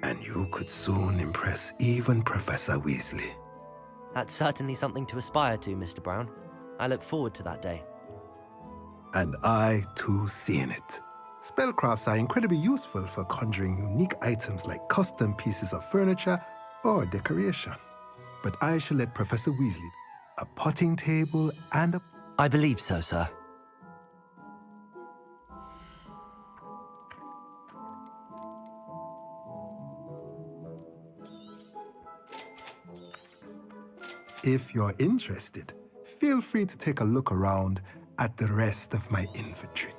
and you could soon impress even Professor Weasley. That's certainly something to aspire to, Mr. Brown. I look forward to that day. And I, too, seeing it. Spellcrafts are incredibly useful for conjuring unique items like custom pieces of furniture or decoration. But I shall let Professor Weasley a potting table and a... I believe so, sir. If you're interested, feel free to take a look around at the rest of my inventory.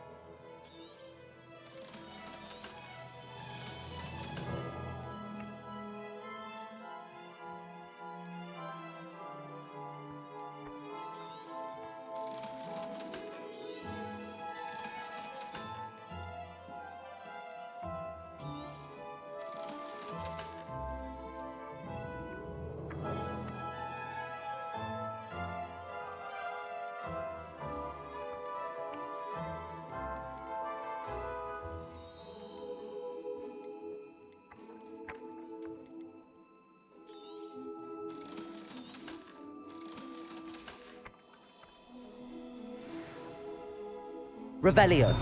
Revelio.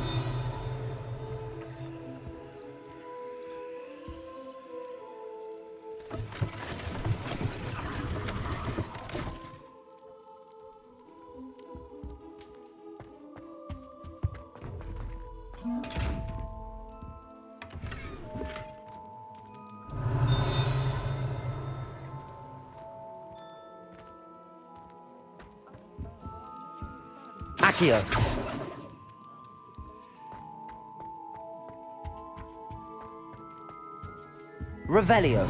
Accio. Revelio.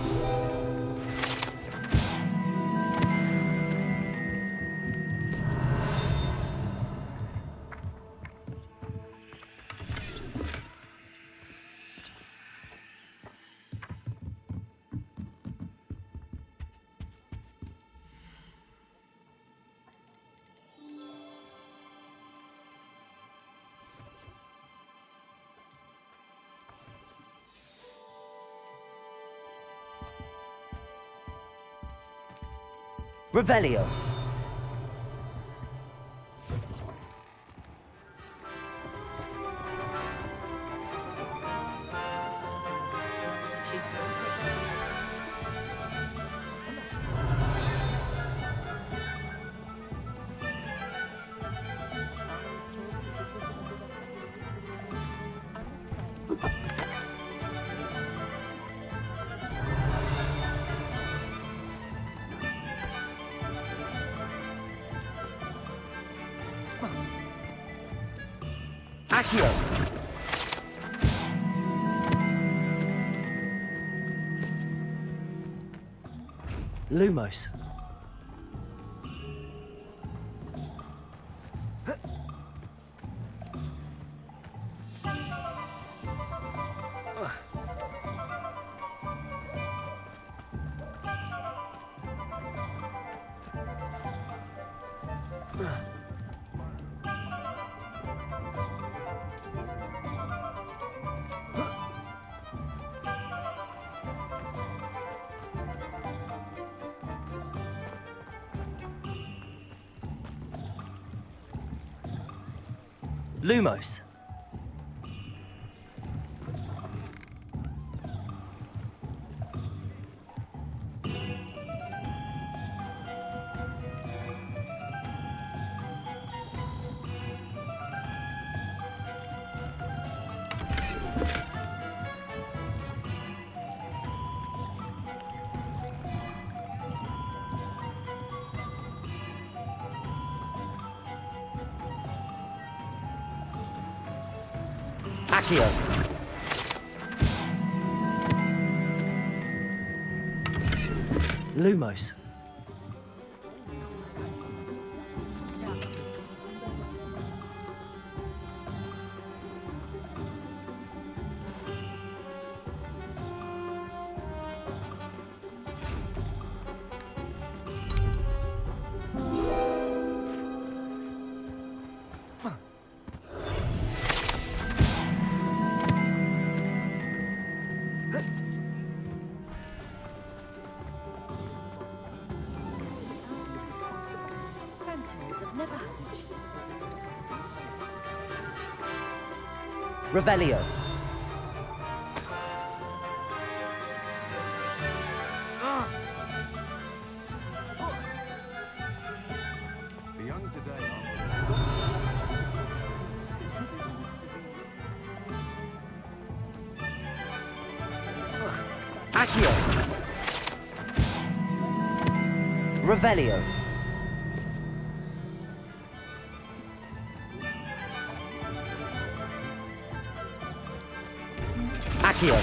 Revelio. Accio. Lumos. Lumos. Accio. Lumos. Revelio. The young today Accio. Revelio. Accio.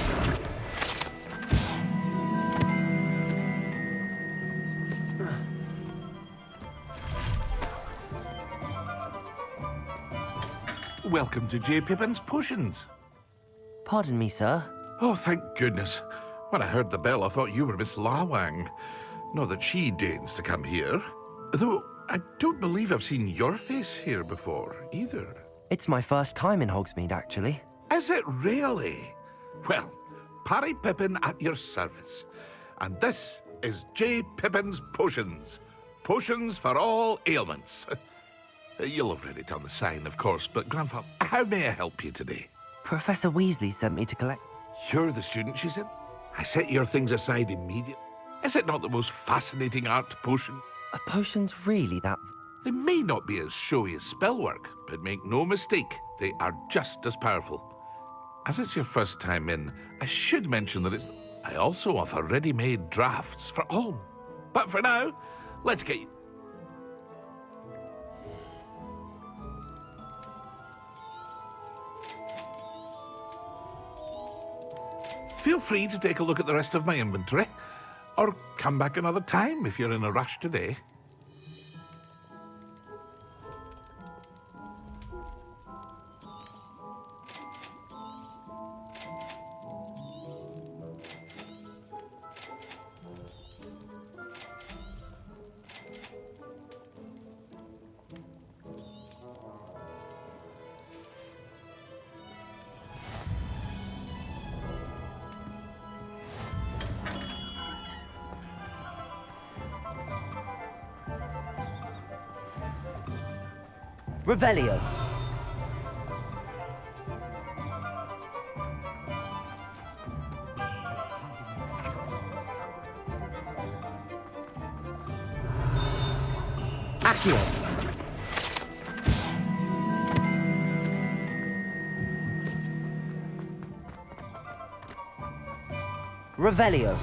Welcome to J. Pippin's Potions. Pardon me, sir. Oh, thank goodness. When I heard the bell, I thought you were Miss Lawang. Not that she deigns to come here. Though I don't believe I've seen your face here before, either. It's my first time in Hogsmeade, actually. Is it really? Well, Parry Pippin at your service. And this is J. Pippin's Potions. Potions for all ailments. You'll have read it on the sign, of course, but Grandfather, how may I help you today? Professor Weasley sent me to collect... You're the student, she said. I set your things aside immediately. Is it not the most fascinating art potion? Are potions really that... They may not be as showy as spellwork, but make no mistake, they are just as powerful. As it's your first time in, I should mention that I also offer ready-made drafts for all. But for now, let's get you... Feel free to take a look at the rest of my inventory, or come back another time if you're in a rush today. Revelio. Accio. Revelio.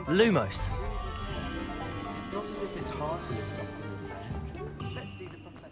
Lumos. It's not as if it's hard to live something in there. Let's see the professor.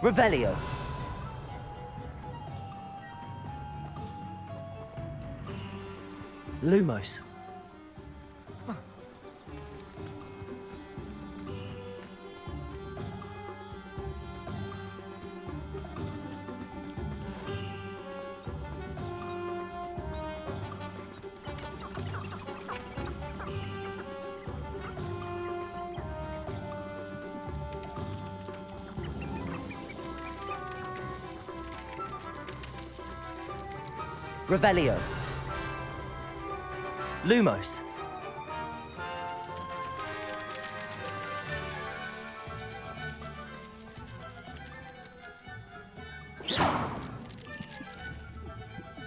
Revelio. Lumos. Revelio. Lumos.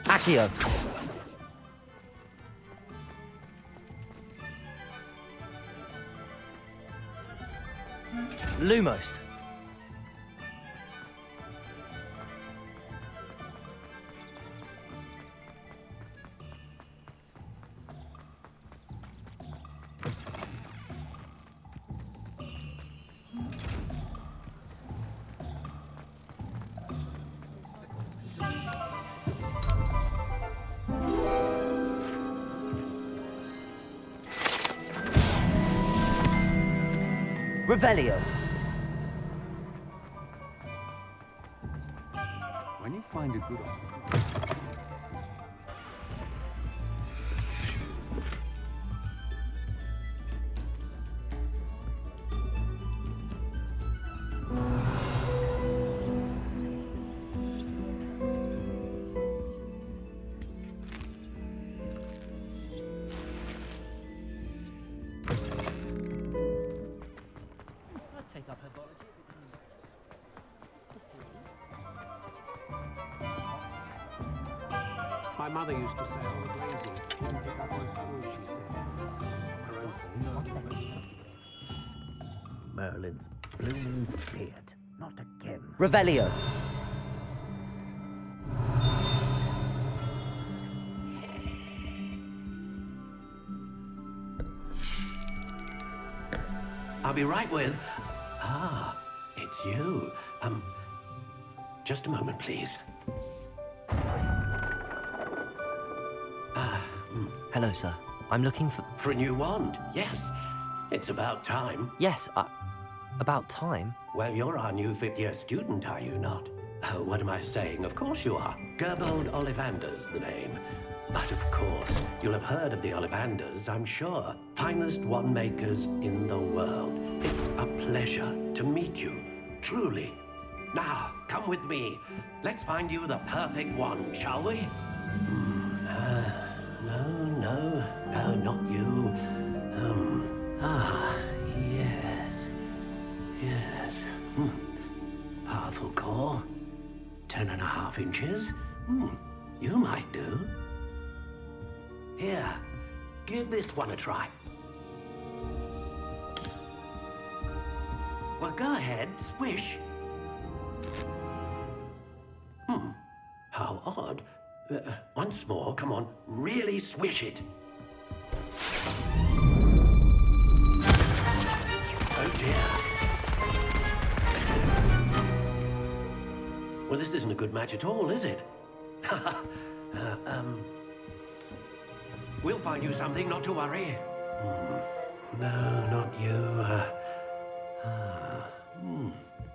Accio. Lumos. Revelio. When you find a good Take up her body. My mother used to say I was lazy. Didn't pick up on toys, she said. Her own fault. Merlin's blooming beard. Not again. Revelio. I'll be right with... Ah, it's you. Just a moment, please. Hello, sir. I'm looking for... For a new wand, yes. It's about time. Yes, about time? Well, you're our new fifth-year student, are you not? Oh, what am I saying? Of course you are. Gerbold Ollivander's the name. But of course, you'll have heard of the Ollivanders, I'm sure. Finest wand makers in the world. It's a pleasure to meet you, truly. Now, come with me. Let's find you the perfect wand, shall we? No, not you. Yes. Powerful core. 10.5 inches. You might do. Here, give this one a try. Well, go ahead, swish. How odd. Once more, come on, really swish it. Oh dear. Well, this isn't a good match at all, is it? We'll find you something, not to worry. No, not you.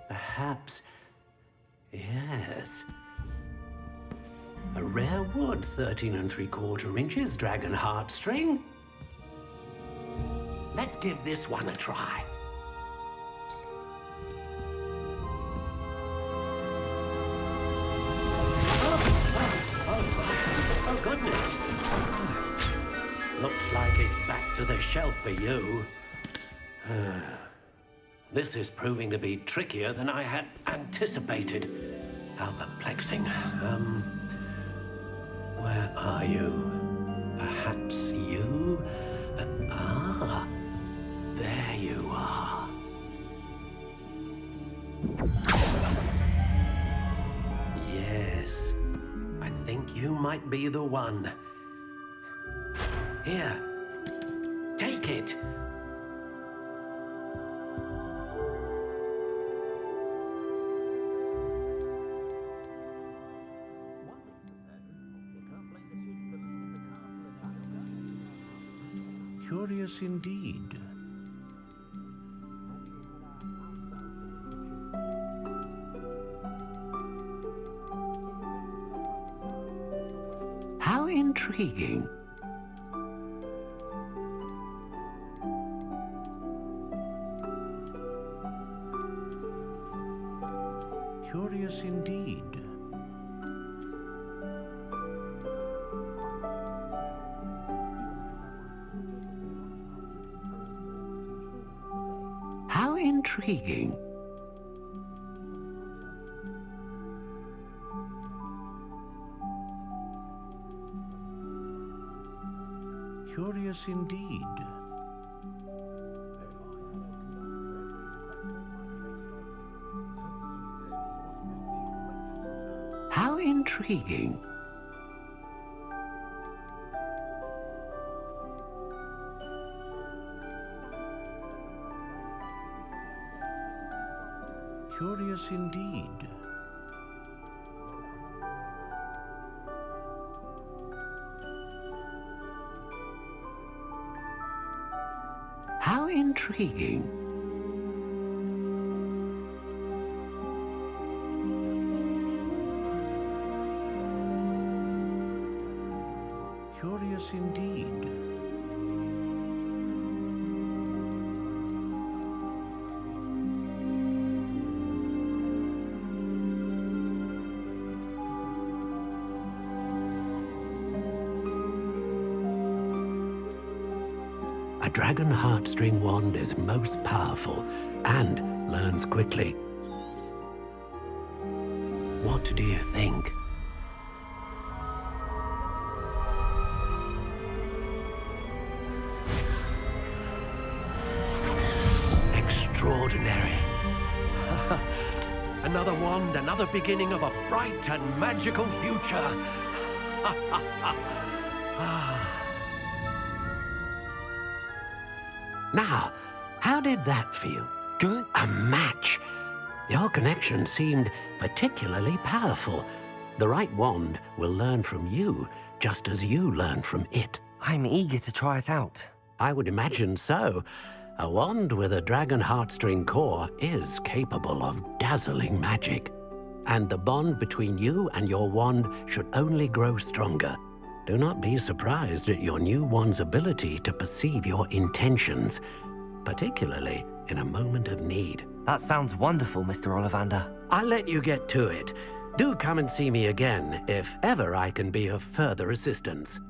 Perhaps... Yes. A rare wood, 13 3/4 inches, dragon heartstring. Let's give this one a try. Oh, goodness. Looks like it's back to the shelf for you. This is proving to be trickier than I had anticipated. How perplexing. Where are you? Perhaps you? There you are. Yes, I think you might be the one. Here, take it. Curious indeed. How intriguing. Curious indeed. How intriguing. Curious indeed. How intriguing. Curious indeed. How intriguing. Curious indeed. A dragon heartstring wand is most powerful and learns quickly. What do you think? Extraordinary. Another wand, another beginning of a bright and magical future. Now, how did that feel? Good? A match. Your connection seemed particularly powerful. The right wand will learn from you, just as you learn from it. I'm eager to try it out. I would imagine so. A wand with a dragon heartstring core is capable of dazzling magic. And the bond between you and your wand should only grow stronger. Do not be surprised at your new wand's ability to perceive your intentions, particularly in a moment of need. That sounds wonderful, Mr. Ollivander. I'll let you get to it. Do come and see me again if ever I can be of further assistance.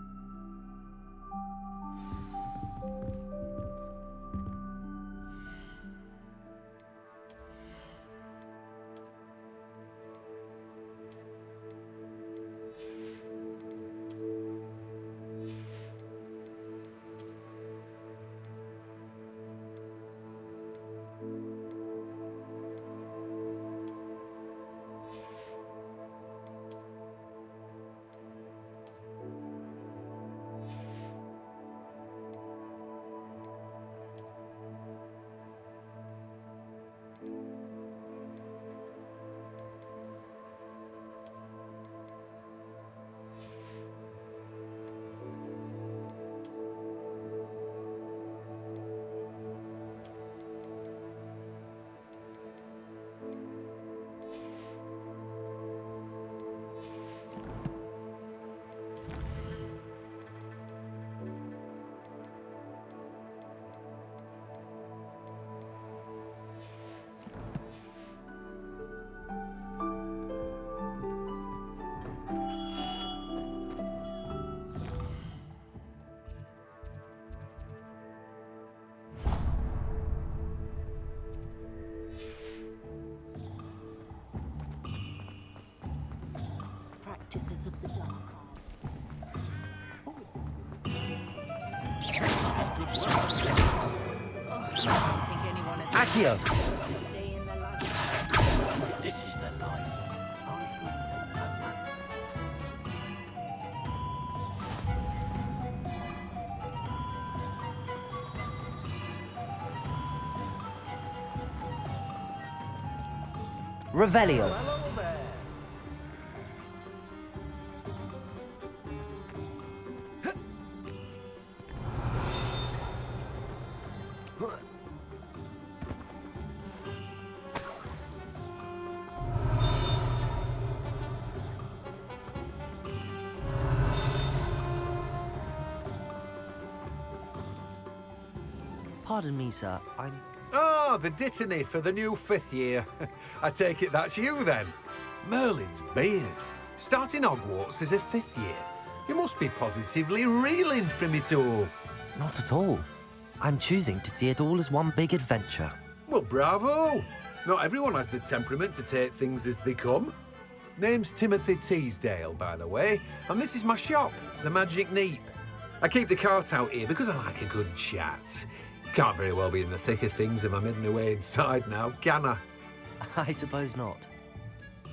Practices of the dark Accio! This is the life. Revelio. Pardon me, sir. I'm... Oh, the dittany for the new 5th year. I take it that's you, then. Merlin's beard. Starting Hogwarts as a 5th year. You must be positively reeling from it all. Not at all. I'm choosing to see it all as one big adventure. Well, bravo. Not everyone has the temperament to take things as they come. Name's Timothy Teasdale, by the way, and this is my shop, the Magic Neep. I keep the cart out here because I like a good chat. Can't very well be in the thick of things if I'm hidden away inside now, can I? I suppose not.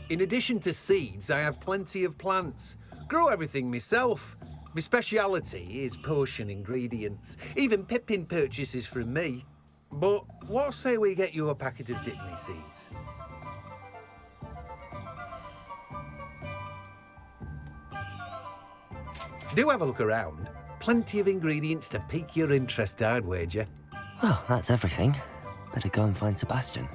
In addition to seeds, I have plenty of plants. Grow everything myself. My speciality is potion ingredients. Even Pippin purchases from me. But what say we get you a packet of dittany seeds? Do have a look around. Plenty of ingredients to pique your interest, I'd wager. Well, that's everything. Better go and find Sebastian.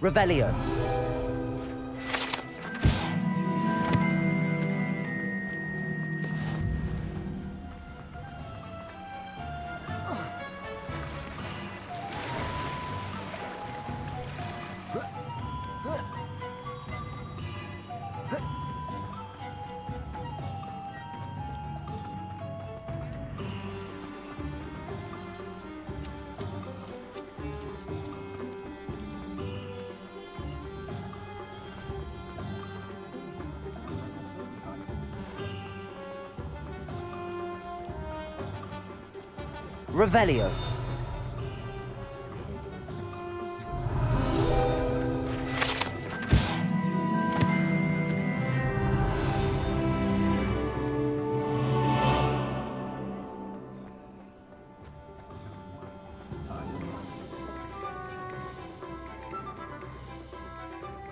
Revelio. Revelio.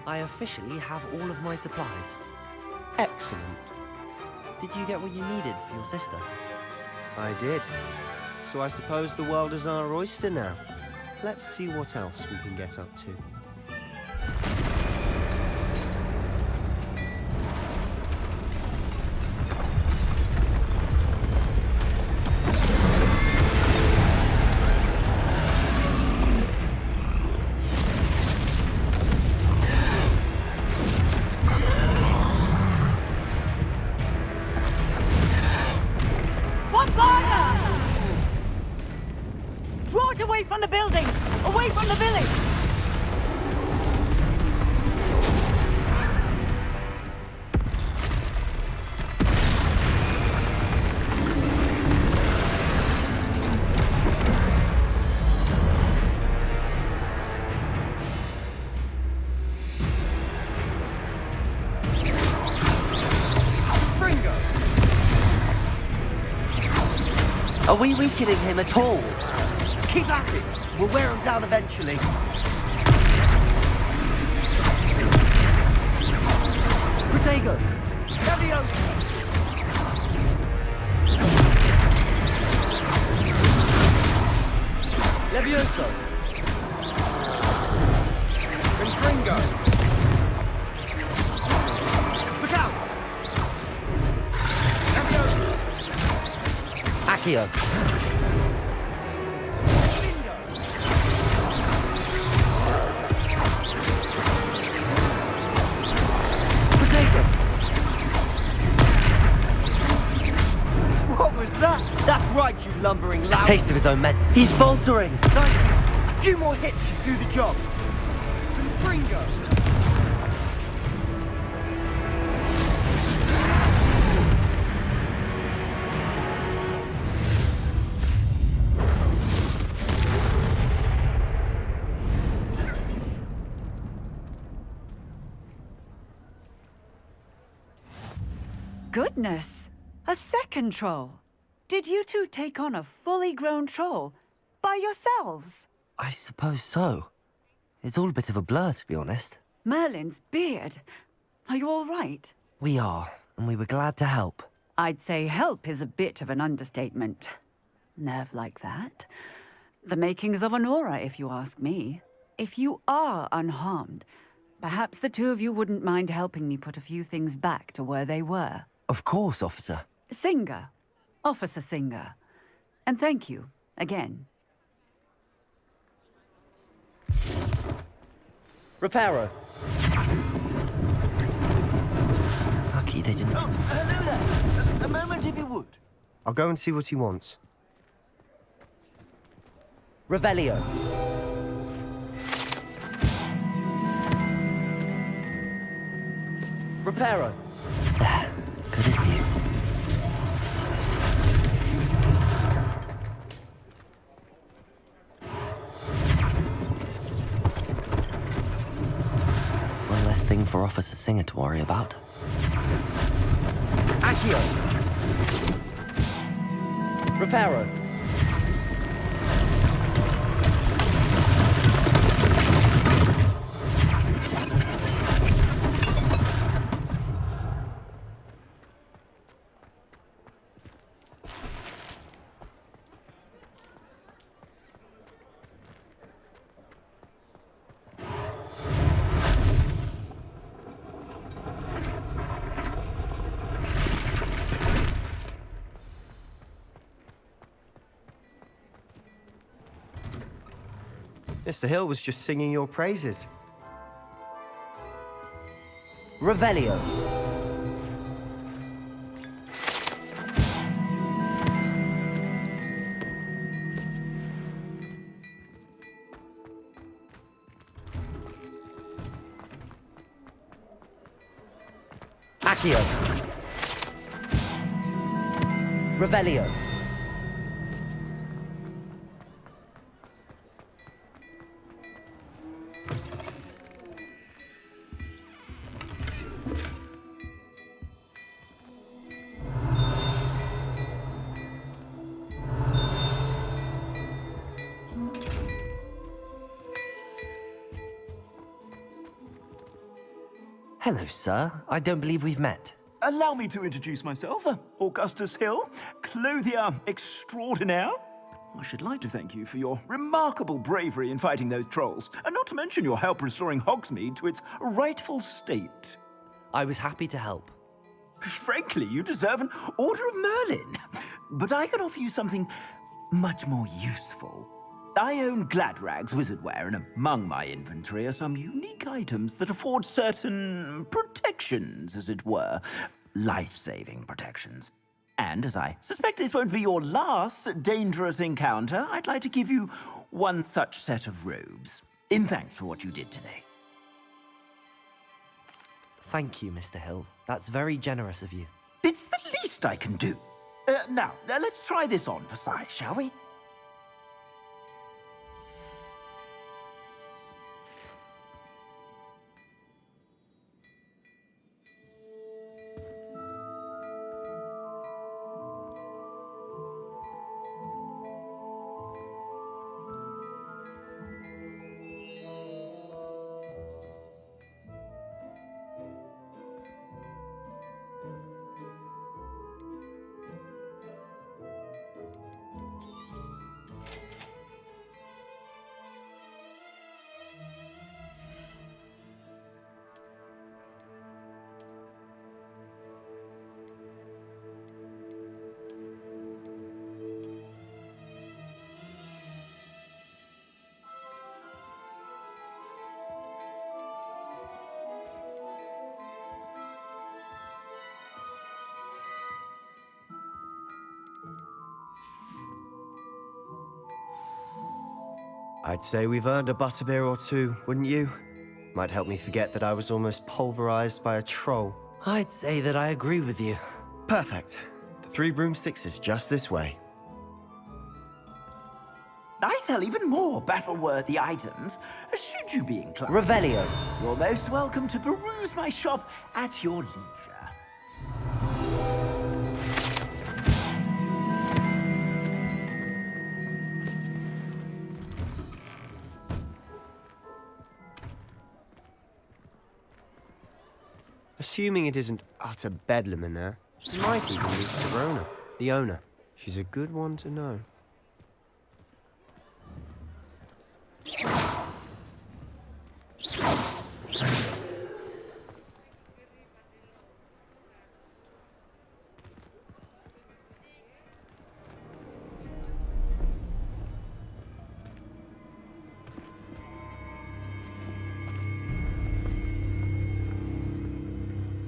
I officially have all of my supplies. Excellent. Did you get what you needed for your sister? I did. So I suppose the world is our oyster now. Let's see what else we can get up to. Draw it away from the buildings! Away from the village! Are we weakening him at all? Keep at it! We'll wear him down eventually. Protego! Leviosa! Levioso! Confringo! Look out! Leviosa! Accio. What was that? That's right, you lumbering lout. A taste of his own meds. He's faltering. Nicely. A few more hits should do the job. Confringo! Goodness! A second troll! Did you two take on a fully grown troll? By yourselves? I suppose so. It's all a bit of a blur, to be honest. Merlin's beard. Are you all right? We are, and we were glad to help. I'd say help is a bit of an understatement. Nerve like that. The makings of an aura, if you ask me. If you are unharmed, perhaps the two of you wouldn't mind helping me put a few things back to where they were. Of course, officer. Singer. Officer Singer. And thank you, again. Reparo. Lucky they didn't... Oh, hello there. A moment if you would. I'll go and see what he wants. Revelio. Reparo. Good as new. One less thing for Officer Singer to worry about. Accio. Reparo. Mr. Hill was just singing your praises. Revelio. Accio. Revelio. Hello, sir. I don't believe we've met. Allow me to introduce myself, Augustus Hill, clothier extraordinaire. I should like to thank you for your remarkable bravery in fighting those trolls, and not to mention your help restoring Hogsmeade to its rightful state. I was happy to help. Frankly, you deserve an Order of Merlin. But I can offer you something much more useful. I own Gladrag's wizardware, and among my inventory are some unique items that afford certain protections, as it were. Life-saving protections. And as I suspect this won't be your last dangerous encounter, I'd like to give you one such set of robes, in thanks for what you did today. Thank you, Mr. Hill. That's very generous of you. It's the least I can do. Now, let's try this on for size, shall we? I'd say we've earned a butterbeer or two, wouldn't you? Might help me forget that I was almost pulverized by a troll. I'd say that I agree with you. Perfect. The 3 broomsticks is just this way. I sell even more battle-worthy items, should you be inclined. Revelio. You're most welcome to peruse my shop at your leisure. Assuming it isn't utter bedlam in there, you might even meet Sirona, the owner. She's a good one to know.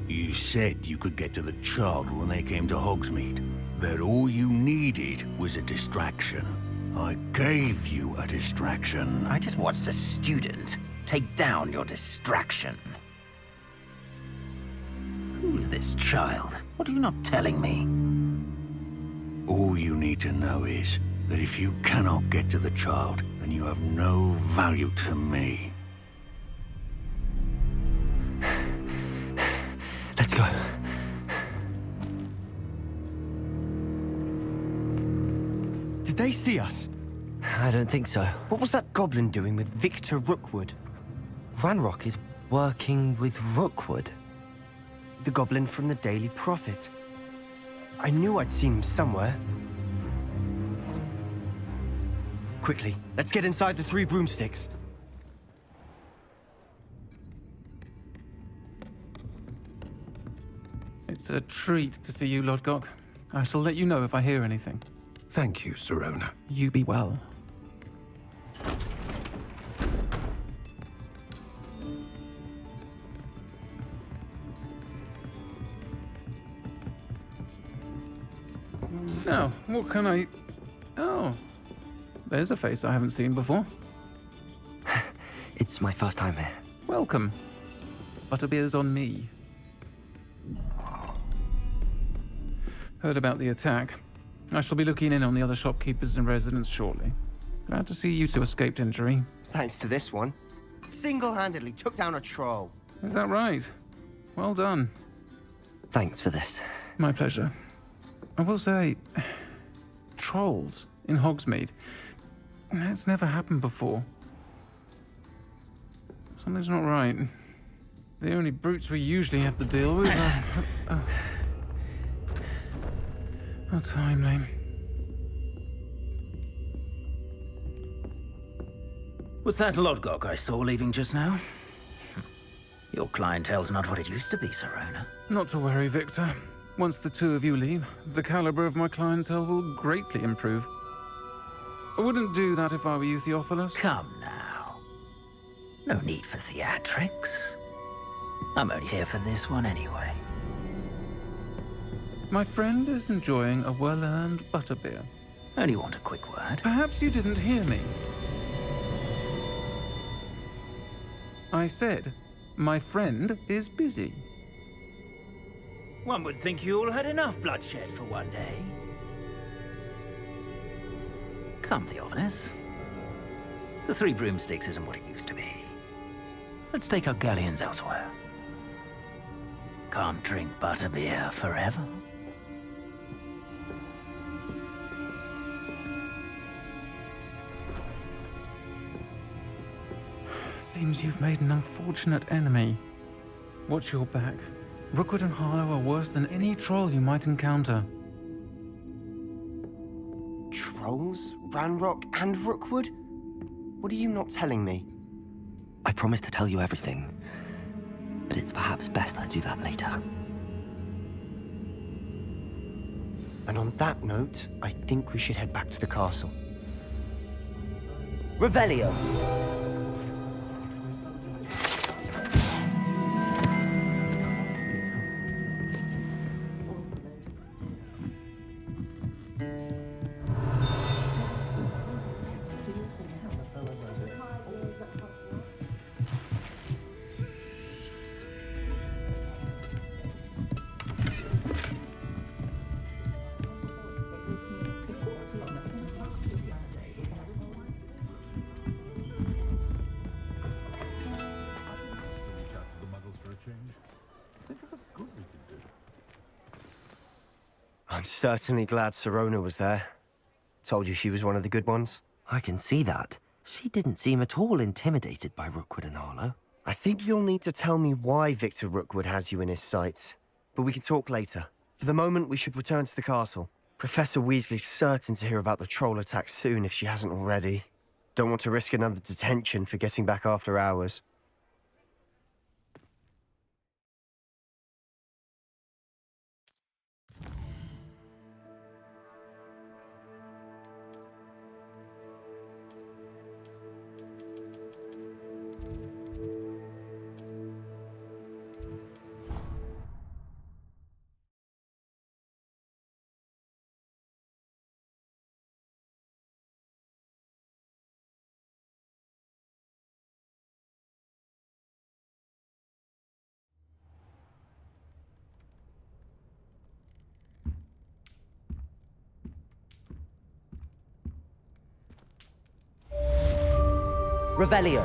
You said you could get to the child when they came to Hogsmeade. That all you needed was a distraction. I gave you a distraction. I just watched a student take down your distraction. Who's this child? What are you not telling me? All you need to know is that if you cannot get to the child, then you have no value to me. Let's go. Did they see us? I don't think so. What was that goblin doing with Victor Rookwood? Ranrock is working with Rookwood. The goblin from the Daily Prophet. I knew I'd seen him somewhere. Quickly, let's get inside the 3 broomsticks. It's a treat to see you, Lodgok. I shall let you know if I hear anything. Thank you, Sirona. You be well. What can I... Oh, there's a face I haven't seen before. It's my first time here. Welcome. Butterbeer's on me. Heard about the attack. I shall be looking in on the other shopkeepers and residents shortly. Glad to see you two escaped injury. Thanks to this one. Single-handedly took down a troll. Is that right? Well done. Thanks for this. My pleasure. I will say, trolls in Hogsmeade. That's never happened before. Something's not right. The only brutes we usually have to deal with are... How timely. Was that Lodgok I saw leaving just now? Your clientele's not what it used to be, Serona. Not to worry, Victor. Once the two of you leave, the caliber of my clientele will greatly improve. I wouldn't do that if I were you, Theophilus. Come now. No need for theatrics. I'm only here for this one anyway. My friend is enjoying a well-earned butterbeer. Only want a quick word. Perhaps you didn't hear me. I said, my friend is busy. One would think you all had enough bloodshed for one day. Come, Theophilus. The Three Broomsticks isn't what it used to be. Let's take our galleons elsewhere. Can't drink butterbeer forever. Seems you've made an unfortunate enemy. Watch your back. Rookwood and Harlow are worse than any troll you might encounter. Trolls? Ranrock and Rookwood? What are you not telling me? I promised to tell you everything, but it's perhaps best I do that later. And on that note, I think we should head back to the castle. Revelio! I'm certainly glad Serona was there. Told you she was one of the good ones. I can see that. She didn't seem at all intimidated by Rookwood and Harlow. I think you'll need to tell me why Victor Rookwood has you in his sights. But we can talk later. For the moment, we should return to the castle. Professor Weasley's certain to hear about the troll attack soon if she hasn't already. Don't want to risk another detention for getting back after hours. Revelio.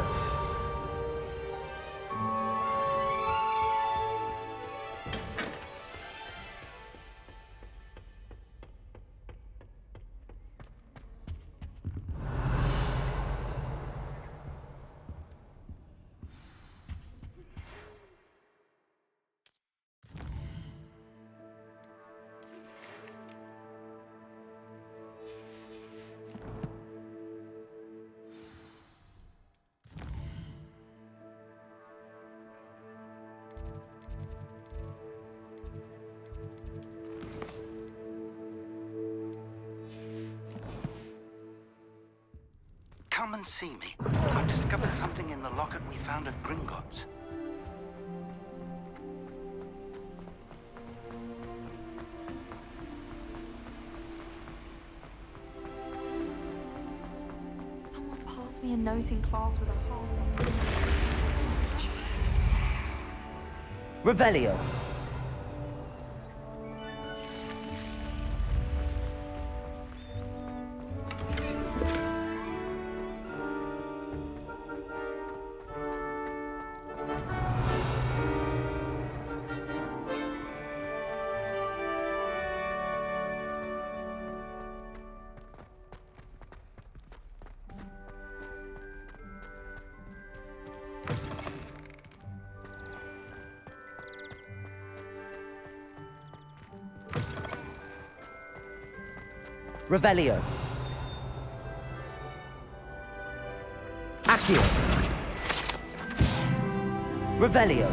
Come and see me. I've discovered something in the locket we found at Gringotts. passed me a note in class with a whole... Revelio. Revelio. Accio. Revelio.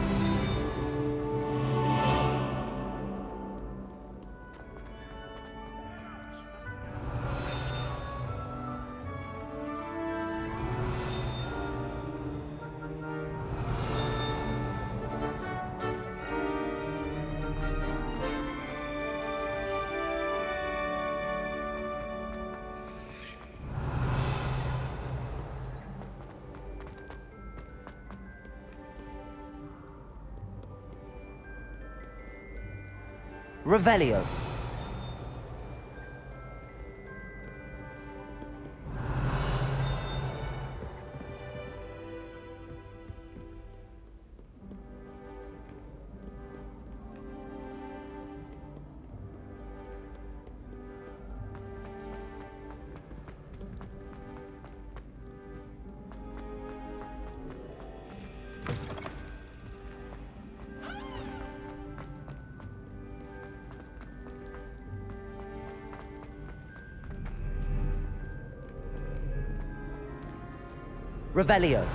Revelio. Revelio.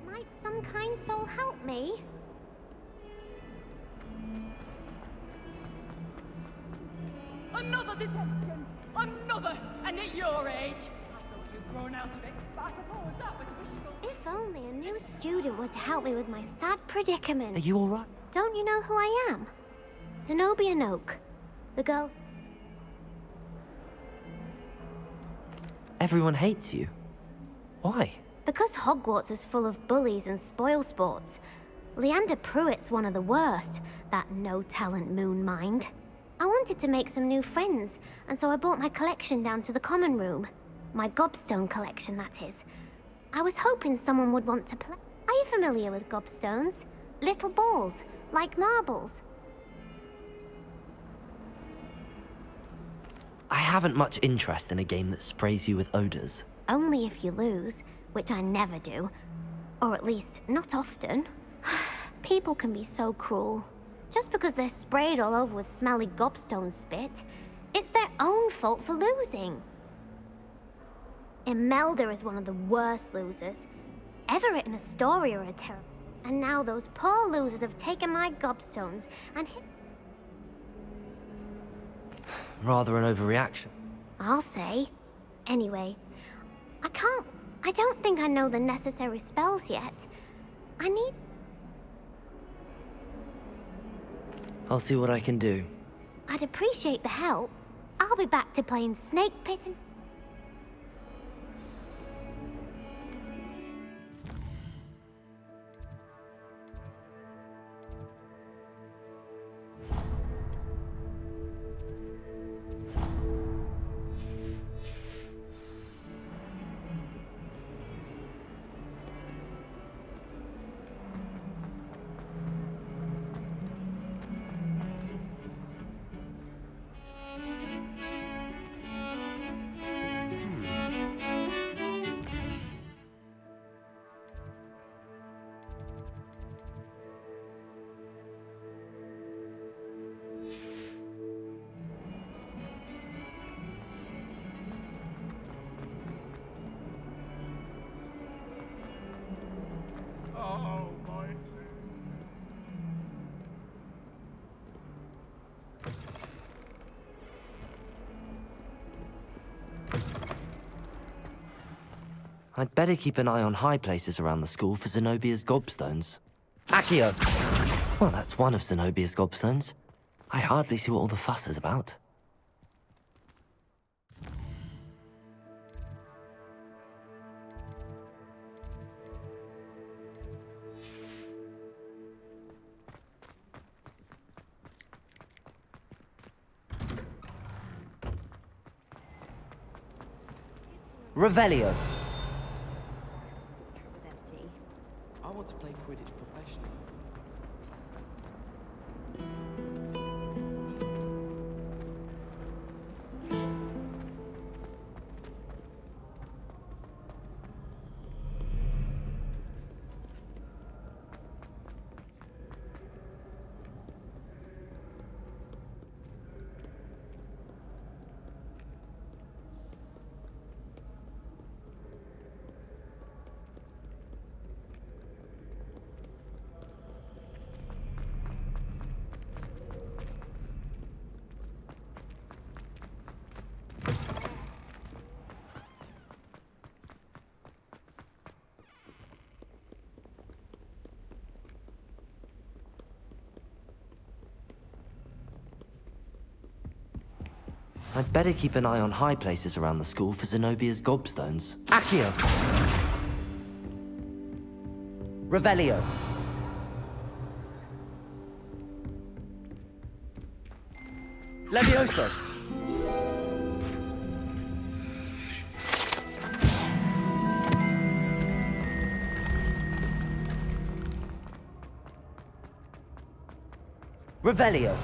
Might some kind soul help me? Another detention! Another! And at your age! I thought you'd grown out of it, but I suppose that was wishful. If only a new student were to help me with my sad predicament. Are you alright? Don't you know who I am? Zenobia Noak. The girl... Everyone hates you. Why? Because Hogwarts is full of bullies and spoilsports. Leander Pruitt's one of the worst, that no-talent moon mind. I wanted to make some new friends, and so I brought my collection down to the common room. My gobstone collection, that is. I was hoping someone would want to play. Are you familiar with gobstones? Little balls, like marbles. I haven't much interest in a game that sprays you with odors. Only if you lose, which I never do. Or at least, not often. People can be so cruel. Just because they're sprayed all over with smelly gobstone spit, it's their own fault for losing. Imelda is one of the worst losers. Everett and Astoria are terrible. And now those poor losers have taken my gobstones and hit... Rather an overreaction. I'll say. Anyway, I don't think I know the necessary spells yet. I need... I'll see what I can do. I'd appreciate the help. I'll be back to playing Snake Pit and... I'd better keep an eye on high places around the school for Zenobia's gobstones. Accio! Well, that's one of Zenobia's gobstones. I hardly see what all the fuss is about. Revelio. I want to play Quidditch professionally. I'd better keep an eye on high places around the school for Zenobia's gobstones. Accio! Revelio. Levioso. Revelio.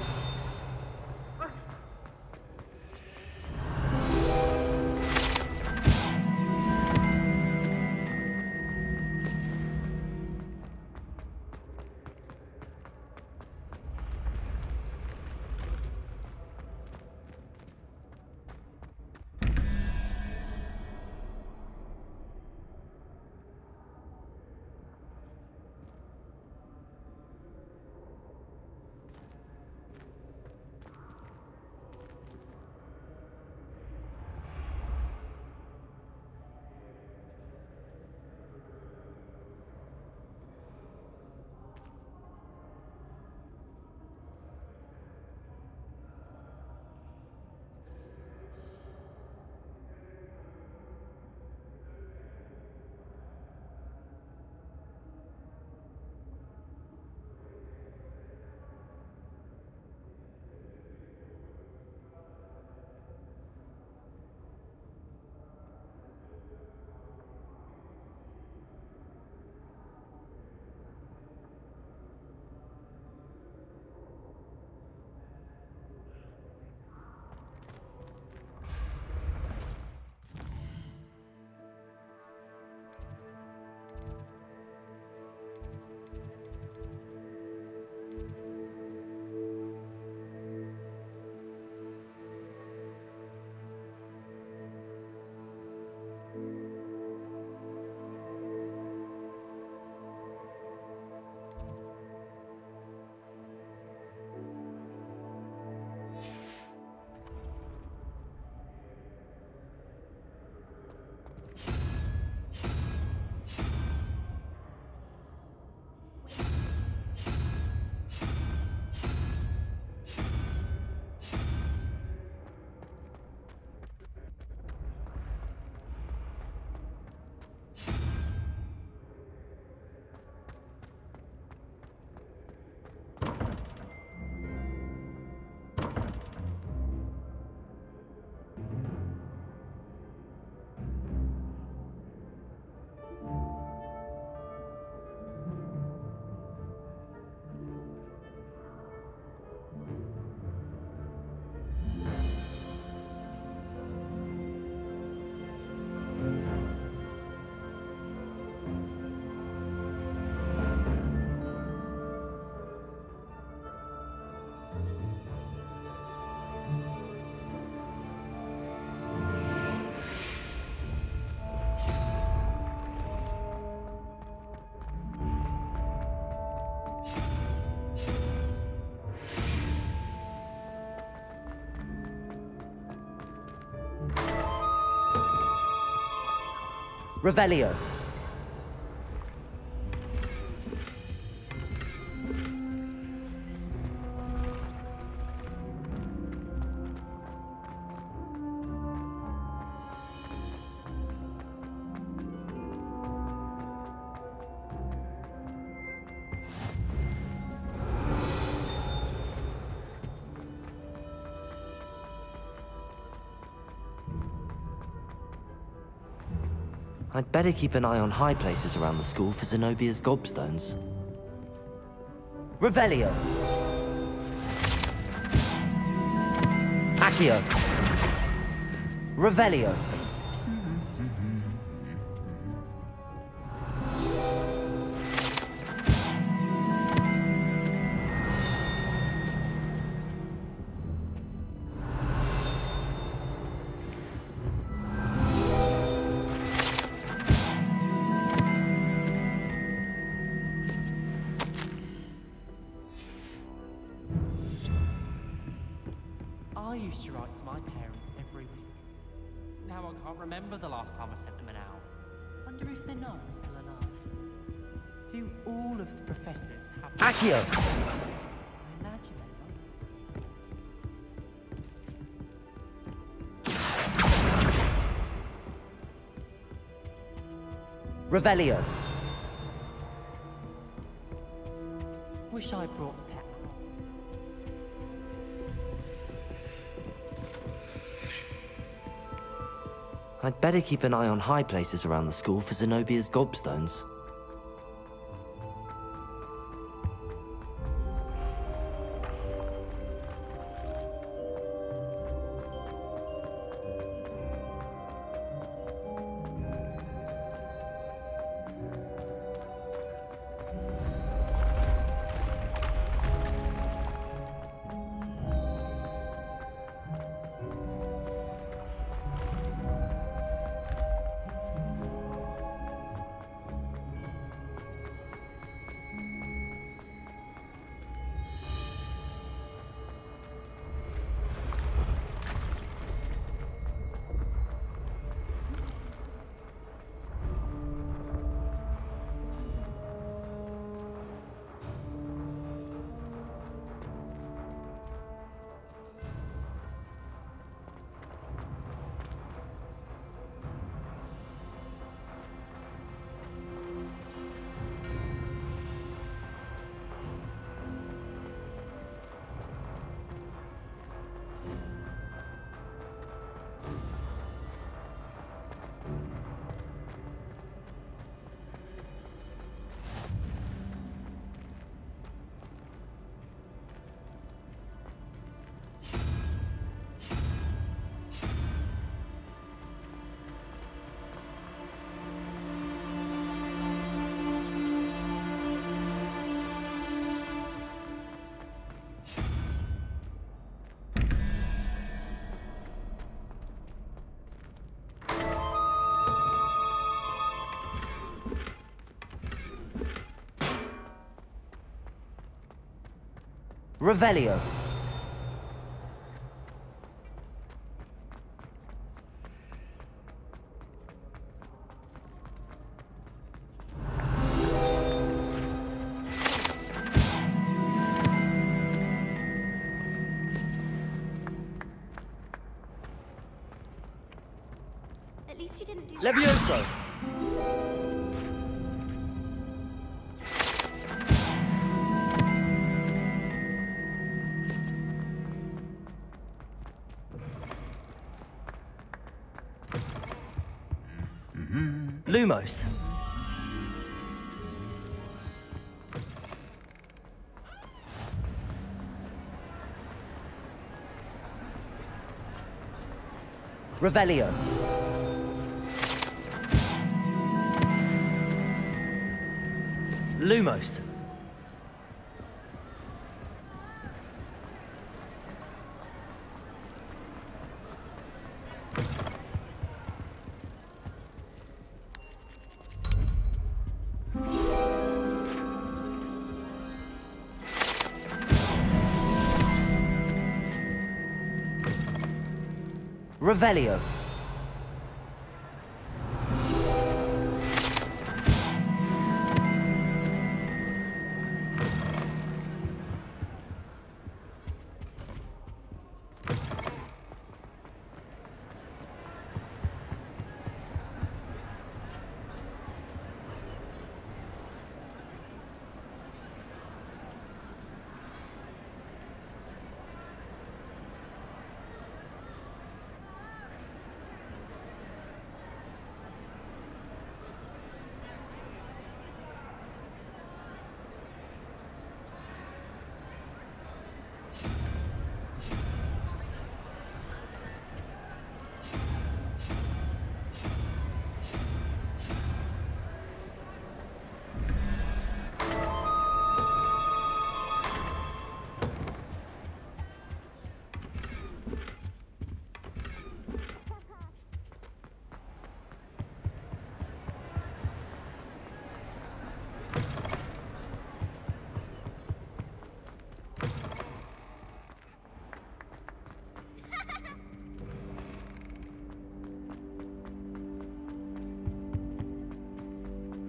Revelio. I'd better keep an eye on high places around the school for Zenobia's gobstones. Revelio. Accio. Revelio. I used to write to my parents every week. Now I can't remember the last time I sent them an owl. Wonder if they're not still alive. Do all of the professors have... Accio! I imagine they don't. Revelio. Wish I'd brought a pet. I'd better keep an eye on high places around the school for Zenobia's gobstones. Revelio. At least you didn't do Levioso. Lumos. Revelio. Lumos. Revelio.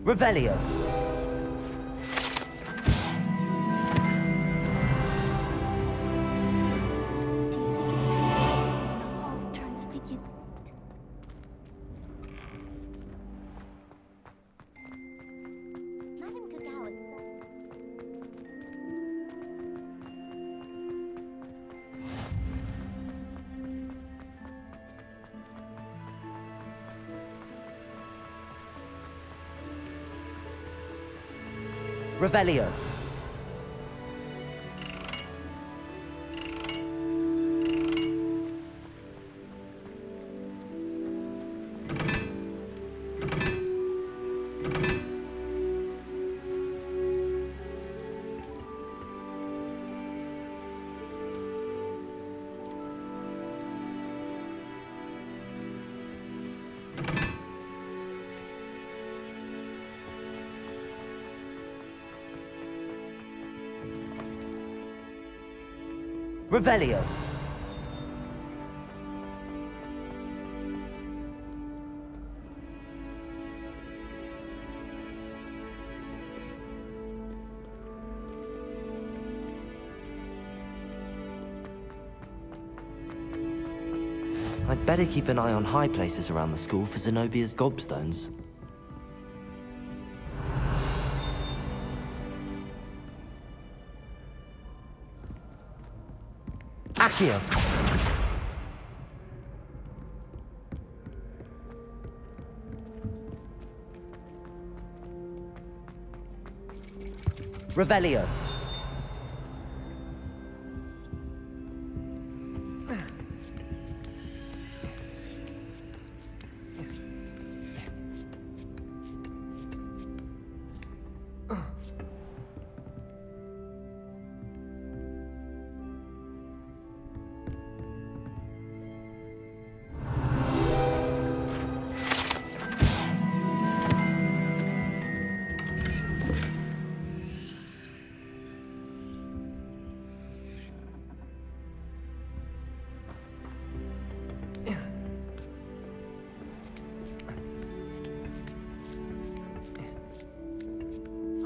Revelio. Revelio. Revelio. I'd better keep an eye on high places around the school for Zenobia's gobstones. Accio. Revelio.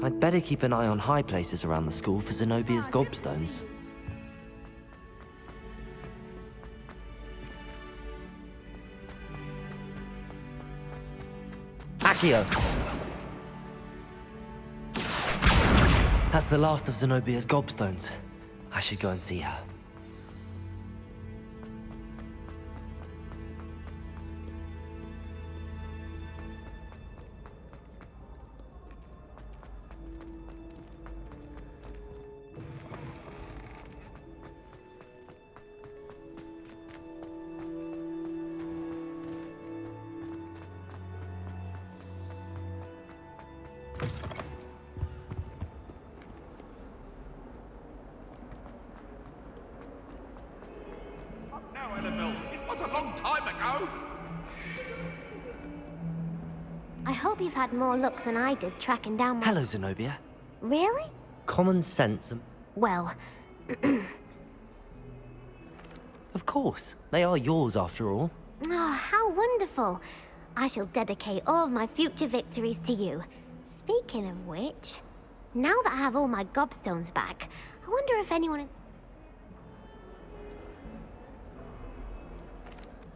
I'd better keep an eye on high places around the school for Zenobia's gobstones. Accio! That's the last of Zenobia's gobstones. I should go and see her. It was a long time ago. I hope you've had more luck than I did tracking down my... Hello, Zenobia. Really? Common sense and... Well... Of course. They are yours, after all. Oh, how wonderful. I shall dedicate all of my future victories to you. Speaking of which, now that I have all my gobstones back, I wonder if anyone...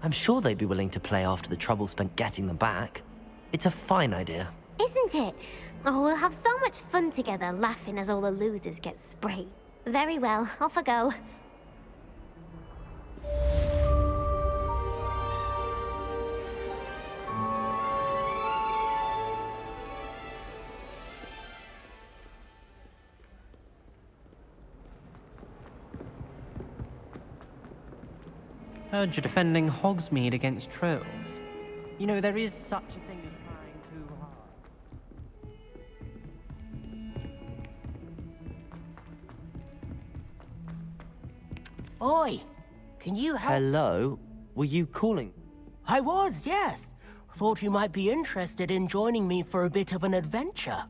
I'm sure they'd be willing to play after the trouble spent getting them back. It's a fine idea. Isn't it? Oh, we'll have so much fun together, laughing as all the losers get sprayed. Very well, off I go. Heard you're defending Hogsmeade against trolls. You know, there is such a thing as trying too hard. Oi! Can you help? Hello? Were you calling? I was, yes. Thought you might be interested in joining me for a bit of an adventure.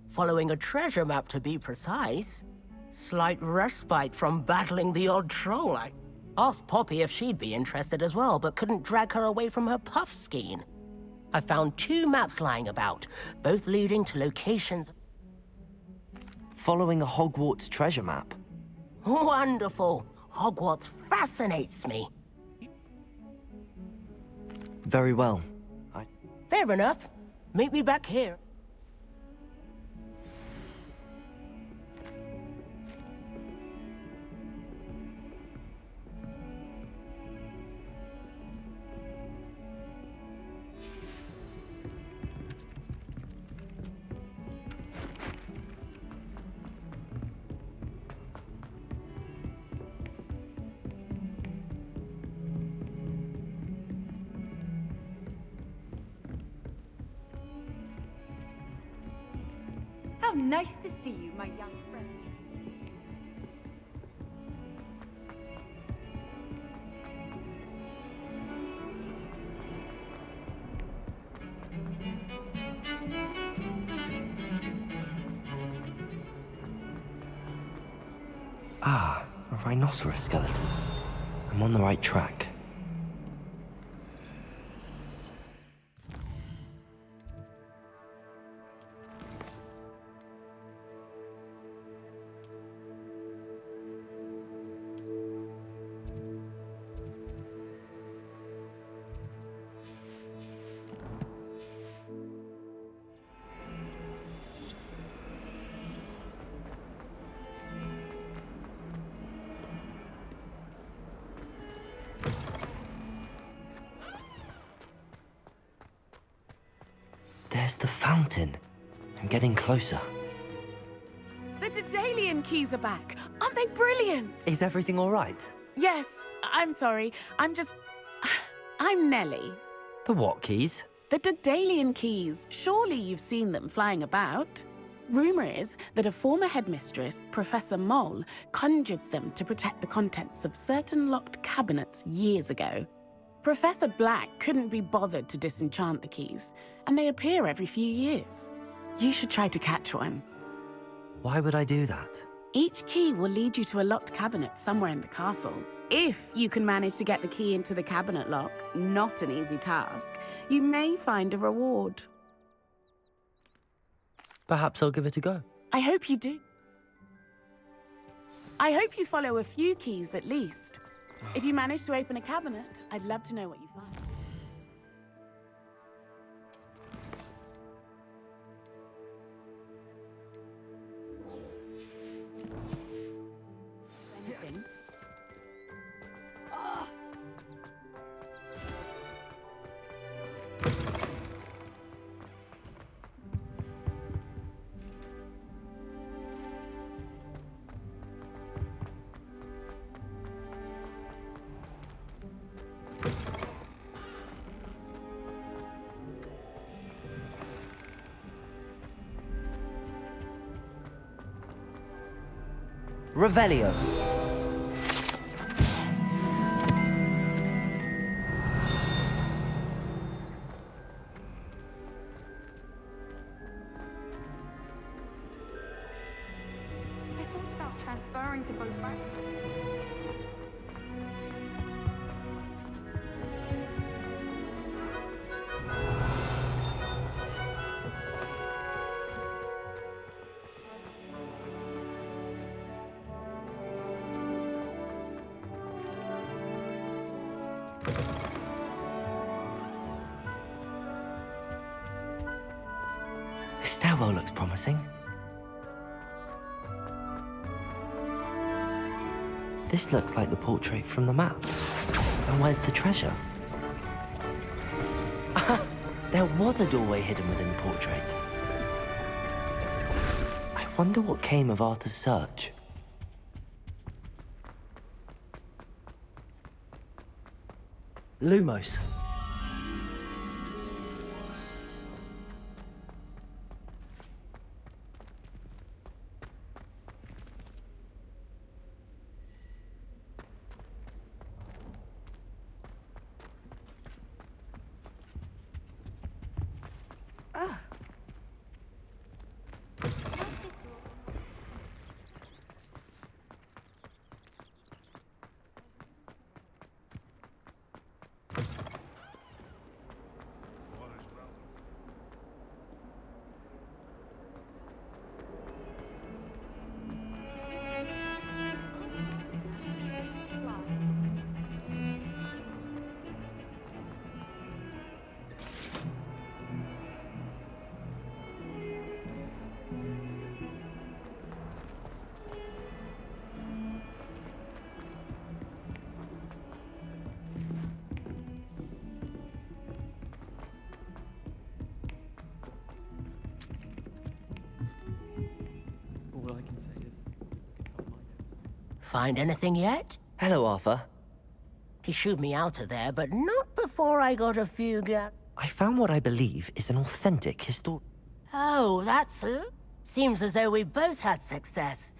Following a treasure map, to be precise. Slight respite from battling the odd troll. I asked Poppy if she'd be interested as well, but couldn't drag her away from her puff skein. I found 2 maps lying about, both leading to locations. Following a Hogwarts treasure map? Wonderful! Hogwarts fascinates me. Very well. Fair enough. Meet me back here. How nice to see you, my young friend. Ah, a rhinoceros skeleton. I'm on the right track. There's the fountain. I'm getting closer. The Daedalian keys are back. Aren't they brilliant? Is everything all right? Yes, I'm sorry. I'm Nellie. The what keys? The Daedalian keys. Surely you've seen them flying about. Rumour is that a former headmistress, Professor Moll, conjured them to protect the contents of certain locked cabinets years ago. Professor Black couldn't be bothered to disenchant the keys, and they appear every few years. You should try to catch one. Why would I do that? Each key will lead you to a locked cabinet somewhere in the castle. If you can manage to get the key into the cabinet lock, not an easy task, you may find a reward. Perhaps I'll give it a go. I hope you do. I hope you follow a few keys at least. If you manage to open a cabinet, I'd love to know what you find. Anything? Revelio. I thought about transferring to both banks. The stairwell looks promising. This looks like the portrait from the map. And where's the treasure? There was a doorway hidden within the portrait. I wonder what came of Arthur's search. Lumos. Find anything yet? Hello, Arthur. He shooed me out of there, but not before I got a few I found what I believe is an authentic history. Oh, that's... Seems as though we both had success.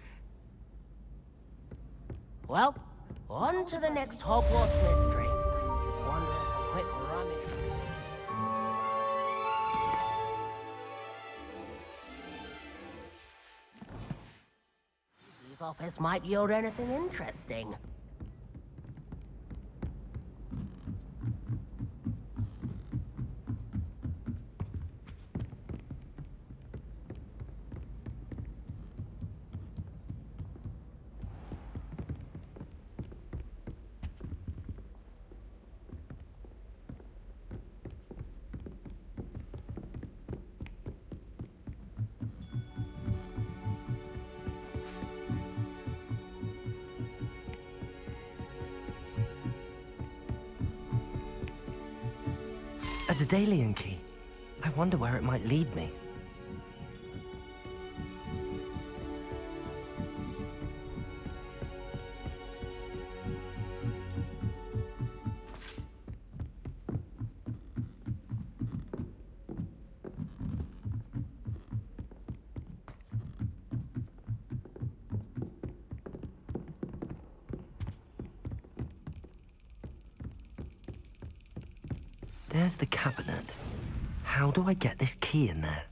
Well, on to the next Hogwarts mystery. Wonder if a quick rummage... His office might yield anything interesting. A Daedalian key. I wonder where it might lead me. There's the cabinet. How do I get this key in there?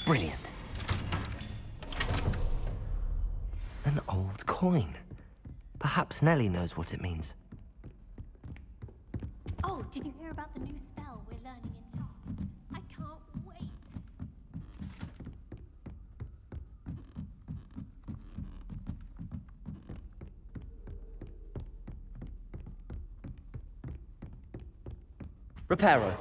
Brilliant. An old coin. Perhaps Nellie knows what it means. Oh, did you hear about the new spell we're learning in class? I can't wait. Reparo.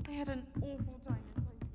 I had an awful time in prison.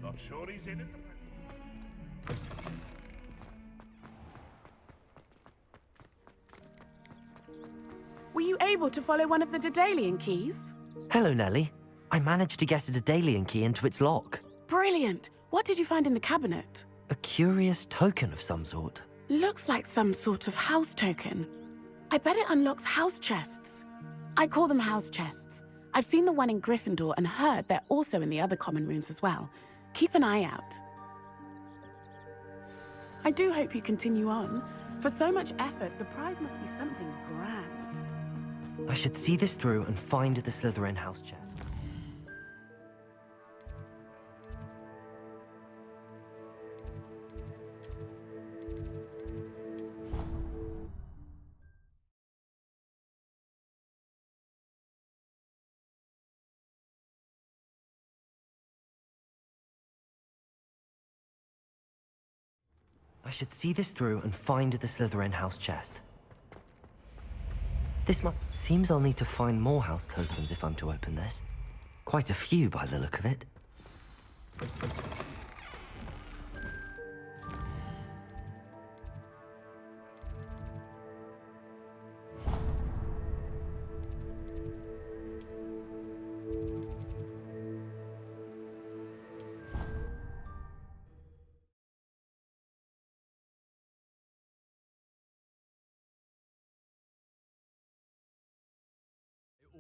Not sure he's in at the present. Were you able to follow one of the Daedalian keys? Hello, Nellie. I managed to get a Daedalian key into its lock. Brilliant! What did you find in the cabinet? A curious token of some sort. Looks like some sort of house token. I bet it unlocks house chests. I call them house chests. I've seen the one in Gryffindor and heard they're also in the other common rooms as well. Keep an eye out. I do hope you continue on. For so much effort, the prize must be something grand. I should see this through and find the Slytherin house chest. should see this through and find the Slytherin house chest. Seems I'll need to find more house tokens if I'm to open this. Quite a few by the look of it.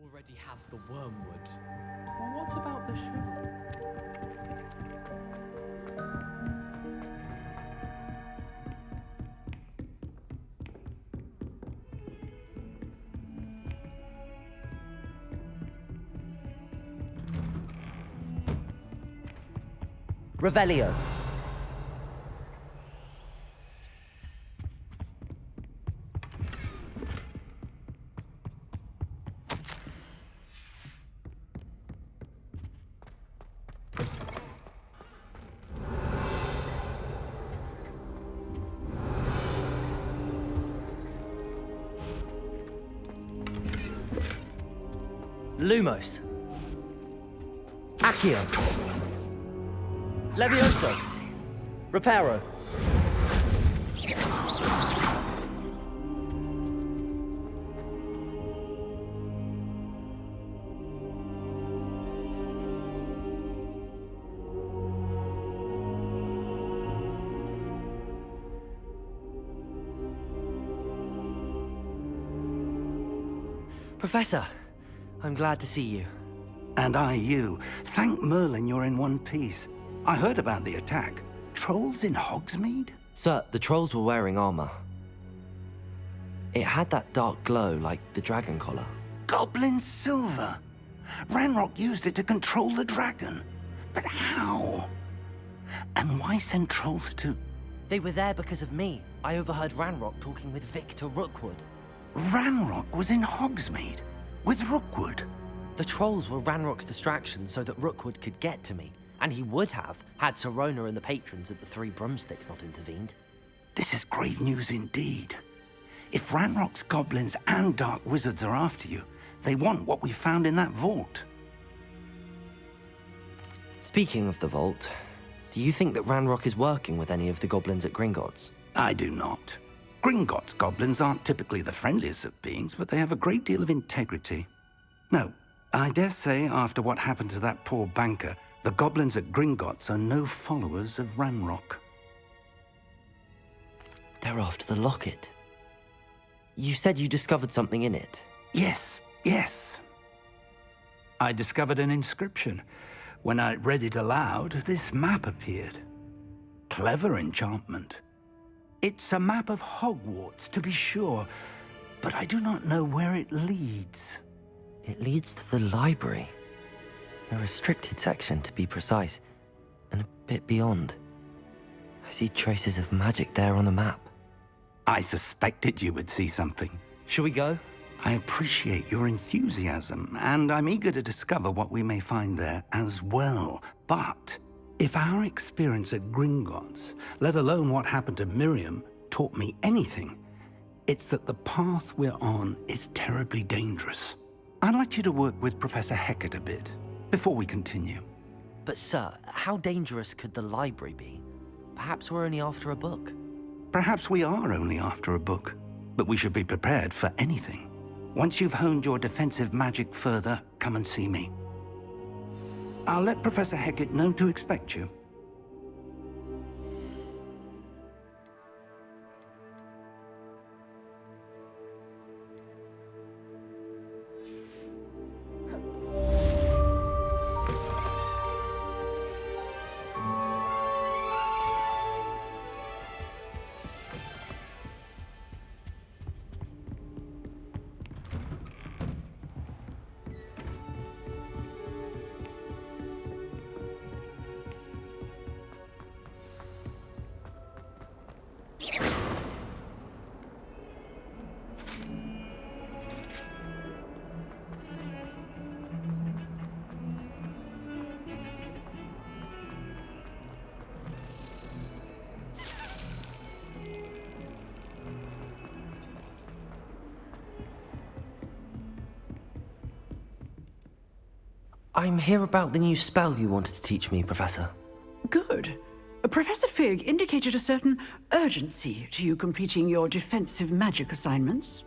Already have the wormwood. Well, what about the sugar? Revelio. Lumos. Accio. Levioso. Reparo. Professor, I'm glad to see you. And I you. Thank Merlin you're in one piece. I heard about the attack. Trolls in Hogsmeade? Sir, the trolls were wearing armor. It had that dark glow like the dragon collar. Goblin silver! Ranrock used it to control the dragon. But how? And why send trolls to... They were there because of me. I overheard Ranrock talking with Victor Rookwood. Ranrock was in Hogsmeade? With Rookwood? The trolls were Ranrock's distraction so that Rookwood could get to me. And he would have, had Sirona and the patrons at the Three Broomsticks not intervened. This is grave news indeed. If Ranrock's goblins and dark wizards are after you, they want what we found in that vault. Speaking of the vault, do you think that Ranrock is working with any of the goblins at Gringotts? I do not. Gringotts goblins aren't typically the friendliest of beings, but they have a great deal of integrity. No, I dare say after what happened to that poor banker, the goblins at Gringotts are no followers of Ranrock. They're after the locket. You said you discovered something in it. Yes. I discovered an inscription. When I read it aloud, this map appeared. Clever enchantment. It's a map of Hogwarts, to be sure, but I do not know where it leads. It leads to the library. A restricted section, to be precise, and a bit beyond. I see traces of magic there on the map. I suspected you would see something. Shall we go? I appreciate your enthusiasm, and I'm eager to discover what we may find there as well. But if our experience at Gringotts, let alone what happened to Miriam, taught me anything, it's that the path we're on is terribly dangerous. I'd like you to work with Professor Hecat a bit before we continue. But sir, how dangerous could the library be? Perhaps we're only after a book. Perhaps we are only after a book, but we should be prepared for anything. Once you've honed your defensive magic further, come and see me. I'll let Professor Hecat know to expect you. I'm here about the new spell you wanted to teach me, Professor. Good. Professor Fig indicated a certain urgency to you completing your defensive magic assignments.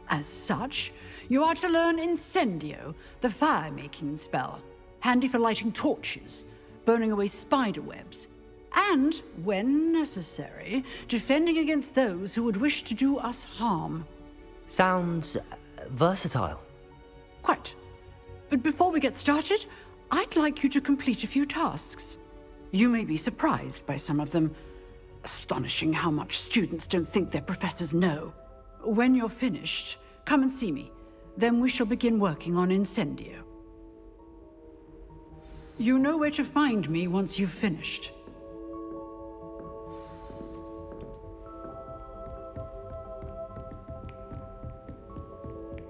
As such, you are to learn Incendio, the fire-making spell, handy for lighting torches, burning away spider webs, and, when necessary, defending against those who would wish to do us harm. Sounds versatile. Quite. But before we get started, I'd like you to complete a few tasks. You may be surprised by some of them. Astonishing how much students don't think their professors know. When you're finished, come and see me. Then we shall begin working on Incendio. You know where to find me once you've finished.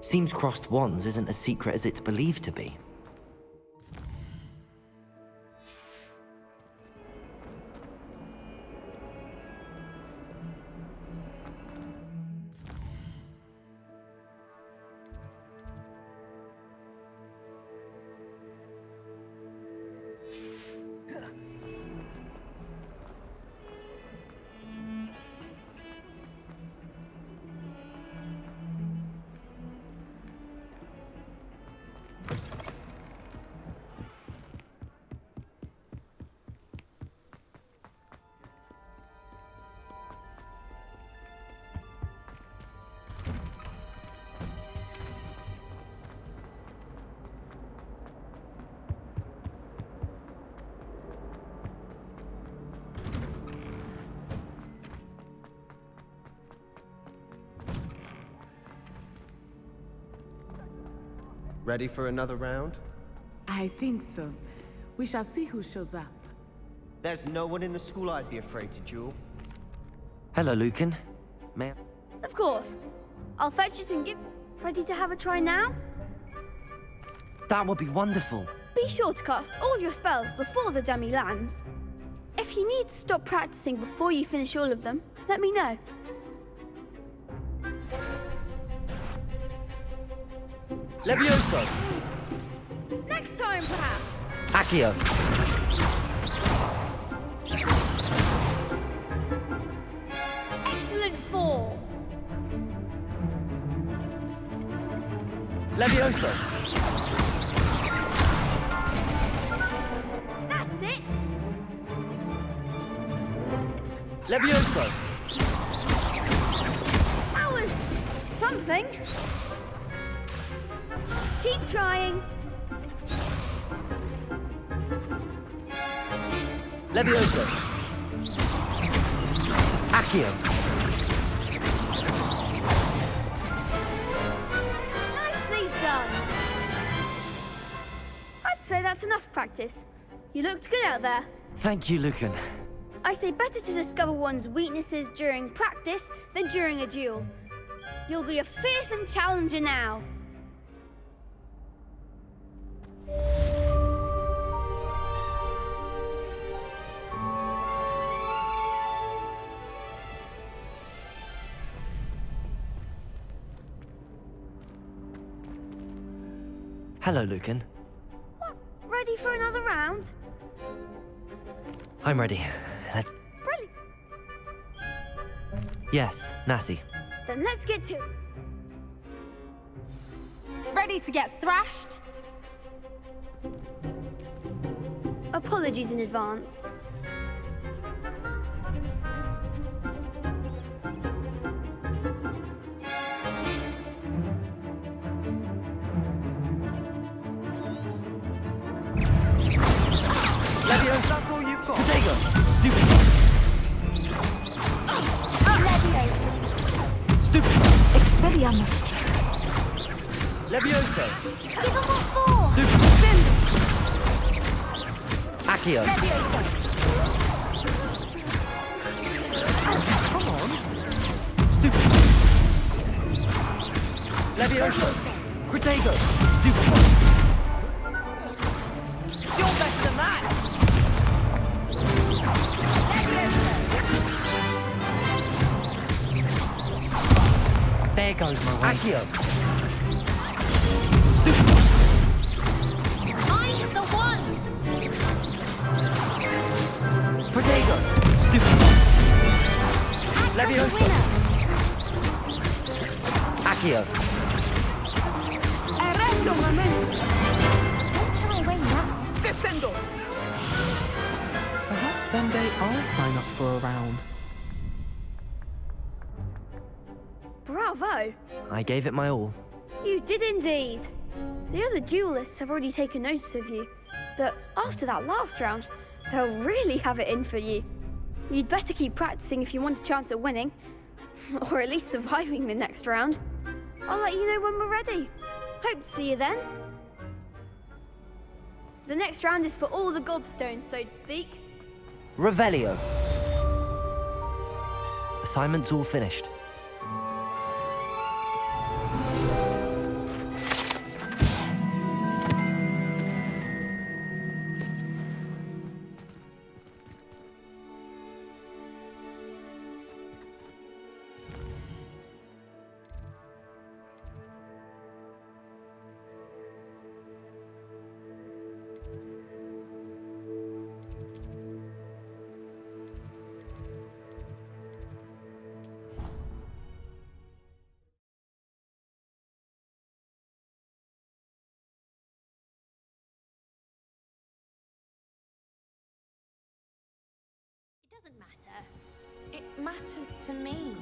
Seems crossed wands isn't as secret as it's believed to be. Ready for another round? I think so. We shall see who shows up. There's no one in the school I'd be afraid to duel. Hello, Lucan. May I... Of course. I'll fetch it and give... Ready to have a try now? That would be wonderful. Be sure to cast all your spells before the dummy lands. If you need to stop practicing before you finish all of them, let me know. Levioso! Next time, perhaps! Accio! Excellent form! Levioso! That's it! Levioso! That was... something. Keep trying. Levioso! Accio! Nicely done. I'd say that's enough practice. You looked good out there. Thank you, Lucan. I say better to discover one's weaknesses during practice than during a duel. You'll be a fearsome challenger now. Hello, Lucan. What? Ready for another round? I'm ready. Let's... Brilliant. Yes, Natty. Then let's get to it. Ready to get thrashed? Apologies in advance. Levioso, that's all you've got. Take it. Stupid. Stupid. Expelliarmus. Levioso. Give them what for? Stupid. Accio. Levioso. Come on. Stupid. Levioso. Critico. Stupid. You're better than that. There goes my way. Accio. Stupid. I'm Leviosa! Accio! Don't shy away now. Descendo! Perhaps one day I'll sign up for a round. Bravo! I gave it my all. You did indeed. The other duelists have already taken notice of you, but after that last round, they'll really have it in for you. You'd better keep practicing if you want a chance at winning, or at least surviving the next round. I'll let you know when we're ready. Hope to see you then. The next round is for all the gobstones, so to speak. Revelio. Assignment's all finished. It doesn't matter. It matters to me.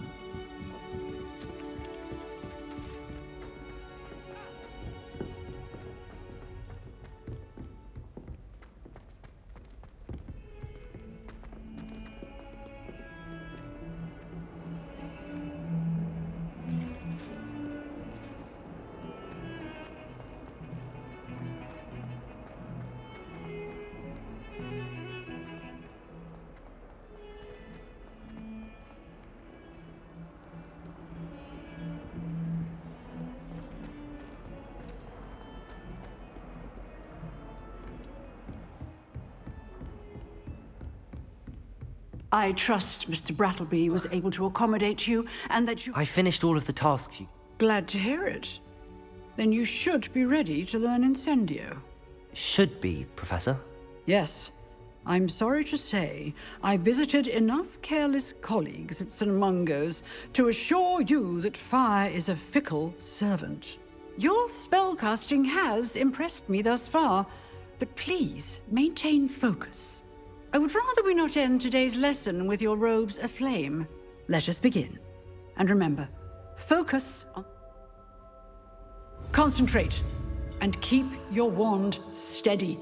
I trust Mr. Brattleby was able to accommodate you and that you... I finished all of the tasks you... Glad to hear it. Then you should be ready to learn Incendio. Should be, Professor. Yes. I'm sorry to say, I visited enough careless colleagues at St. Mungo's to assure you that fire is a fickle servant. Your spellcasting has impressed me thus far, but please maintain focus. I would rather we not end today's lesson with your robes aflame. Let us begin. And remember, focus on... Concentrate, and keep your wand steady.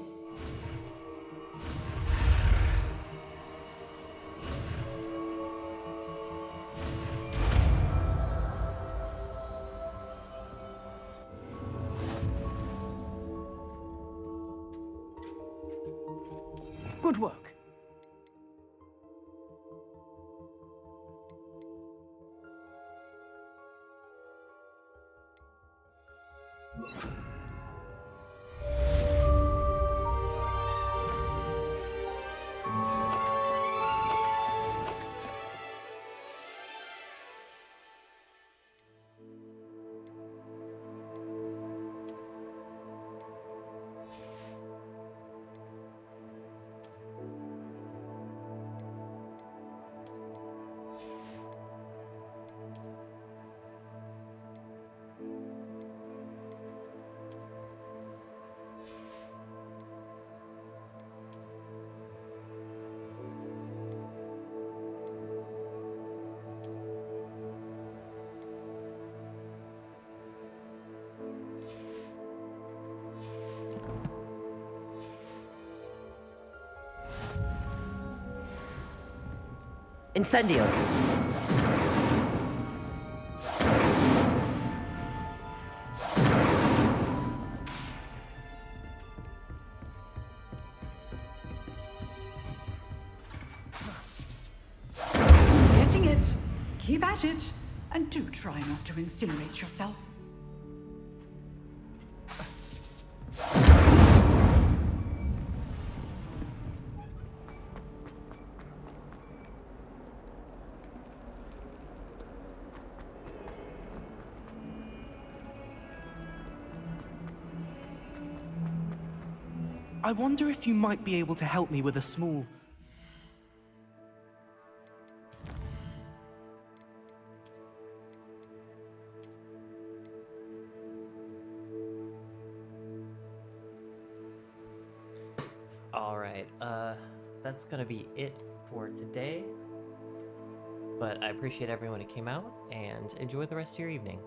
Good work. Incendio! Getting it. Keep at it. And do try not to incinerate yourself. I wonder if you might be able to help me with a small... Alright, that's gonna be it for today. But I appreciate everyone who came out, and enjoy the rest of your evening.